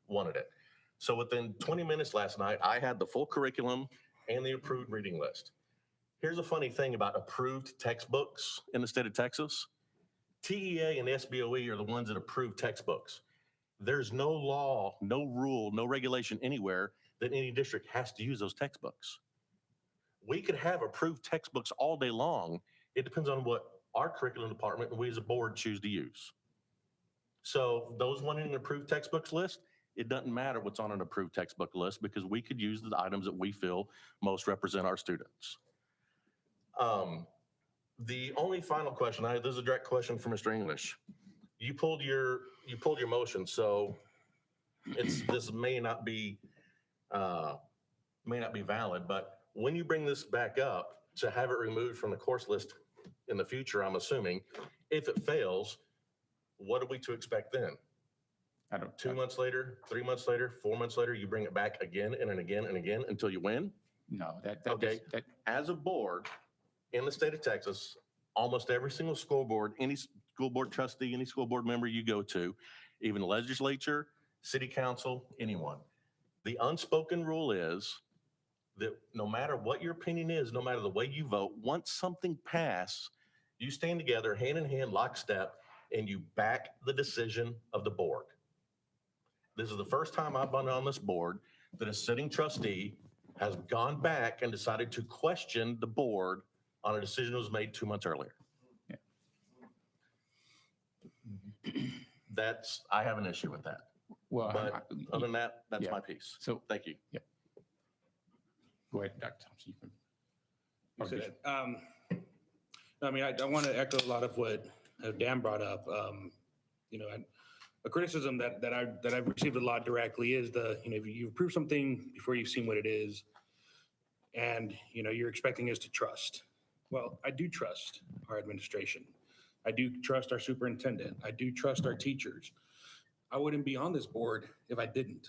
[SPEAKER 24] wanted it. So within 20 minutes last night, I had the full curriculum and the approved reading list. Here's a funny thing about approved textbooks in the state of Texas. TEA and SBOE are the ones that approve textbooks. There's no law, no rule, no regulation anywhere that any district has to use those textbooks. We could have approved textbooks all day long. It depends on what our curriculum department and we as a board choose to use. So those wanting an approved textbooks list, it doesn't matter what's on an approved textbook list because we could use the items that we feel most represent our students. The only final question, this is a direct question for Mr. English. You pulled your motion, so this may not be valid, but when you bring this back up to have it removed from the course list in the future, I'm assuming, if it fails, what are we to expect then? 2 months later, 3 months later, 4 months later, you bring it back again and again and again until you win?
[SPEAKER 11] No,
[SPEAKER 24] As a board in the state of Texas, almost every single school board, any school board trustee, any school board member you go to, even the legislature, city council, anyone, the unspoken rule is that no matter what your opinion is, no matter the way you vote, once something passes, you stand together, hand in hand, lockstep, and you back the decision of the board. This is the first time I've been on this board that a sitting trustee has gone back and decided to question the board on a decision that was made 2 months earlier. I have an issue with that.
[SPEAKER 11] Well,
[SPEAKER 24] But other than that, that's my piece.
[SPEAKER 11] So
[SPEAKER 24] thank you.
[SPEAKER 11] Yeah. Go ahead, Dr. Thompson.
[SPEAKER 2] You said it. I mean, I want to echo a lot of what Dan brought up. A criticism that I've received a lot directly is if you approve something before you've seen what it is, and you're expecting us to trust. Well, I do trust our administration. I do trust our superintendent. I do trust our teachers. I wouldn't be on this board if I didn't.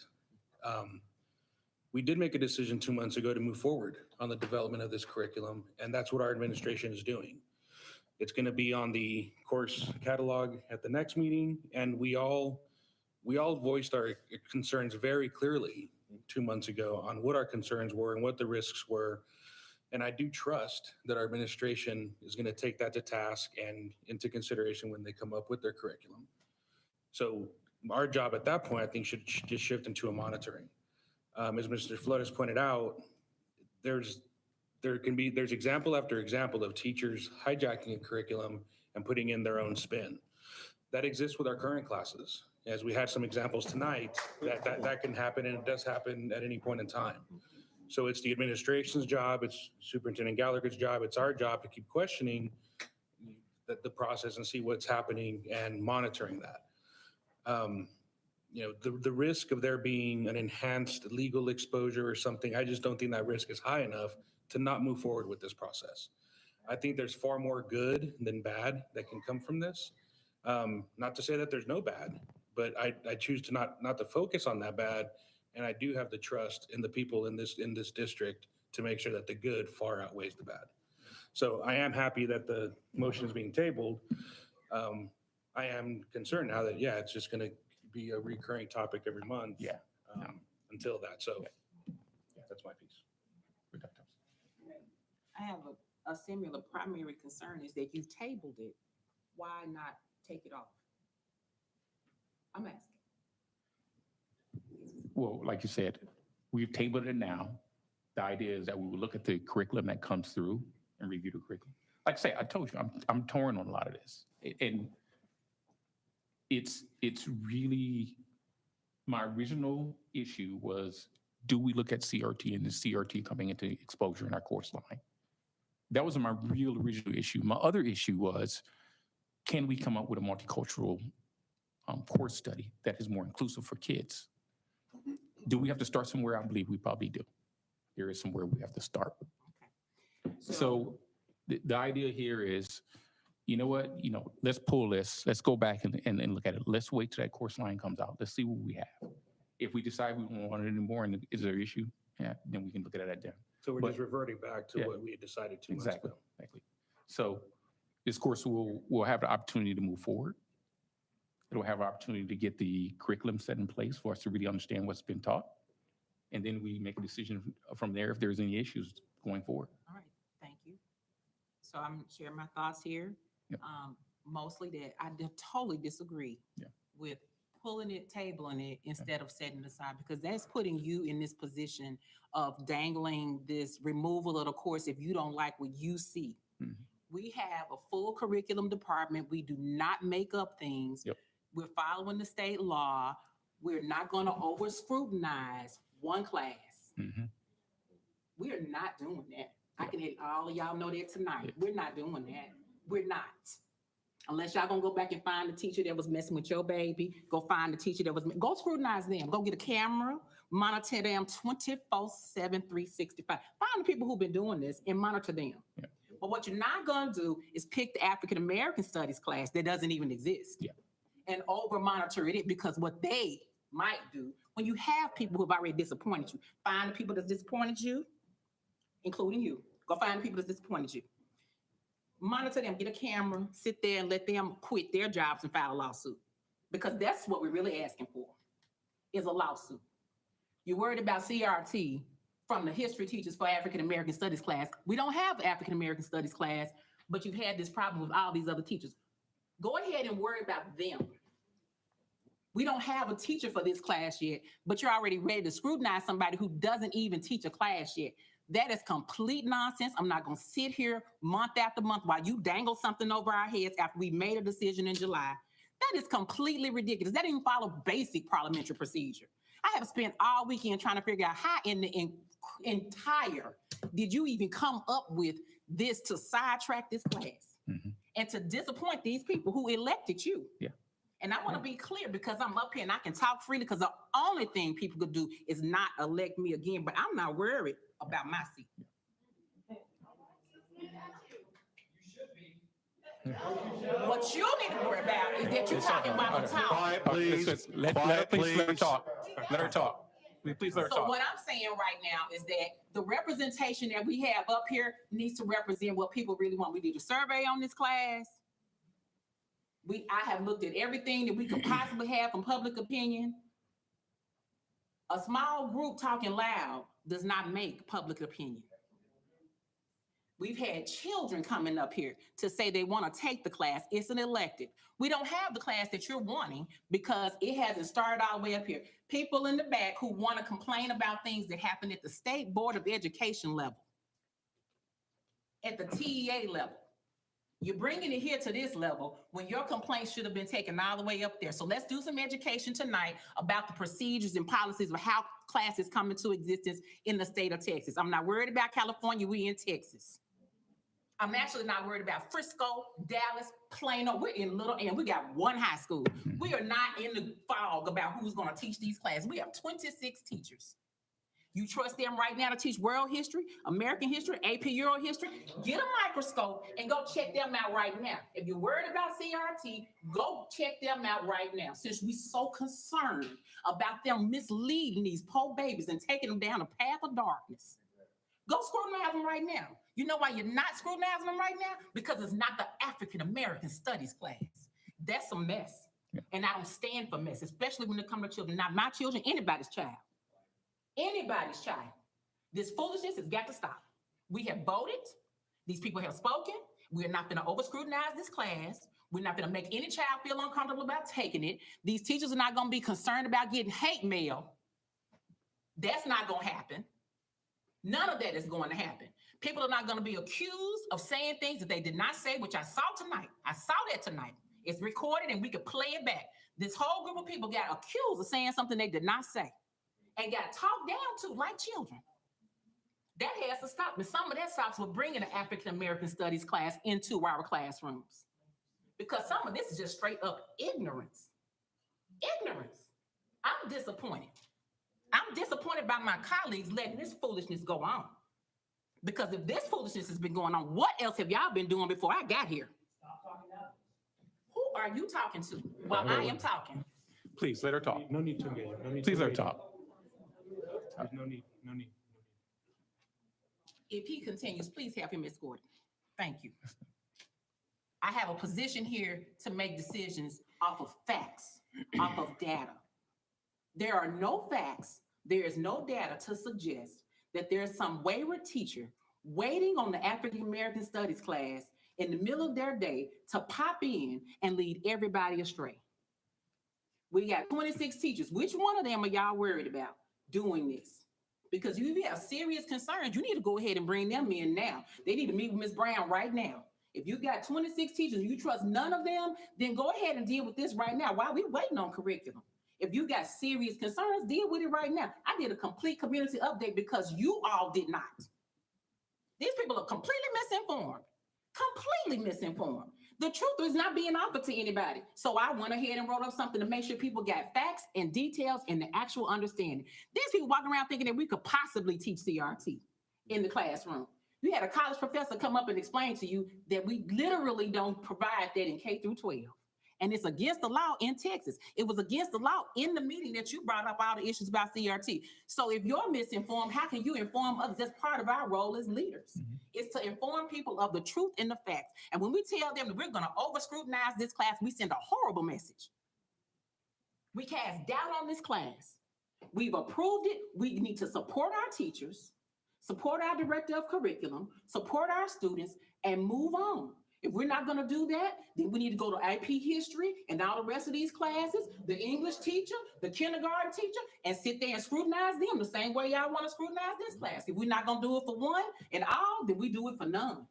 [SPEAKER 2] We did make a decision 2 months ago to move forward on the development of this curriculum, and that's what our administration is doing. It's going to be on the course catalog at the next meeting, and we all
[SPEAKER 13] we all voiced our concerns very clearly 2 months ago on what our concerns were and what the risks were. And I do trust that our administration is going to take that to task and into consideration when they come up with their curriculum. So our job at that point, I think, should just shift into a monitoring. As Mr. Flood has pointed out, there's example after example of teachers hijacking a curriculum and putting in their own spin. That exists with our current classes. As we had some examples tonight, that can happen, and it does happen at any point in time. So it's the administration's job, it's Superintendent Gallagher's job, it's our job to keep questioning the process and see what's happening and monitoring that. The risk of there being an enhanced legal exposure or something, I just don't think that risk is high enough to not move forward with this process. I think there's far more good than bad that can come from this. Not to say that there's no bad, but I choose to not to focus on that bad. And I do have the trust in the people in this district to make sure that the good far outweighs the bad. So I am happy that the motion is being tabled. I am concerned now that, it's just going to be a recurring topic every month. Until that. So that's my piece.
[SPEAKER 23] I have a similar primary concern is that you've tabled it. Why not take it off? I'm asking.
[SPEAKER 11] Well, like you said, we've tabled it now. The idea is that we will look at the curriculum that comes through and review the curriculum. Like I say, I told you, I'm torn on a lot of this. And it's really, my original issue was, do we look at CRT and the CRT coming into exposure in our course line? That was my real original issue. My other issue was, can we come up with a multicultural course study that is more inclusive for kids? Do we have to start somewhere? I believe we probably do. There is somewhere we have to start. So the idea here is, you know what, let's pull this, let's go back and look at it. Let's wait till that course line comes out. Let's see what we have. If we decide we don't want it anymore and is there an issue, then we can look at it then.
[SPEAKER 13] So we're just reverting back to what we had decided 2 months ago.
[SPEAKER 11] Exactly. So this course will have the opportunity to move forward. It'll have an opportunity to get the curriculum set in place for us to really understand what's been taught. And then we make a decision from there if there's any issues going forward.
[SPEAKER 23] All right, thank you. So I'm sharing my thoughts here.
[SPEAKER 11] Yep.
[SPEAKER 23] Mostly that I totally disagree with pulling it, tabling it instead of setting it aside, because that's putting you in this position of dangling this removal of the course if you don't like what you see.
[SPEAKER 11] Mm-hmm.
[SPEAKER 23] We have a full curriculum department. We do not make up things.
[SPEAKER 11] Yep.
[SPEAKER 23] We're following the state law. We're not going to over scrutinize one class.
[SPEAKER 11] Mm-hmm.
[SPEAKER 23] We are not doing that. I can let all of y'all know that tonight. We're not doing that. We're not. Unless y'all gonna go back and find the teacher that was messing with your baby, go find the teacher that was, go scrutinize them. Go get a camera, monitor them 24/7, 365. Find the people who've been doing this and monitor them.
[SPEAKER 11] Yeah.
[SPEAKER 23] But what you're not gonna do is pick the African American Studies class that doesn't even exist and over monitor it because what they might do when you have people who have already disappointed you, find the people that's disappointed you, including you. Go find the people that's disappointed you. Monitor them, get a camera, sit there and let them quit their jobs and file a lawsuit. Because that's what we're really asking for, is a lawsuit. You're worried about CRT from the history teachers for African American Studies class. We don't have African American Studies class, but you've had this problem with all these other teachers. Go ahead and worry about them. We don't have a teacher for this class yet, but you're already ready to scrutinize somebody who doesn't even teach a class yet. That is complete nonsense. I'm not going to sit here month after month while you dangle something over our heads after we made a decision in July. That is completely ridiculous. That didn't follow basic parliamentary procedure. I have spent all weekend trying to figure out how in the entire did you even come up with this to sidetrack this class and to disappoint these people who elected you.
[SPEAKER 11] Yeah.
[SPEAKER 23] And I want to be clear because I'm up here and I can talk freely because the only thing people could do is not elect me again, but I'm not worried about my seat. What you need to worry about is that you're talking while I'm talking.
[SPEAKER 24] Quiet, please.
[SPEAKER 11] Let her talk. Let her talk. Please let her
[SPEAKER 23] So
[SPEAKER 11] talk.
[SPEAKER 23] what I'm saying right now is that the representation that we have up here needs to represent what people really want. We did a survey on this class. I have looked at everything that we could possibly have from public opinion. A small group talking loud does not make public opinion. We've had children coming up here to say they want to take the class. It's an elective. We don't have the class that you're wanting because it hasn't started all the way up here. People in the back who want to complain about things that happen at the State Board of Education level, at the TEA level. You're bringing it here to this level when your complaints should have been taken all the way up there. So let's do some education tonight about the procedures and policies of how classes come into existence in the state of Texas. I'm not worried about California, we in Texas. I'm actually not worried about Frisco, Dallas, Plano. We're in Little Elm. We got one high school. We are not in the fog about who's going to teach these classes. We have 26 teachers. You trust them right now to teach world history, American history, AP Euro history? Get a microscope and go check them out right now. If you're worried about CRT, go check them out right now. Since we're so concerned about them misleading these poor babies and taking them down a path of darkness, go scrutinize them right now. You know why you're not scrutinizing them right now? Because it's not the African American Studies class. That's a mess. And I don't stand for mess, especially when it comes to children. Not my children, anybody's child. Anybody's child. This foolishness has got to stop. We have voted. These people have spoken. We're not going to over-scrutinize this class. We're not going to make any child feel uncomfortable about taking it. These teachers are not going to be concerned about getting hate mail. That's not going to happen. None of that is going to happen. People are not going to be accused of saying things that they did not say, which I saw tonight. I saw that tonight. It's recorded and we could play it back. This whole group of people got accused of saying something they did not say and got talked down to like children. That has to stop. And some of that stops with bringing the African American Studies class into our classrooms. Because some of this is just straight up ignorance. Ignorance. I'm disappointed. I'm disappointed by my colleagues letting this foolishness go on. Because if this foolishness has been going on, what else have y'all been doing before I got here? Who are you talking to? Well, I am talking.
[SPEAKER 11] Please let her talk.
[SPEAKER 13] No need to engage. No need
[SPEAKER 11] Please
[SPEAKER 13] to
[SPEAKER 11] let her
[SPEAKER 13] engage.
[SPEAKER 11] talk.
[SPEAKER 13] There's no need. No need.
[SPEAKER 23] If he continues, please have him escorted. Thank you. I have a position here to make decisions off of facts, off of data. There are no facts, there is no data to suggest that there's some wayward teacher waiting on the African American Studies class in the middle of their day to pop in and lead everybody astray. We got 26 teachers. Which one of them are y'all worried about doing this? Because if you have serious concerns, you need to go ahead and bring them in now. They need to meet with Ms. Brown right now. If you got 26 teachers and you trust none of them, then go ahead and deal with this right now while we're waiting on curriculum. If you got serious concerns, deal with it right now. I did a complete community update because you all did not. These people are completely misinformed. Completely misinformed. The truth is not being offered to anybody. So I went ahead and wrote up something to make sure people got facts and details and the actual understanding. These people walking around thinking that we could possibly teach CRT in the classroom. You had a college professor come up and explain to you that we literally don't provide that in K through 12. And it's against the law in Texas. It was against the law in the meeting that you brought up all the issues about CRT. So if you're misinformed, how can you inform others? That's part of our role as leaders. It's to inform people of the truth and the facts. And when we tell them that we're going to over-scrutinize this class, we send a horrible message. We cast doubt on this class. We've approved it. We need to support our teachers, support our director of curriculum, support our students, and move on. If we're not going to do that, then we need to go to AP history and all the rest of these classes, the English teacher, the kindergarten teacher, and sit there and scrutinize them the same way y'all want to scrutinize this class. If we're not going to do it for one and all, then we do it for none.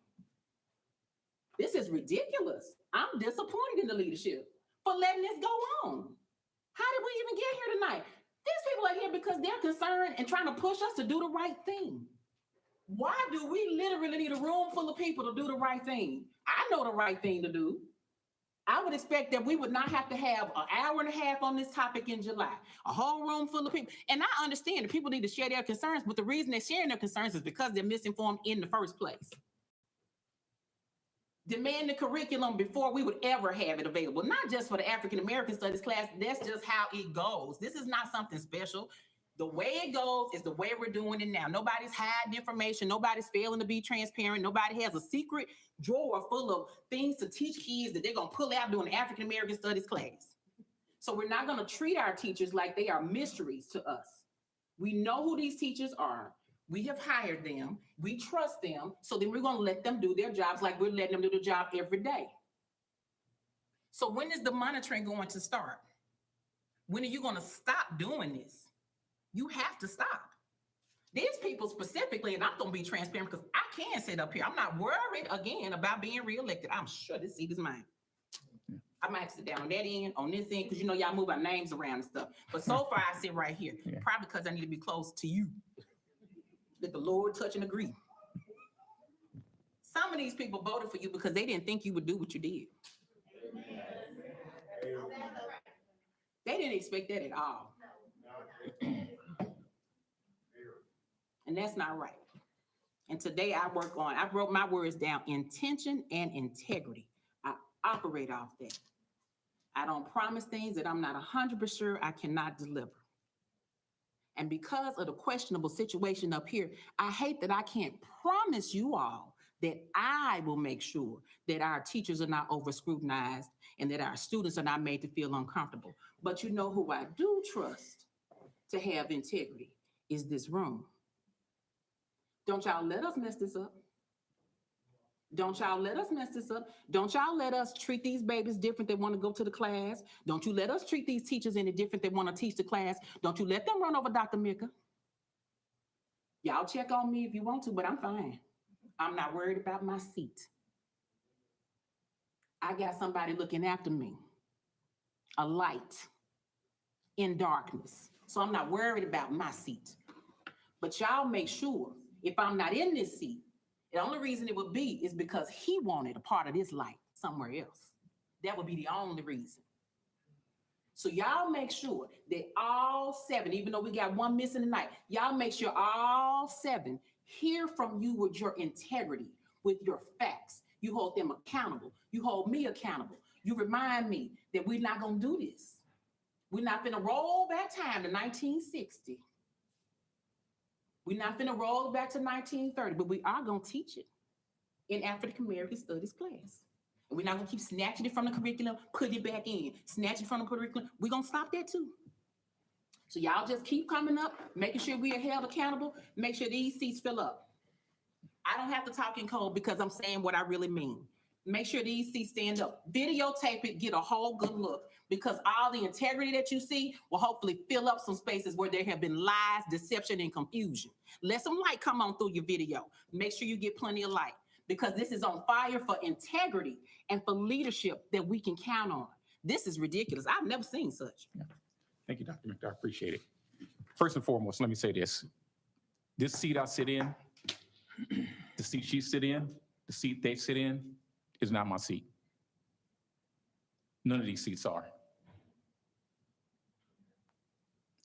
[SPEAKER 23] This is ridiculous. I'm disappointed in the leadership for letting this go on. How did we even get here tonight? These people are here because they're concerned and trying to push us to do the right thing. Why do we literally need a room full of people to do the right thing? I know the right thing to do. I would expect that we would not have to have an hour and a half on this topic in July. A whole room full of people. And I understand that people need to share their concerns, but the reason they're sharing their concerns is because they're misinformed in the first place. Demand the curriculum before we would ever have it available, not just for the African American Studies class. That's just how it goes. This is not something special. The way it goes is the way we're doing it now. Nobody's hiding information. Nobody's failing to be transparent. Nobody has a secret drawer full of things to teach kids that they're going to pull out during the African American Studies class. So we're not going to treat our teachers like they are mysteries to us. We know who these teachers are. We have hired them. We trust them. So then we're going to let them do their jobs like we're letting them do the job every day. So when is the monitoring going to start? When are you going to stop doing this? You have to stop. These people specifically, and I'm going to be transparent because I can sit up here. I'm not worried again about being reelected. I'm sure this seat is mine. I might sit down on that end, on this end, because you know y'all move our names around and stuff. But so far I sit right here, probably because I need to be close to you. Let the Lord touch and agree. Some of these people voted for you because they didn't think you would do what you did. They didn't expect that at all. And that's not right. And today I wrote my words down, intention and integrity. I operate off that. I don't promise things that I'm not 100% sure I cannot deliver. And because of the questionable situation up here, I hate that I can't promise you all that I will make sure that our teachers are not over scrutinized and that our students are not made to feel uncomfortable. But you know who I do trust to have integrity is this room. Don't y'all let us mess this up. Don't y'all let us mess this up. Don't y'all let us treat these babies different that want to go to the class. Don't you let us treat these teachers any different that want to teach the class. Don't you let them run over Dr. Mika. Y'all check on me if you want to, but I'm fine. I'm not worried about my seat. I got somebody looking after me, a light in darkness. So I'm not worried about my seat. But y'all make sure if I'm not in this seat, the only reason it would be is because he wanted a part of this light somewhere else. That would be the only reason. So y'all make sure that all 7, even though we got 1 missing tonight, y'all make sure all 7 hear from you with your integrity, with your facts. You hold them accountable. You hold me accountable. You remind me that we're not going to do this. We're not going to roll back time to 1960. We're not going to roll back to 1930, but we are going to teach it in African American Studies class. And we're not going to keep snatching it from the curriculum, putting it back in, snatching it from the curriculum. We're going to stop that too. So y'all just keep coming up, making sure we are held accountable, make sure these seats fill up. I don't have to talk in code because I'm saying what I really mean. Make sure these seats stand up. Videotape it, get a whole good look, because all the integrity that you see will hopefully fill up some spaces where there have been lies, deception, and confusion. Let some light come on through your video. Make sure you get plenty of light, because this is on fire for integrity and for leadership that we can count on. This is ridiculous. I've never seen such.
[SPEAKER 11] Yeah. Thank you, Dr. McDowell. I appreciate it. First and foremost, let me say this. This seat I sit in, the seat she sit in, the seat they sit in, is not my seat. None of these seats are.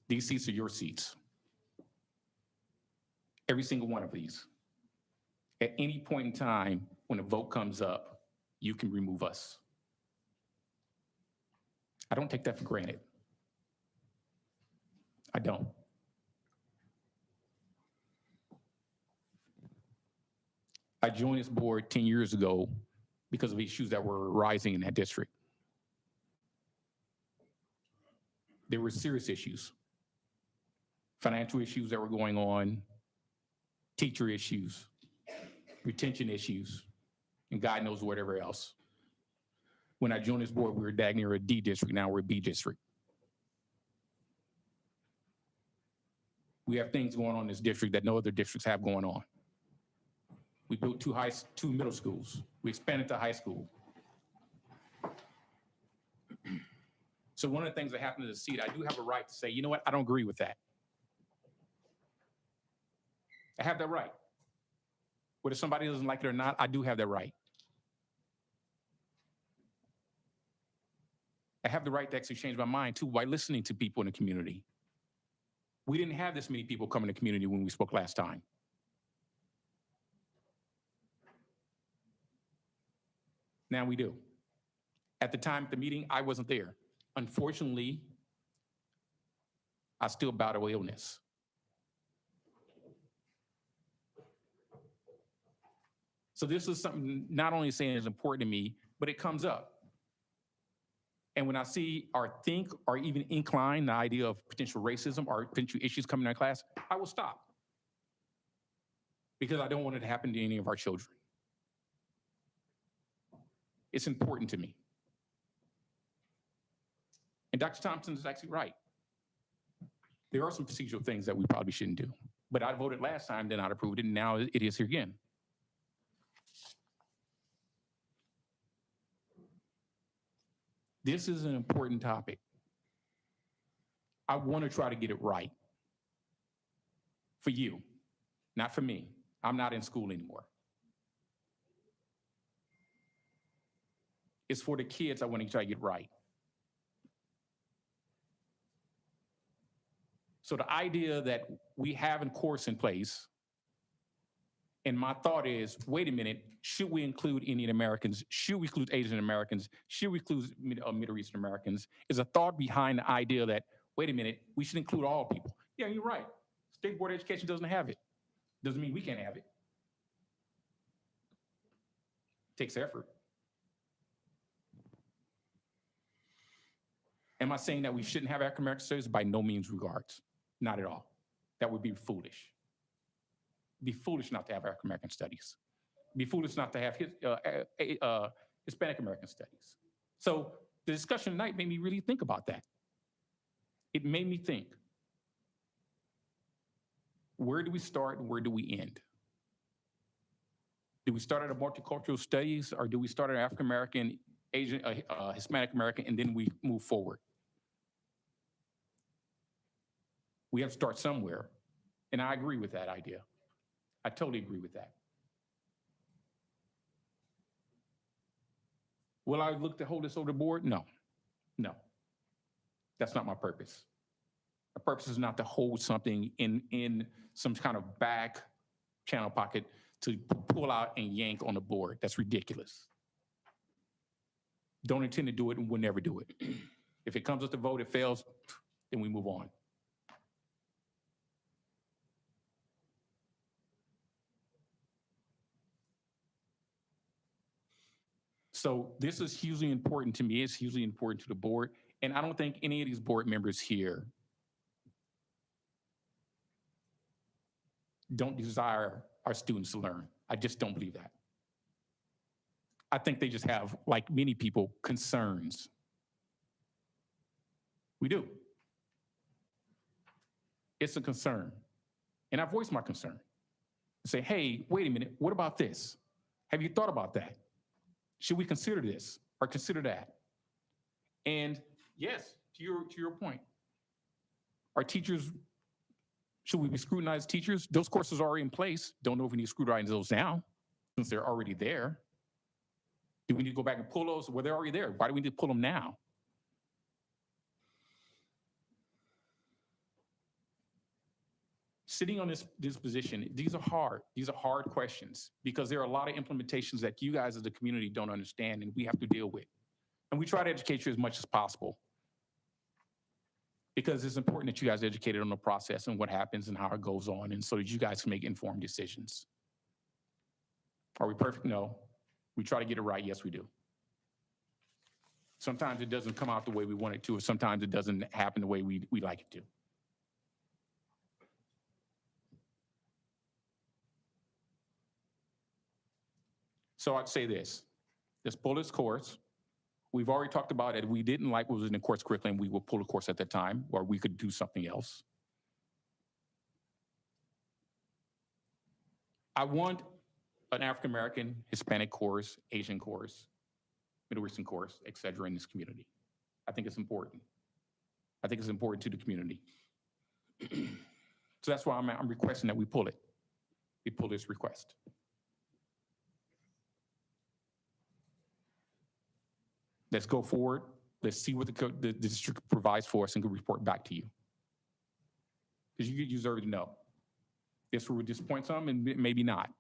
[SPEAKER 11] These seats are your seats. Every single one of these. At any point in time, when a vote comes up, you can remove us. I don't take that for granted. I don't. I joined this board 10 years ago because of issues that were rising in that district. There were serious issues, financial issues that were going on, teacher issues, retention issues, and God knows whatever else. When I joined this board, we were dag near a D district, now we're a B district. We have things going on in this district that no other districts have going on. We built 2 middle schools. We expanded to high school. So one of the things that happened to the seat, I do have a right to say, you know what, I don't agree with that. I have that right. Whether somebody doesn't like it or not, I do have that right. I have the right to actually change my mind too by listening to people in the community. We didn't have this many people come in the community when we spoke last time. Now we do. At the time of the meeting, I wasn't there. Unfortunately, I still battle illness. So this is something not only saying is important to me, but it comes up. And when I see or think or even incline the idea of potential racism or potential issues coming in our class, I will stop. Because I don't want it to happen to any of our children. It's important to me. And Dr. Thompson is actually right. There are some procedural things that we probably shouldn't do. But I voted last time, then I approved it, and now it is here again. This is an important topic. I want to try to get it right. For you, not for me. I'm not in school anymore. It's for the kids I want to try to get right. So the idea that we have a course in place, and my thought is, wait a minute, should we include Indian Americans? Should we include Asian Americans? Should we include Middle Eastern Americans? Is a thought behind the idea that, wait a minute, we should include all people. Yeah, you're right. State Board of Education doesn't have it. Doesn't mean we can't have it. Takes effort. Am I saying that we shouldn't have African American studies? By no means regards. Not at all. That would be foolish. Be foolish not to have African American studies. Be foolish not to have Hispanic American studies. So the discussion tonight made me really think about that. It made me think, where do we start and where do we end? Do we start at a multicultural studies, or do we start at African American, Asian, Hispanic American, and then we move forward? We have to start somewhere. And I agree with that idea. I totally agree with that. Will I look to hold this over the board? No, no. That's not my purpose. My purpose is not to hold something in some kind of back channel pocket to pull out and yank on the board. That's ridiculous. Don't intend to do it and we'll never do it. If it comes up to vote, it fails, then we move on. So this is hugely important to me. It's hugely important to the board. And I don't think any of these board members here don't desire our students to learn. I just don't believe that. I think they just have, like many people, concerns. We do. It's a concern. And I voice my concern. I say, hey, wait a minute, what about this? Have you thought about that? Should we consider this or consider that? And yes, to your point, our teachers, should we be scrutinized teachers? Those courses are already in place. Don't know if we need to scrutinize those now since they're already there. Do we need to go back and pull those? Well, they're already there. Why do we need to pull them now? Sitting on this position, these are hard. These are hard questions because there are a lot of implementations that you guys as a community don't understand and we have to deal with. And we try to educate you as much as possible because it's important that you guys are educated on the process and what happens and how it goes on, and so that you guys can make informed decisions. Are we perfect? No. We try to get it right. Yes, we do. Sometimes it doesn't come out the way we want it to, or sometimes it doesn't happen the way we like it to. So I'd say this pull this course. We've already talked about it. If we didn't like what was in the course curriculum, we would pull the course at that time, or we could do something else. I want an African-American, Hispanic course, Asian course, Middle Eastern course, et cetera, in this community. I think it's important. I think it's important to the community. So that's why I'm requesting that we pull it. We pull this request. Let's go forward. Let's see what the district provides for us and can report back to you. Because you deserve to know. This will disappoint some and maybe not.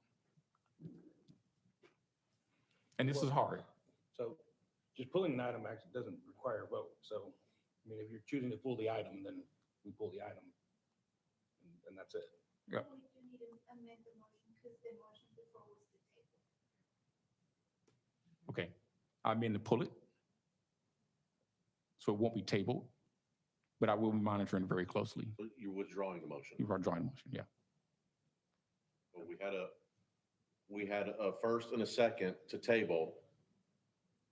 [SPEAKER 11] And this is hard.
[SPEAKER 13] So just pulling an item actually doesn't require a vote. So, I mean, if you're choosing to pull the item, then we pull the item and that's it.
[SPEAKER 11] Yeah.
[SPEAKER 14] You need to amend the motion because the motion before was to table.
[SPEAKER 11] Okay, I'm in to pull it. So it won't be tabled, but I will be monitoring very closely.
[SPEAKER 24] You're withdrawing the motion.
[SPEAKER 11] You are drawing motion, yeah.
[SPEAKER 24] Well, we had a first and a second to table.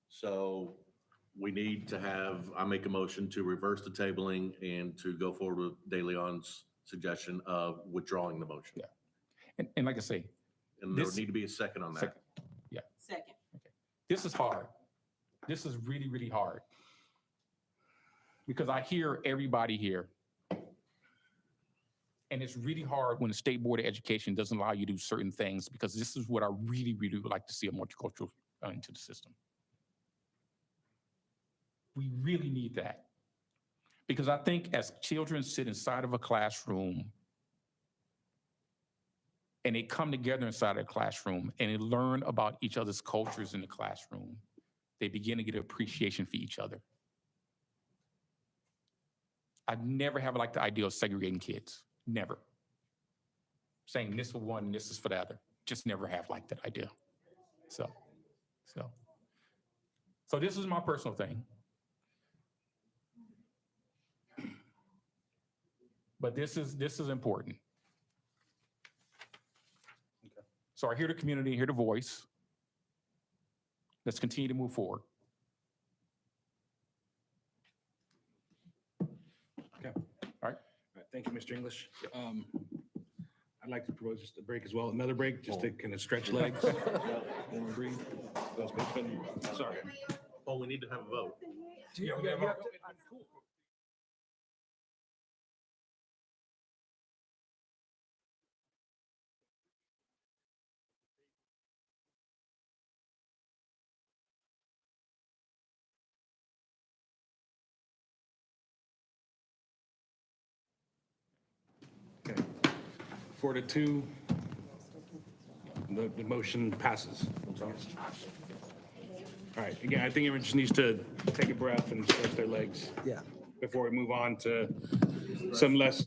[SPEAKER 24] So we need to have, I make a motion to reverse the tabling and to go forward with De Leon's suggestion of withdrawing the motion.
[SPEAKER 11] Yeah. And like I say.
[SPEAKER 24] And there would
[SPEAKER 11] this-
[SPEAKER 24] need to be a second on that.
[SPEAKER 11] Second. Yeah.
[SPEAKER 23] Second.
[SPEAKER 11] This is hard. This is really, really hard. Because I hear everybody here. And it's really hard when the State Board of Education doesn't allow you to do certain things, because this is what I really, really would like to see a multicultural into the system. We really need that. Because I think as children sit inside of a classroom and they come together inside of a classroom and they learn about each other's cultures in the classroom, they begin to get an appreciation for each other. I've never have liked the idea of segregating kids, never. Saying this for one and this is for the other, just never have liked that idea. So this is my personal thing. But this is important.
[SPEAKER 13] Okay.
[SPEAKER 11] So I hear the community, hear the voice. Let's continue to move forward.
[SPEAKER 2] Okay. All right. Thank you, Mr. English. I'd like to propose just a break as well, another break, just to kind of stretch legs. And breathe. Sorry.
[SPEAKER 24] Oh, we need to have a vote.
[SPEAKER 11] Yeah,
[SPEAKER 2] Okay. 4-2, the motion passes. All right, again, I think everyone just needs to take a breath and stretch their legs.
[SPEAKER 12] Yeah.
[SPEAKER 2] Before we move on to some less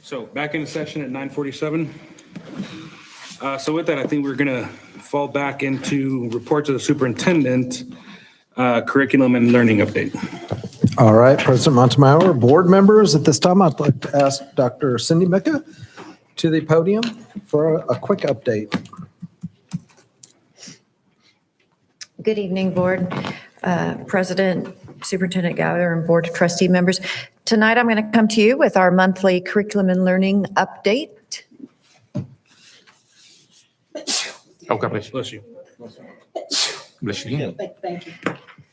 [SPEAKER 2] So back in session at 9:47. So with that, I think we're gonna fall back into reports of the superintendent, curriculum and learning update.
[SPEAKER 12] All right, President Montemayor, board members, at this time, I'd like to ask Dr. Cindy Mecca to the podium for a quick update.
[SPEAKER 14] Good evening, Board President, Superintendent Gather, and Board of Trustee members. Tonight, I'm going to come to you with our monthly curriculum and learning update.
[SPEAKER 11] Oh, God bless you.
[SPEAKER 2] Bless you.
[SPEAKER 11] Bless you again.
[SPEAKER 14] Thank you.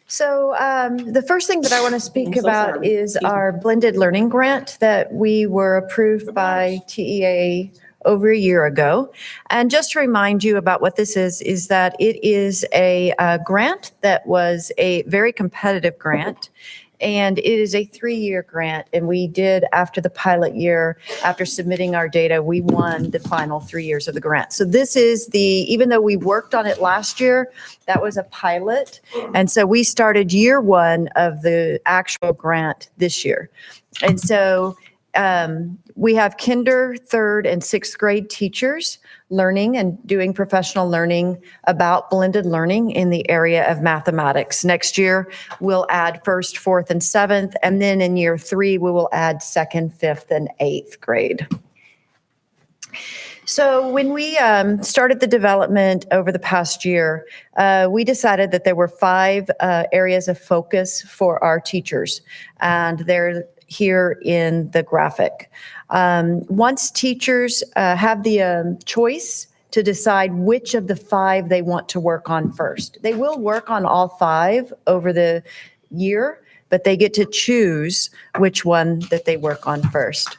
[SPEAKER 14] So the first thing that I want to speak about is our blended learning grant that we were approved by TEA over a year ago. And just to remind you about what this is that it is a grant that was a very competitive grant. And it is a 3-year grant. And we did, after the pilot year, after submitting our data, we won the final 3 years of the grant. So this is even though we worked on it last year, that was a pilot. And so we started year 1 of the actual grant this year. And so we have kinder, 3rd, and 6th grade teachers learning and doing professional learning about blended learning in the area of mathematics. Next year, we'll add 1st, 4th, and 7th, and then in year 3, we will add 2nd, 5th, and 8th grade. So when we started the development over the past year, we decided that there were 5 areas of focus for our teachers, and they're here in the graphic. Once teachers have the choice to decide which of the 5 they want to work on first, they will work on all 5 over the year, but they get to choose which one that they work on first.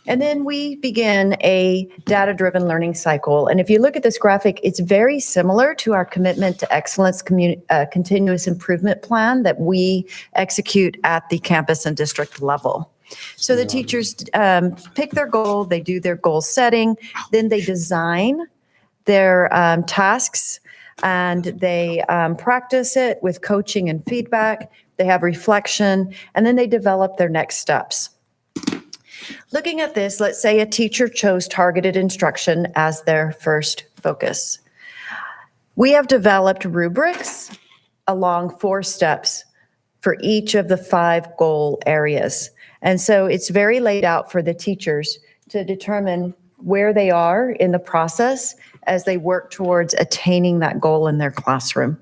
[SPEAKER 14] And then we begin a data-driven learning cycle. And if you look at this graphic, it's very similar to our commitment to excellence continuous improvement plan that we execute at the campus and district level. So the teachers pick their goal, they do their goal setting, then they design their tasks, and they practice it with coaching and feedback. They have reflection, and then they develop their next steps. Looking at this, let's say a teacher chose targeted instruction as their first focus. We have developed rubrics along 4 steps for each of the 5 goal areas. And so it's very laid out for the teachers to determine where they are in the process as they work towards attaining that goal in their classroom.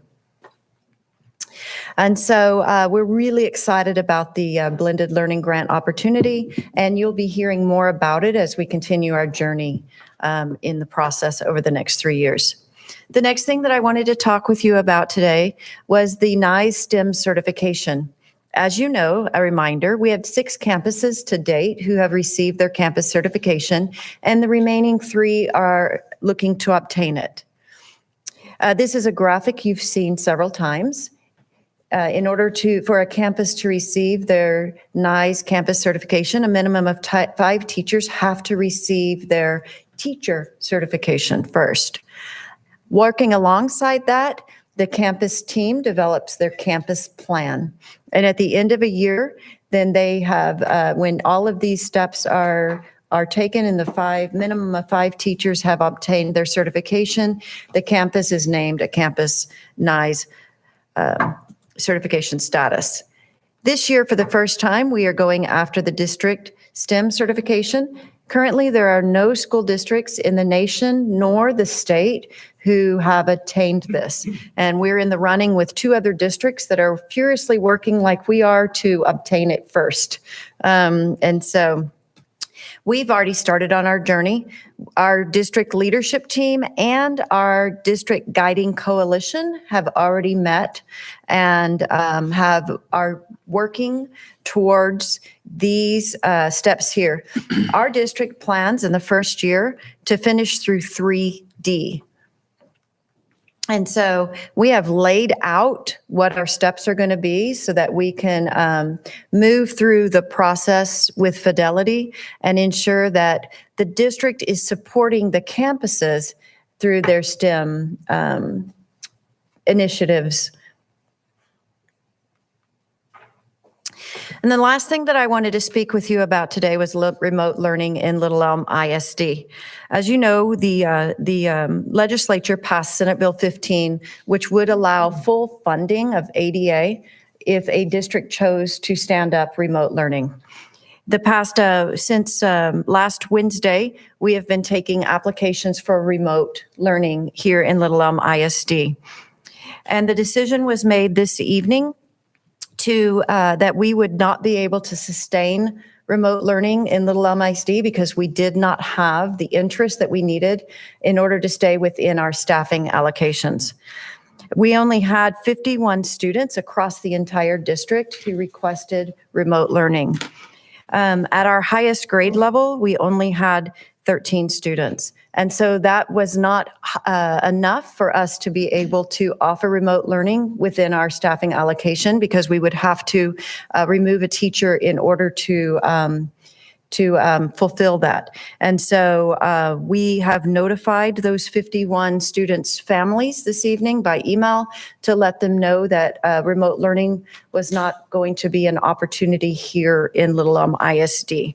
[SPEAKER 14] And so we're really excited about the blended learning grant opportunity, and you'll be hearing more about it as we continue our journey in the process over the next 3 years. The next thing that I wanted to talk with you about today was the NICE STEM certification. As you know, a reminder, we have 6 campuses to date who have received their campus certification, and the remaining 3 are looking to obtain it. This is a graphic you've seen several times. In order for a campus to receive their NICE campus certification, a minimum of 5 teachers have to receive their teacher certification first. Working alongside that, the campus team develops their campus plan. And at the end of a year, then they have, when all of these steps are taken and the minimum of 5 teachers have obtained their certification, the campus is named a campus NICE certification status. This year, for the first time, we are going after the district STEM certification. Currently, there are no school districts in the nation nor the state who have attained this. And we're in the running with 2 other districts that are furiously working like we are to obtain it first. And so we've already started on our journey. Our district leadership team and our district guiding coalition have already met and are working towards these steps here. Our district plans in the first year to finish through 3D. And so we have laid out what our steps are going to be so that we can move through the process with fidelity and ensure that the district is supporting the campuses through their STEM initiatives. And the last thing that I wanted to speak with you about today was remote learning in Little Elm ISD. As you know, the legislature passed Senate Bill 15, which would allow full funding of ADA if a district chose to stand up remote learning. Since last Wednesday, we have been taking applications for remote learning here in Little Elm ISD. And the decision was made this evening that we would not be able to sustain remote learning in Little Elm ISD because we did not have the interest that we needed in order to stay within our staffing allocations. We only had 51 students across the entire district who requested remote learning. At our highest grade level, we only had 13 students. And so that was not enough for us to be able to offer remote learning within our staffing allocation because we would have to remove a teacher in order to fulfill that. And so we have notified those 51 students' families this evening by email to let them know that remote learning was not going to be an opportunity here in Little Elm ISD.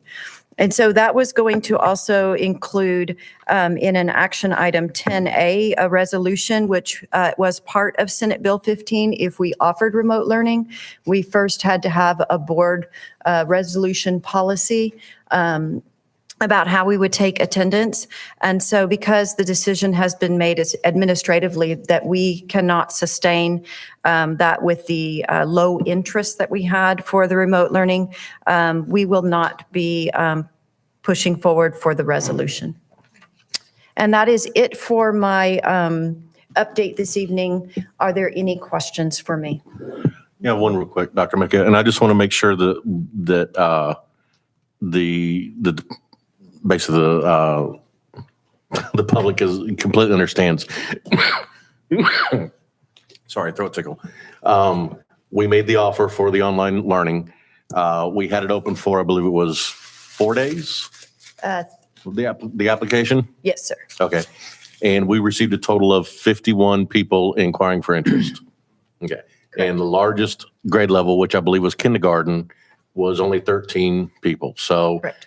[SPEAKER 14] And so that was going to also include in an action item 10A, a resolution which was part of Senate Bill 15. If we offered remote learning, we first had to have a board resolution policy about how we would take attendance. And so because the decision has been made administratively that we cannot sustain that with the low interest that we had for the remote learning, we will not be pushing forward for the resolution. And that is it for my update this evening. Are there any questions for me?
[SPEAKER 24] Yeah, one real quick, Dr. Mika, and I just want to make sure that basically the public completely understands. Sorry, throat tickle. We made the offer for the online learning. We had it open for, I believe it was 4 days, the application?
[SPEAKER 14] Yes, sir.
[SPEAKER 24] Okay. And we received a total of 51 people inquiring for interest. Okay. And the largest grade level, which I believe was kindergarten, was only 13 people. So
[SPEAKER 14] Correct.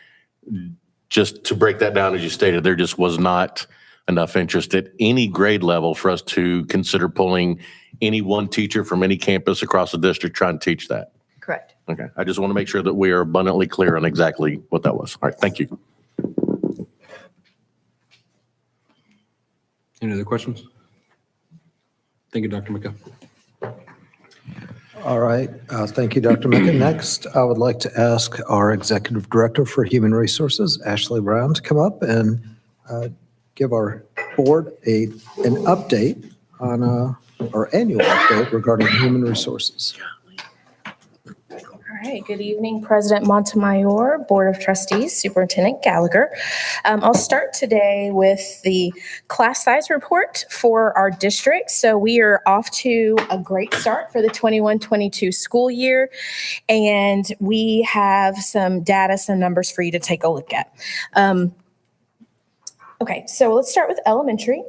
[SPEAKER 24] Just to break that down, as you stated, there just was not enough interest at any grade level for us to consider pulling any one teacher from any campus across the district trying to teach that.
[SPEAKER 14] Correct.
[SPEAKER 24] Okay. I just want to make sure that we are abundantly clear on exactly what that was. All right. Thank you.
[SPEAKER 15] Any other questions? Thank you, Dr. Mika.
[SPEAKER 12] All right. Thank you, Dr. Mika. Next, I would like to ask our Executive Director for Human Resources, Ashley Brown, to come up and give our board an update on our annual update regarding human resources.
[SPEAKER 16] All right, good evening, President Montemayor, Board of Trustees, Superintendent Gallagher. I'll start today with the class size report for our district. So we are off to a great start for the 21-22 school year, and we have some data, some numbers for you to take a look at. Okay, so let's start with elementary.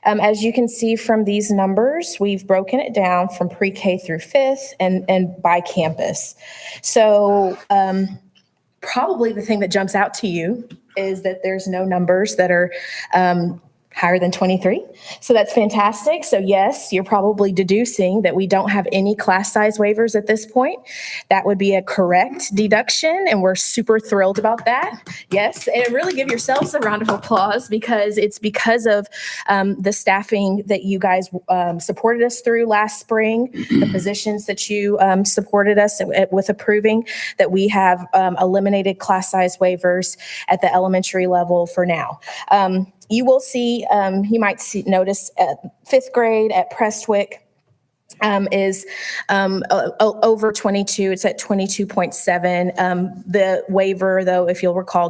[SPEAKER 16] As you can see from these numbers, we've broken it down from pre-K through fifth and by campus. So probably the thing that jumps out to you is that there's no numbers that are higher than 23. So that's fantastic. So yes, you're probably deducing that we don't have any class size waivers at this point. That would be a correct deduction, and we're super thrilled about that. Yes, and really give yourselves a round of applause because it's because of the staffing that you guys supported us through last spring, the positions that you supported us with approving, that we have eliminated class size waivers at the elementary level for now. You will see, you might notice fifth grade at Prestwick is over 22. It's at 22.7. The waiver, though, if you'll recall,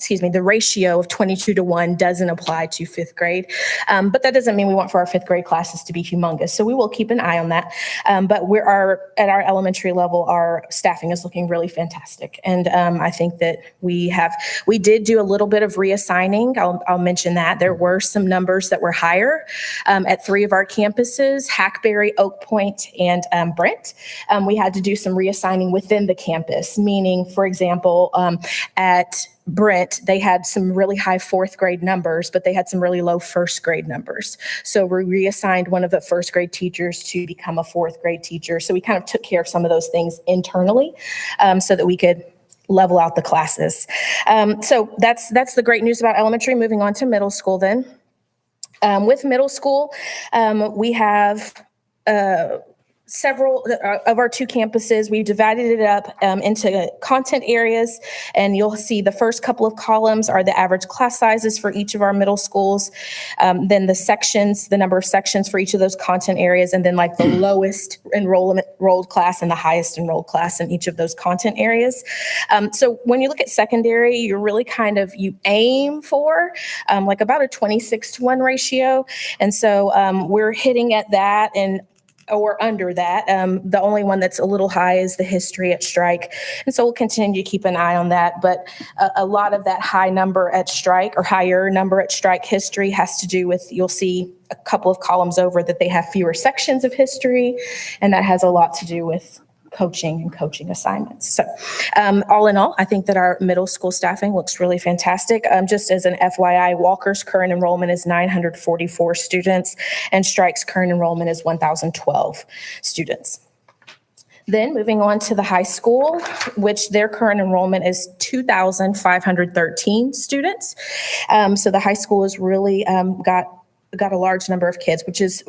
[SPEAKER 16] the ratio of 22-1 doesn't apply to fifth grade. But that doesn't mean we want for our fifth grade classes to be humongous. So we will keep an eye on that. But at our elementary level, our staffing is looking really fantastic. And I think that we did do a little bit of reassigning. I'll mention that. There were some numbers that were higher at 3 of our campuses, Hackberry, Oak Point, and Brent. We had to do some reassigning within the campus, meaning, for example, at Brent, they had some really high fourth grade numbers, but they had some really low first grade numbers. So we reassigned one of the first grade teachers to become a fourth grade teacher. So we kind of took care of some of those things internally so that we could level out the classes. So that's the great news about elementary. Moving on to middle school then. With middle school, we have several of our 2 campuses. We've divided it up into content areas, and you'll see the first couple of columns are the average class sizes for each of our middle schools, then the sections, the number of sections for each of those content areas, and then like the lowest enrolled class and the highest enrolled class in each of those content areas. So when you look at secondary, you're really you aim for like about a 26-to-1 ratio. And so we're hitting at that or under that. The only one that's a little high is the history at Strike. And so we'll continue to keep an eye on that. But a lot of that high number at Strike or higher number at Strike history has to do with, you'll see a couple of columns over that they have fewer sections of history. And that has a lot to do with coaching and coaching assignments. So all in all, I think that our middle school staffing looks really fantastic. Just as an FYI, Walker's current enrollment is 944 students and Strike's current enrollment is 1,012 students. Then moving on to the high school, which their current enrollment is 2,513 students. So the high school has really got a large number of kids, which is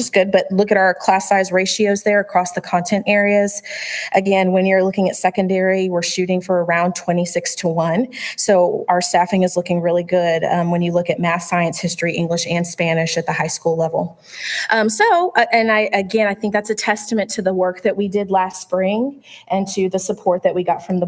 [SPEAKER 16] good. But look at our class size ratios there across the content areas. Again, when you're looking at secondary, we're shooting for around 26-to-1. So our staffing is looking really good when you look at math, science, history, English, and Spanish at the high school level. I think that's a testament to the work that we did last spring and to the support that we got from the